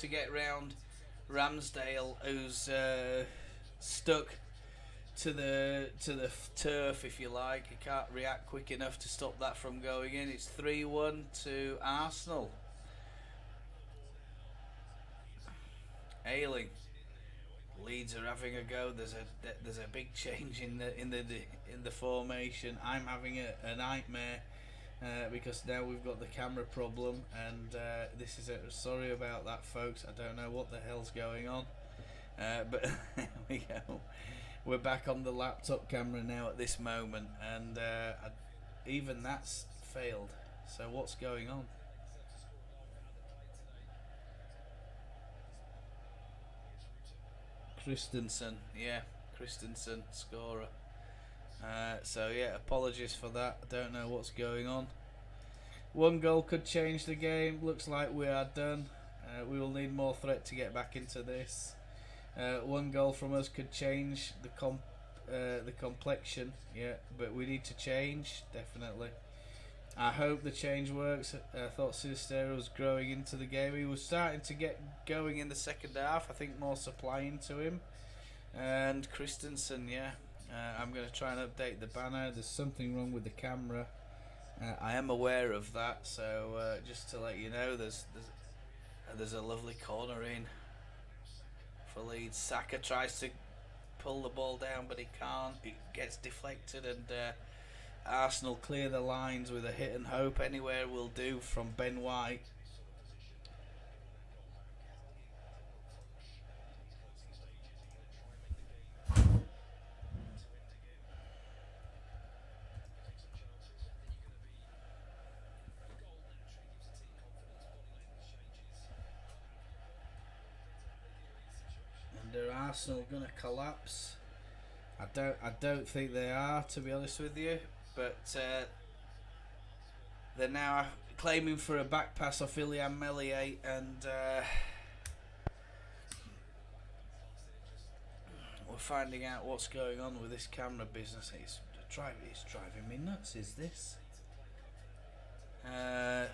get round Ramsdale, who's stuck to the turf, if you like. He can't react quick enough to stop that from going in. It's 3-1 to Arsenal. Ailing. Leeds are having a go. There's a big change in the formation. I'm having a nightmare because now we've got the camera problem, and this is sorry about that, folks. I don't know what the hell's going on, but there we go. We're back on the laptop camera now at this moment, and even that's failed. So what's going on? Christensen, yeah, Christensen, scorer. So yeah, apologies for that. I don't know what's going on. One goal could change the game. Looks like we are done. We will need more threat to get back into this. One goal from us could change the complexion, yeah, but we need to change, definitely. I hope the change works. I thought Sturdier was growing into the game. He was starting to get going in the second half. I think more supply into him. And Christensen, yeah. I'm going to try and update the banner. There's something wrong with the camera. I am aware of that. So just to let you know, there's a lovely corner in for Leeds. Saka tries to pull the ball down, but he can't. It gets deflected, and Arsenal clear the lines with a hit and hope. Anywhere will do from Ben White. And are Arsenal gonna collapse? I don't think they are, to be honest with you. But they're now claiming for a back pass off Ilian Melier, and we're finding out what's going on with this camera business. It's driving me nuts, is this?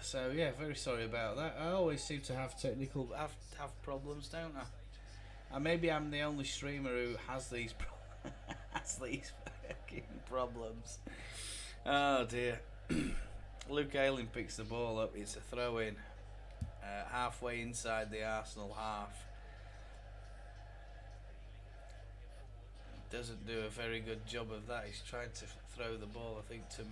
So yeah, very sorry about that. I always seem to have have problems, don't I? Maybe I'm the only streamer who has these fucking problems. Oh dear. Luke Ayling picks the ball up. It's a throw in, halfway inside the Arsenal half. Doesn't do a very good job of that. He's trying to throw the ball, I think, to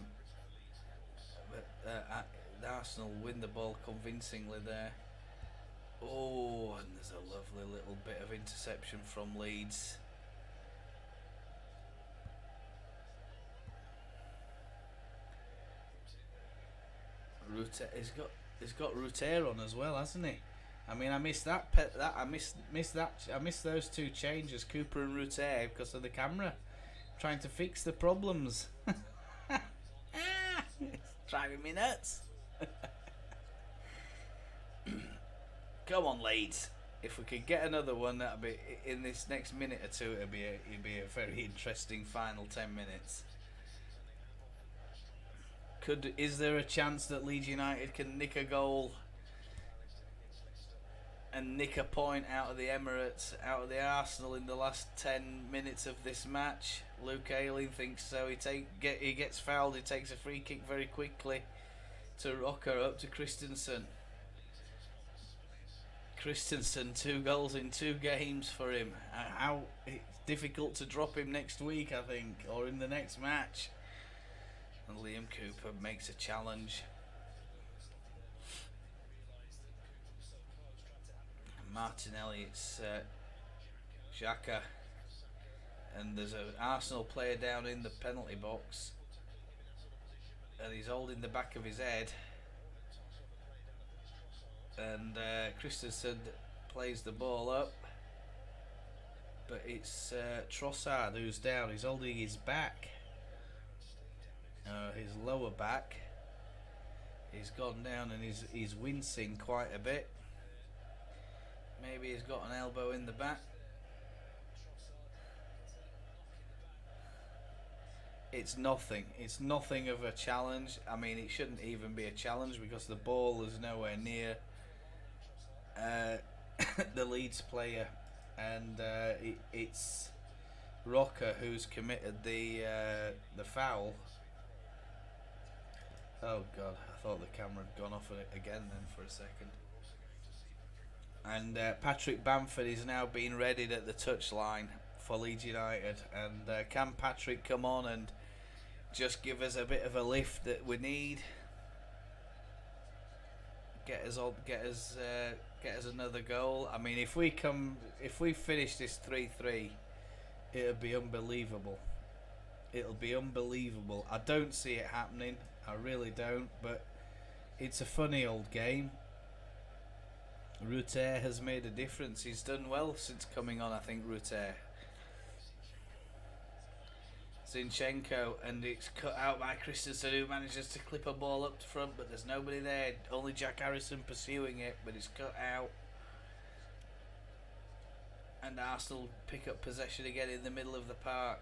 the Arsenal win the ball convincingly there. Oh, and there's a lovely little bit of interception from Leeds. He's got Ruter on as well, hasn't he? I mean, I missed I missed those two changes, Cooper and Ruter, because of the camera. trying to fix the problems. It's driving me nuts. Come on, Leeds. If we could get another one, that'd be in this next minute or two. It'd be a very interesting final 10 minutes. Is there a chance that Leeds United can nick a goal and nick a point out of the Emirates, out of the Arsenal in the last 10 minutes of this match? Luke Ayling thinks so. He gets fouled. He takes a free kick very quickly to Rocker, up to Christensen. Christensen, 2 goals in 2 games for him. How it's difficult to drop him next week, I think, or in the next match. And Liam Cooper makes a challenge. Martinelli, it's Xhaka, and there's an Arsenal player down in the penalty box, and he's holding the back of his head, and Christensen plays the ball up, but it's Trossard who's down. He's holding his back, his lower back. He's gone down and he's wincing quite a bit. Maybe he's got an elbow in the back. It's nothing. It's nothing of a challenge. I mean, it shouldn't even be a challenge because the ball is nowhere near the Leeds player, and it's Rocker who's committed the foul. Oh God! I thought the camera had gone off again then for a second. And Patrick Bamford is now being readied at the touchline for Leeds United. And can Patrick come on and just give us a bit of a lift that we need? Get us another goal. I mean, if we finish this 3-3, it'll be unbelievable. It'll be unbelievable. I don't see it happening. I really don't. But it's a funny old game. Ruter has made a difference. He's done well since coming on, I think, Ruter. Zinchenko, and it's cut out by Christensen, who manages to clip a ball up front, but there's nobody there. Only Jack Harrison pursuing it, but it's cut out. And Arsenal pick up possession again in the middle of the park.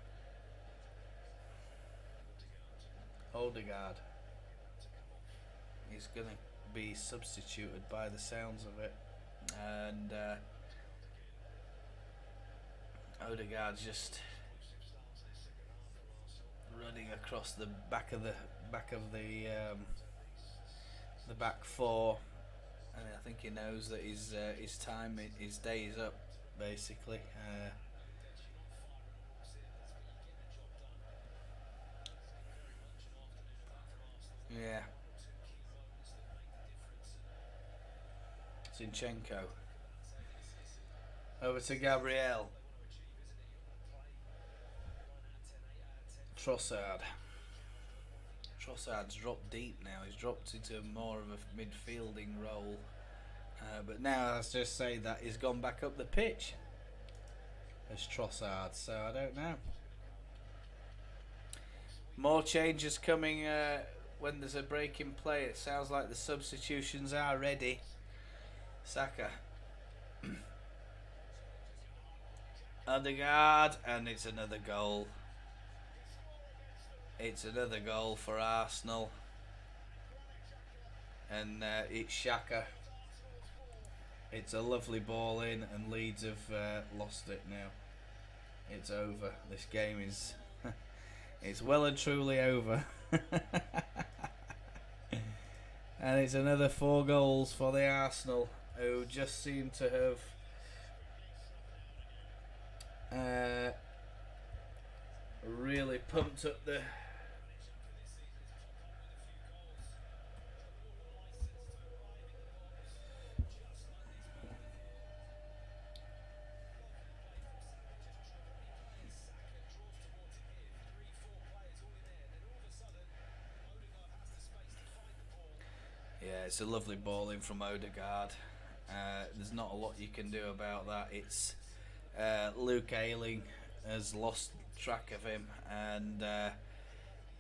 Odegaard. He's going to be substituted by the sounds of it. And Odegaard's just running across the back of the back four, and I think he knows that his day is up, basically. Yeah. Zinchenko. Over to Gabriel. Trossard. Trossard's dropped deep now. He's dropped into more of a midfielding role. But now, let's just say that he's gone back up the pitch as Trossard. So I don't know. More changes coming when there's a break in play. It sounds like the substitutions are ready. Saka. Odegaard, and it's another goal. It's another goal for Arsenal. And it's Xhaka. It's a lovely ball in, and Leeds have lost it now. It's over. This game is it's well and truly over. And it's another 4 goals for the Arsenal, who just seem to have really pumped up the it's a lovely ball in from Odegaard. There's not a lot you can do about that. It's Luke Ayling has lost track of him, and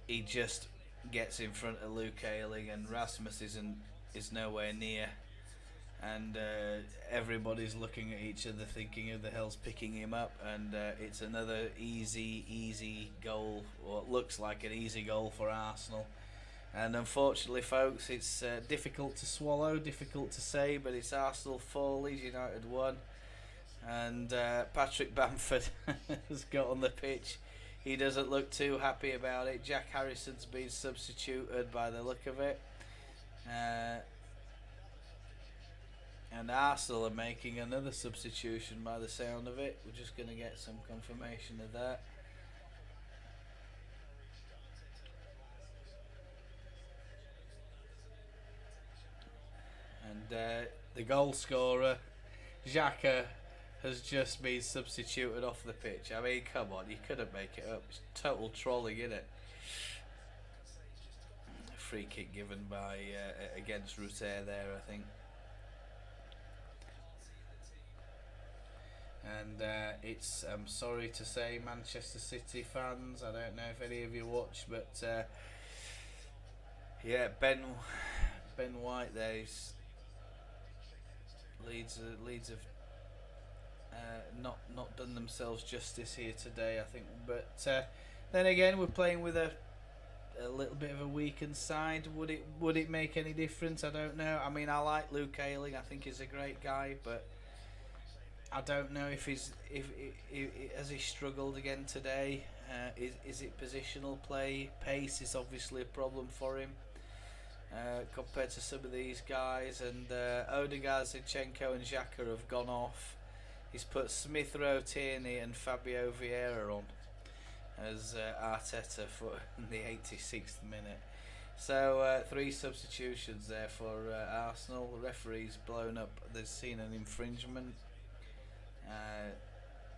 he just gets in front of Luke Ayling, and Rasmus is nowhere near, and everybody's looking at each other thinking who the hell's picking him up, and it's another easy goal, or it looks like an easy goal for Arsenal. And unfortunately, folks, it's difficult to swallow, difficult to say, but it's Arsenal 4, Leeds United 1. And Patrick Bamford has got on the pitch. He doesn't look too happy about it. Jack Harrison's been substituted by the look of it. And Arsenal are making another substitution by the sound of it. We're just going to get some confirmation of that. And the goal scorer, Xhaka, has just been substituted off the pitch. I mean, come on, you couldn't make it up. It's total trolling, isn't it? Free kick given by against Ruter there, I think. And it's, I'm sorry to say, Manchester City fans, I don't know if any of you watch, but yeah, Ben White there is Leeds have not done themselves justice here today, I think. But then again, we're playing with a little bit of a weakened side. Would it make any difference? I don't know. I mean, I like Luke Ayling. I think he's a great guy, but I don't know if has he struggled again today. Is it positional play? Pace is obviously a problem for him. Compared to some of these guys, and Odegaard, Zinchenko and Xhaka have gone off. He's put Smith Rowe, Tierney and Fabio Vieira on as Arteta for the 86th minute. So 3 substitutions there for Arsenal. The referee's blown up. They've seen an infringement, and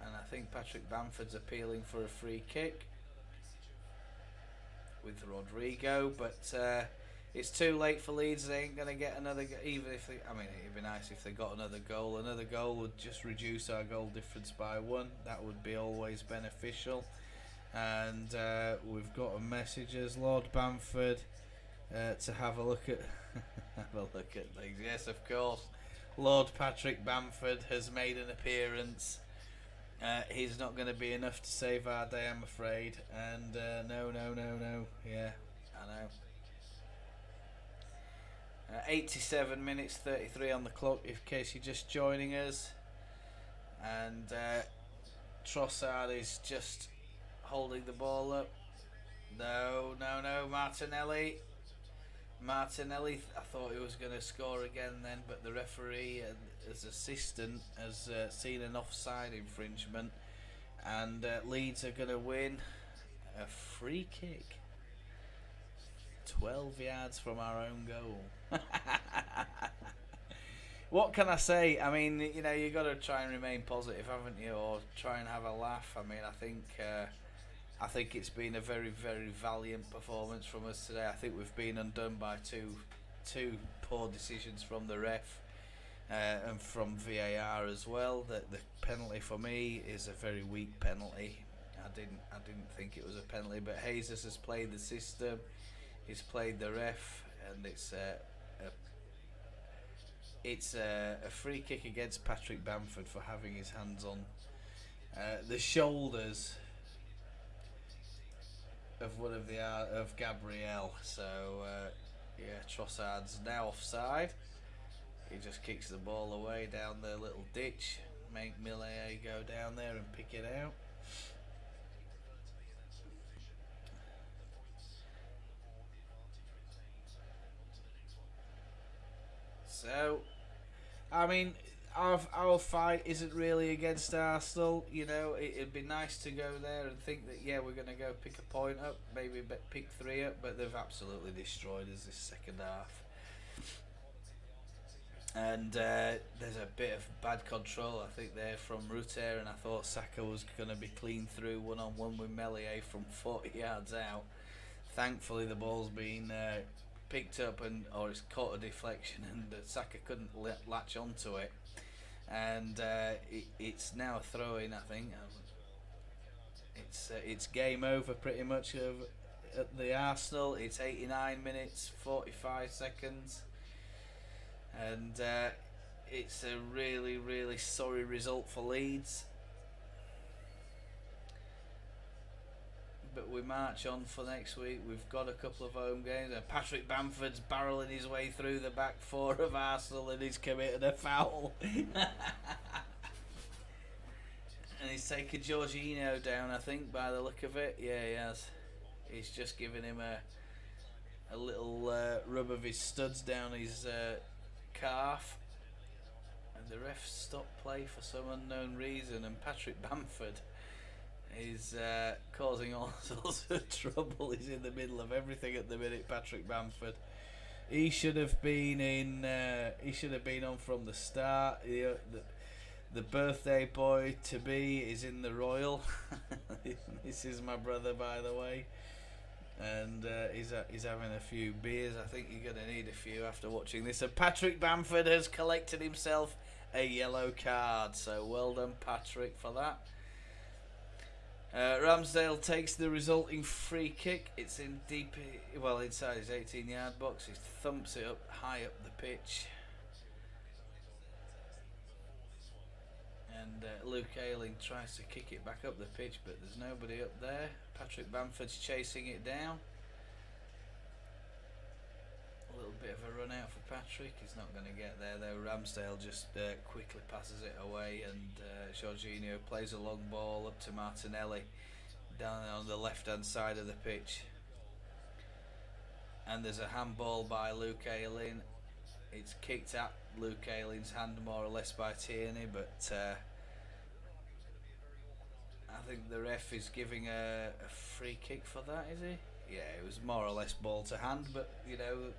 I think Patrick Bamford's appealing for a free kick with Rodrigo, but it's too late for Leeds. They ain't going to get another even if they, I mean, it'd be nice if they got another goal. Another goal would just reduce our goal difference by 1. That would be always beneficial. And we've got a message as Lord Bamford to have a look at things. Yes, of course. Lord Patrick Bamford has made an appearance. He's not going to be enough to save our day, I'm afraid. And no. Yeah, I know. 87 minutes 33 on the clock, in case you're just joining us. And Trossard is just holding the ball up. No, Martinelli. I thought he was going to score again then, but the referee and his assistant has seen an offside infringement, and Leeds are going to win a free kick 12 yards from our own goal. What can I say? I mean, you know, you got to try and remain positive, haven't you, or try and have a laugh. I mean, I think it's been a very, very valiant performance from us today. I think we've been undone by two poor decisions from the ref and from VAR as well. That the penalty for me is a very weak penalty. I didn't think it was a penalty, but Jesus has played the system. He's played the ref, and it's a free kick against Patrick Bamford for having his hands on the shoulders of one of Gabriel. So yeah, Trossard's now offside. He just kicks the ball away down the little ditch. Make Millet go down there and pick it out. So, I mean, our fight isn't really against Arsenal. You know, it'd be nice to go there and think that, yeah, we're going to go pick a point up, maybe pick 3 up, but they've absolutely destroyed us this second half. And there's a bit of bad control, I think, there from Ruter, and I thought Saka was going to be clean through one-on-one with Meslier from 40 yards out. Thankfully, the ball's been picked up, or it's caught a deflection, and Saka couldn't latch onto it. And it's now a throw-in, I think. It's game over pretty much over at the Arsenal. It's 89 minutes 45 seconds, and it's a really sorry result for Leeds. But we march on for next week. We've got a couple of home games. And Patrick Bamford's barrelling his way through the back four of Arsenal, and he's committed a foul. And he's taken Jorginho down, I think, by the look of it. Yeah, he has. He's just given him a little rub of his studs down his calf. And the ref stopped play for some unknown reason. And Patrick Bamford is causing all sorts of trouble. He's in the middle of everything at the minute, Patrick Bamford. He should have been in. He should have been on from the start. The birthday boy to be is in the Royal. This is my brother, by the way, and he's having a few beers. I think you're gonna need a few after watching this. And Patrick Bamford has collected himself a yellow card. So well done, Patrick, for that. Ramsdale takes the resulting free kick. It's in deep, well, inside his 18-yard box. He thumps it up high up the pitch. And Luke Ayling tries to kick it back up the pitch, but there's nobody up there. Patrick Bamford's chasing it down. A little bit of a run out for Patrick. He's not going to get there though. Ramsdale just quickly passes it away, and Jorginho plays a long ball up to Martinelli down on the left hand side of the pitch. And there's a handball by Luke Ayling. It's kicked at Luke Ayling's hand more or less by Tierney, but I think the ref is giving a free kick for that, is he? Yeah, it was more or less ball to hand, but you know,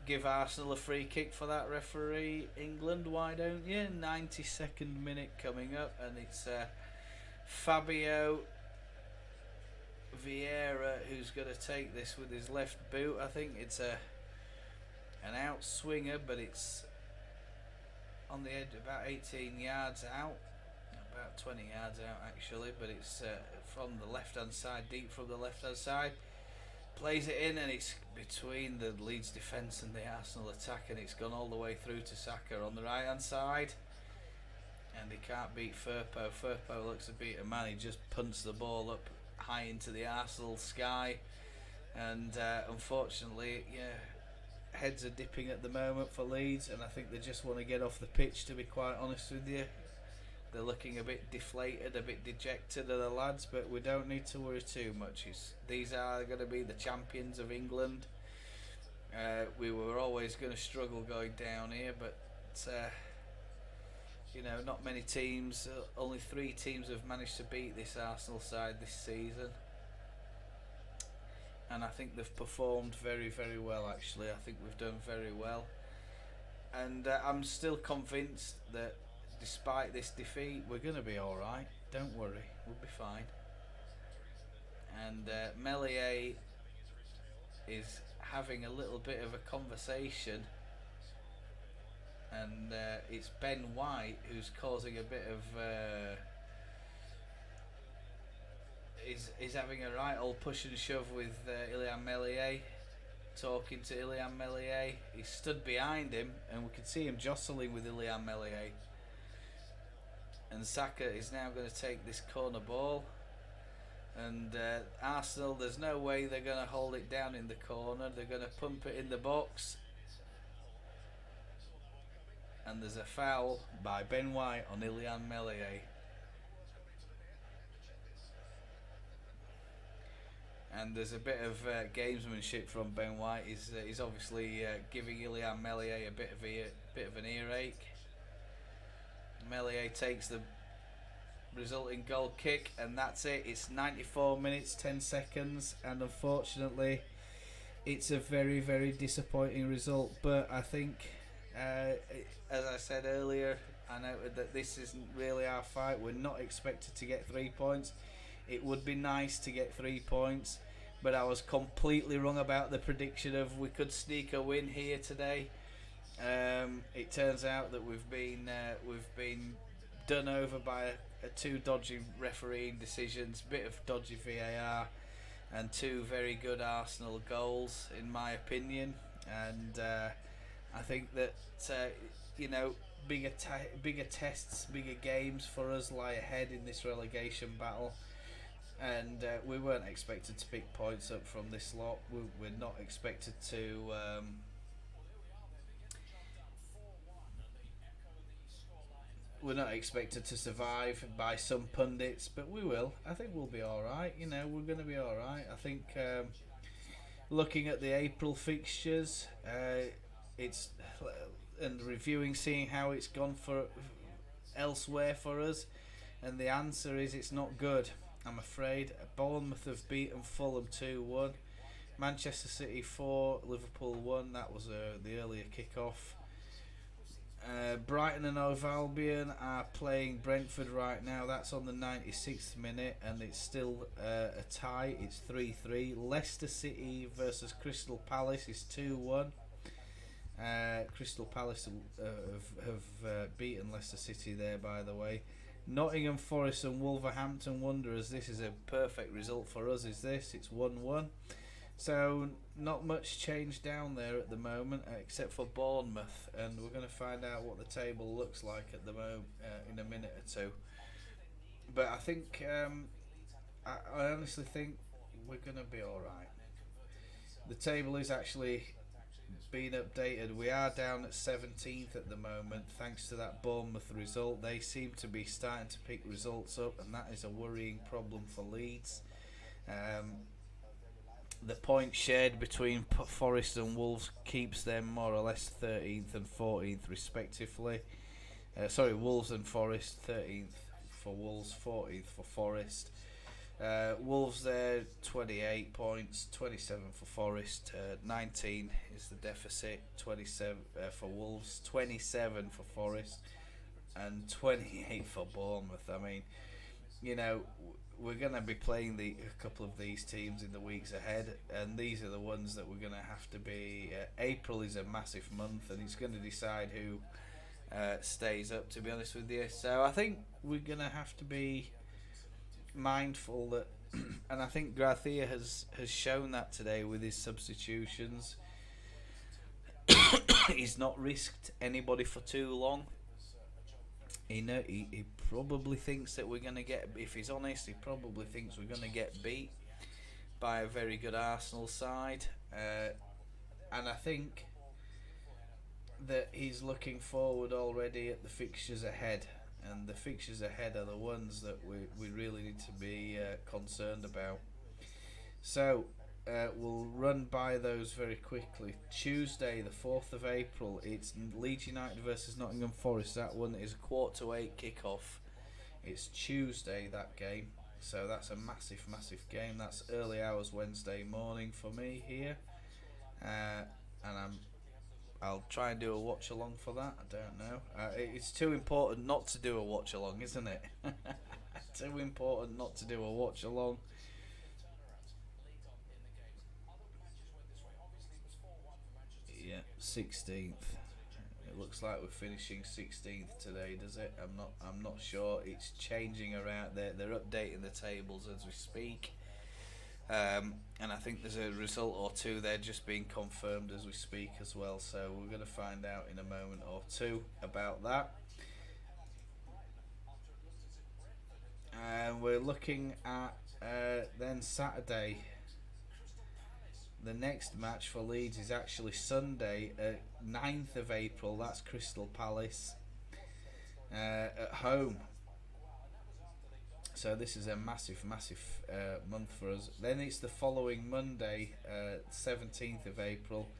give Arsenal a free kick for that, referee. England, why don't you? 92nd minute coming up, and it's Fabio Vieira who's going to take this with his left boot. I think it's an outswinger, but it's on the edge, about 18 yards out, about 20 yards out actually, but it's from the left hand side, deep from the left hand side. Plays it in, and it's between the Leeds defence and the Arsenal attack, and it's gone all the way through to Saka on the right hand side, and he can't beat Firpo. Firpo looks to beat a man. He just punts the ball up high into the Arsenal sky, and unfortunately, yeah, heads are dipping at the moment for Leeds, and I think they just want to get off the pitch, to be quite honest with you. They're looking a bit deflated, a bit dejected, are the lads, but we don't need to worry too much. These are going to be the champions of England. We were always going to struggle going down here, but you know, not many teams, only 3 teams have managed to beat this Arsenal side this season. And I think they've performed very well actually. I think we've done very well. And I'm still convinced that despite this defeat, we're going to be alright. Don't worry, we'll be fine. And Meslier is having a little bit of a conversation, and it's Ben White who's causing a bit of is having a right old push and shove with Ilyan Meslier, talking to Ilyan Meslier. He's stood behind him, and we can see him jostling with Ilyan Meslier. And Saka is now going to take this corner ball, and Arsenal, there's no way they're going to hold it down in the corner. They're going to pump it in the box, and there's a foul by Ben White on Ilyan Meslier. And there's a bit of gamesmanship from Ben White. He's obviously giving Ilyan Meslier a bit of an earache. Meslier takes the resulting goal kick, and that's it. It's 94 minutes 10 seconds, and unfortunately it's a very disappointing result. But I think as I said earlier, I noted that this isn't really our fight. We're not expected to get 3 points. It would be nice to get 3 points, but I was completely wrong about the prediction of we could sneak a win here today. It turns out that we've been done over by two dodgy refereeing decisions, bit of dodgy VAR, and two very good Arsenal goals, in my opinion. And I think that you know, bigger tests, bigger games for us lie ahead in this relegation battle. And we weren't expected to pick points up from this lot. We're not expected to. We're not expected to survive by some pundits, but we will. I think we'll be all right. You know, we're going to be all right. I think looking at the April fixtures, it's and reviewing, seeing how it's gone for elsewhere for us, and the answer is it's not good. I'm afraid. Bournemouth have beaten Fulham 2-1. Manchester City 4, Liverpool 1. That was the earlier kick-off. Brighton and Hove Albion are playing Brentford right now. That's on the 96th minute, and it's still a tie. It's 3-3. Leicester City versus Crystal Palace is 2-1. Crystal Palace have beaten Leicester City there, by the way. Nottingham Forest and Wolverhampton Wanderers. This is a perfect result for us. It's 1-1. So not much change down there at the moment, except for Bournemouth, and we're going to find out what the table looks like at the moment in a minute or two. But I think I honestly think we're going to be all right. The table is actually being updated. We are down at 17th at the moment, thanks to that Bournemouth result. They seem to be starting to pick results up, and that is a worrying problem for Leeds. The point shared between Forest and Wolves keeps them more or less 13th and 14th respectively. Wolves and Forest, 13th for Wolves, 14th for Forest. Wolves there, 28 points, 27 for Forest, 19 is the deficit, 27 for Wolves, 27 for Forest, and 28 for Bournemouth. I mean, you know, we're going to be playing a couple of these teams in the weeks ahead, and these are the ones that we're going to have to be. April is a massive month, and it's going to decide who stays up, to be honest with you. So I think we're going to have to be mindful that, and I think Gracia has shown that today with his substitutions. He's not risked anybody for too long. He probably thinks that we're going to get, if he's honest, he probably thinks we're going to get beat by a very good Arsenal side. And I think that he's looking forward already at the fixtures ahead. And the fixtures ahead are the ones that we really need to be concerned about. So we'll run by those very quickly. Tuesday, the 4th of April, it's Leeds United versus Nottingham Forest. That one is a 7:45 kickoff. It's Tuesday, that game. So that's a massive, massive game. That's early hours Wednesday morning for me here. And I'll try and do a watch along for that. I don't know. It's too important not to do a watch along, isn't it? Too important not to do a watch along. Yeah, 16th. It looks like we're finishing 16th today, does it? I'm not sure. It's changing around. They're updating the tables as we speak. And I think there's a result or two there just being confirmed as we speak as well. So we're going to find out in a moment or two about that. And we're looking at then Saturday. The next match for Leeds is actually Sunday, 9th of April. That's Crystal Palace at home. So this is a massive, massive month for us. Then it's the following Monday, 17th of April,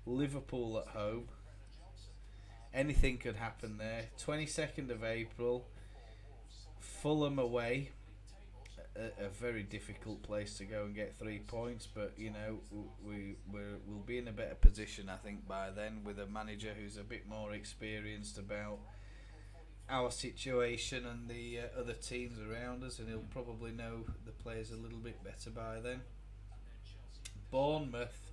Liverpool at home. Anything could happen there. 22nd of April, Fulham away. A very difficult place to go and get 3 points, but you know we'll be in a better position, I think, by then, with a manager who's a bit more experienced about our situation and the other teams around us, and he'll probably know the players a little bit better by then. Bournemouth,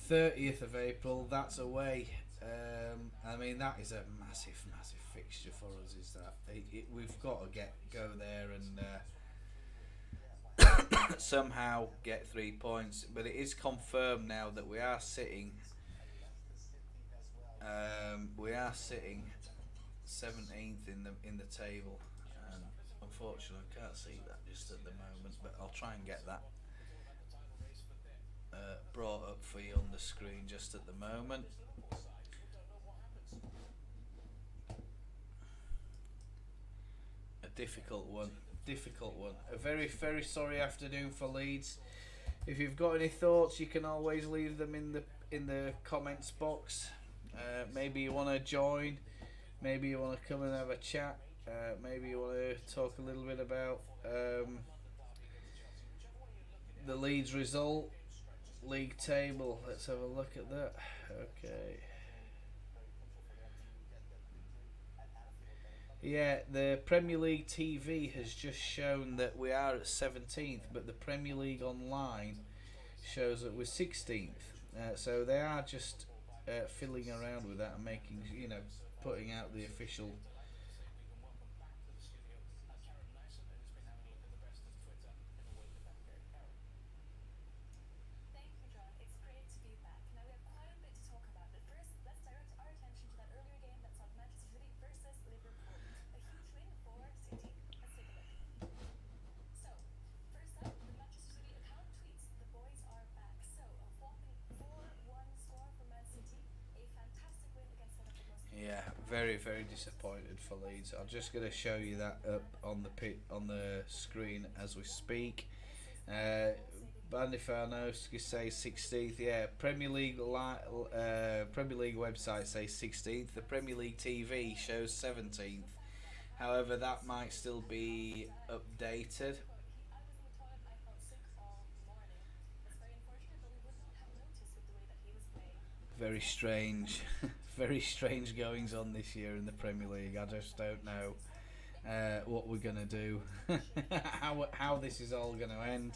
30th of April, that's away. I mean, that is a massive, massive fixture for us. Is that we've got to go there and somehow get 3 points. But it is confirmed now that we are sitting. We are sitting 17th in the table. Unfortunately, I can't see that just at the moment, but I'll try and get that brought up for you on the screen just at the moment. A difficult one. A very, very sorry afternoon for Leeds. If you've got any thoughts, you can always leave them in the comments box. Maybe you want to join. Maybe you want to come and have a chat. Maybe you want to talk a little bit about the Leeds result, league table. Let's have a look at that. Okay. Yeah, the Premier League TV has just shown that we are at 17th, but the Premier League Online shows that we're 16th. So they are just fiddling around with that and making, putting out the official. Yeah, very, very disappointed for Leeds. I'm just going to show you that up on the screen as we speak. Bandifarnoski says 16th. Yeah, Premier League website says 16th. The Premier League TV shows 17th. However, that might still be updated. Very strange. Very strange goings on this year in the Premier League. I just don't know what we're going to do, how this is all going to end.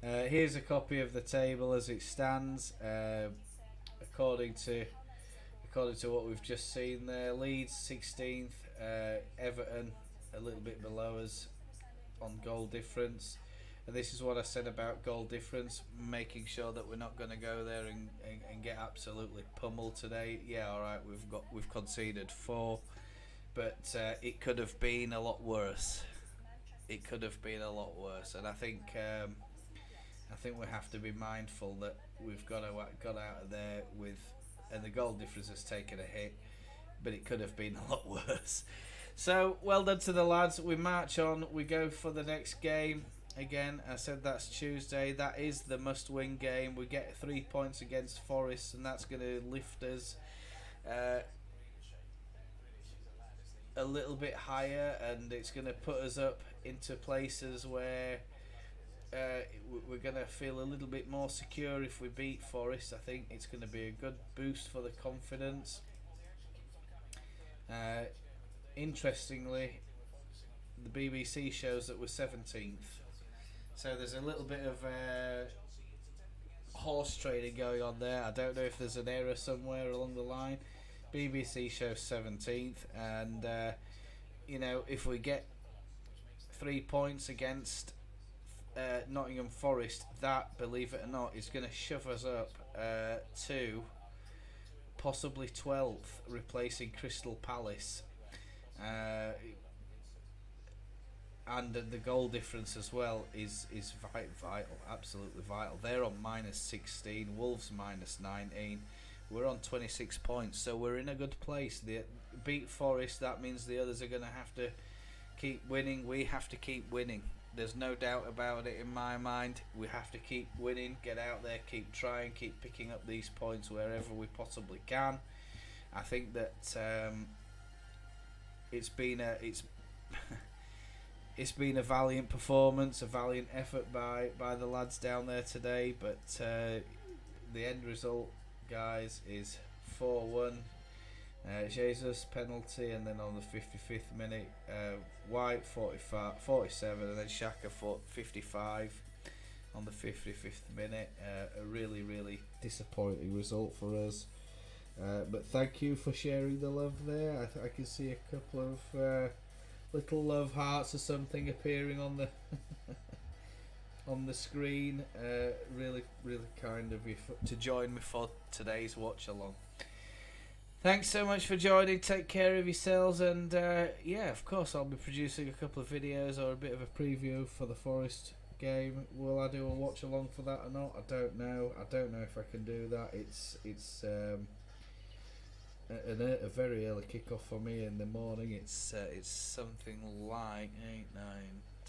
Here's a copy of the table as it stands, according to what we've just seen there. Leeds 16th, Everton a little bit below us on goal difference. And this is what I said about goal difference, making sure that we're not going to go there and get absolutely pummeled today. Yeah, all right, we've conceded 4, but it could have been a lot worse. It could have been a lot worse, and I think we have to be mindful that we've got out of there and the goal difference has taken a hit, but it could have been a lot worse. So well done to the lads. We march on. We go for the next game. Again, I said that's Tuesday. That is the must-win game. We get 3 points against Forest, and that's going to lift us a little bit higher, and it's going to put us up into places where we're going to feel a little bit more secure if we beat Forest. I think it's going to be a good boost for the confidence. Interestingly, the BBC shows that we're 17th. So there's a little bit of horse trading going on there. I don't know if there's an error somewhere along the line. BBC shows 17th, and if we get 3 points against Nottingham Forest, that, believe it or not, is going to shove us up to possibly 12th, replacing Crystal Palace. And the goal difference as well is vital, absolutely vital. They're on -16, Wolves -19. We're on 26 points, so we're in a good place. Beat Forest, that means the others are going to have to keep winning. We have to keep winning. There's no doubt about it in my mind. We have to keep winning, get out there, keep trying, keep picking up these points wherever we possibly can. I think that it's been a valiant performance, a valiant effort by the lads down there today, but the end result, guys, is 4-1. Jesus penalty, and then on the 55th minute, White 47, and then Xhaka 55 on the 55th minute. A really, really disappointing result for us. But thank you for sharing the love there. I can see a couple of little love hearts or something appearing on the on the screen. Really, really kind of you to join me for today's watch along. Thanks so much for joining. Take care of yourselves, and yeah, of course, I'll be producing a couple of videos or a bit of a preview for the Forest game. Will I do a watch along for that or not? I don't know. I don't know if I can do that. It's a very early kickoff for me in the morning. It's something like 8, 9,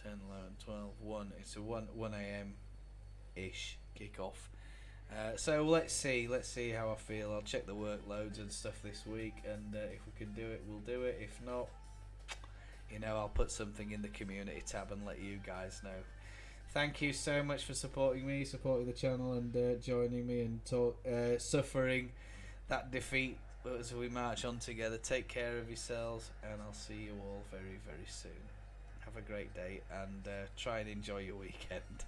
10, 11, 12, 1. It's a 1 a.m. ish kickoff. So let's see how I feel. I'll check the workloads and stuff this week, and if we can do it, we'll do it. If not, I'll put something in the community tab and let you guys know. Thank you so much for supporting me, supporting the channel, and joining me and suffering that defeat as we march on together. Take care of yourselves, and I'll see you all very, very soon. Have a great day, and try and enjoy your weekend.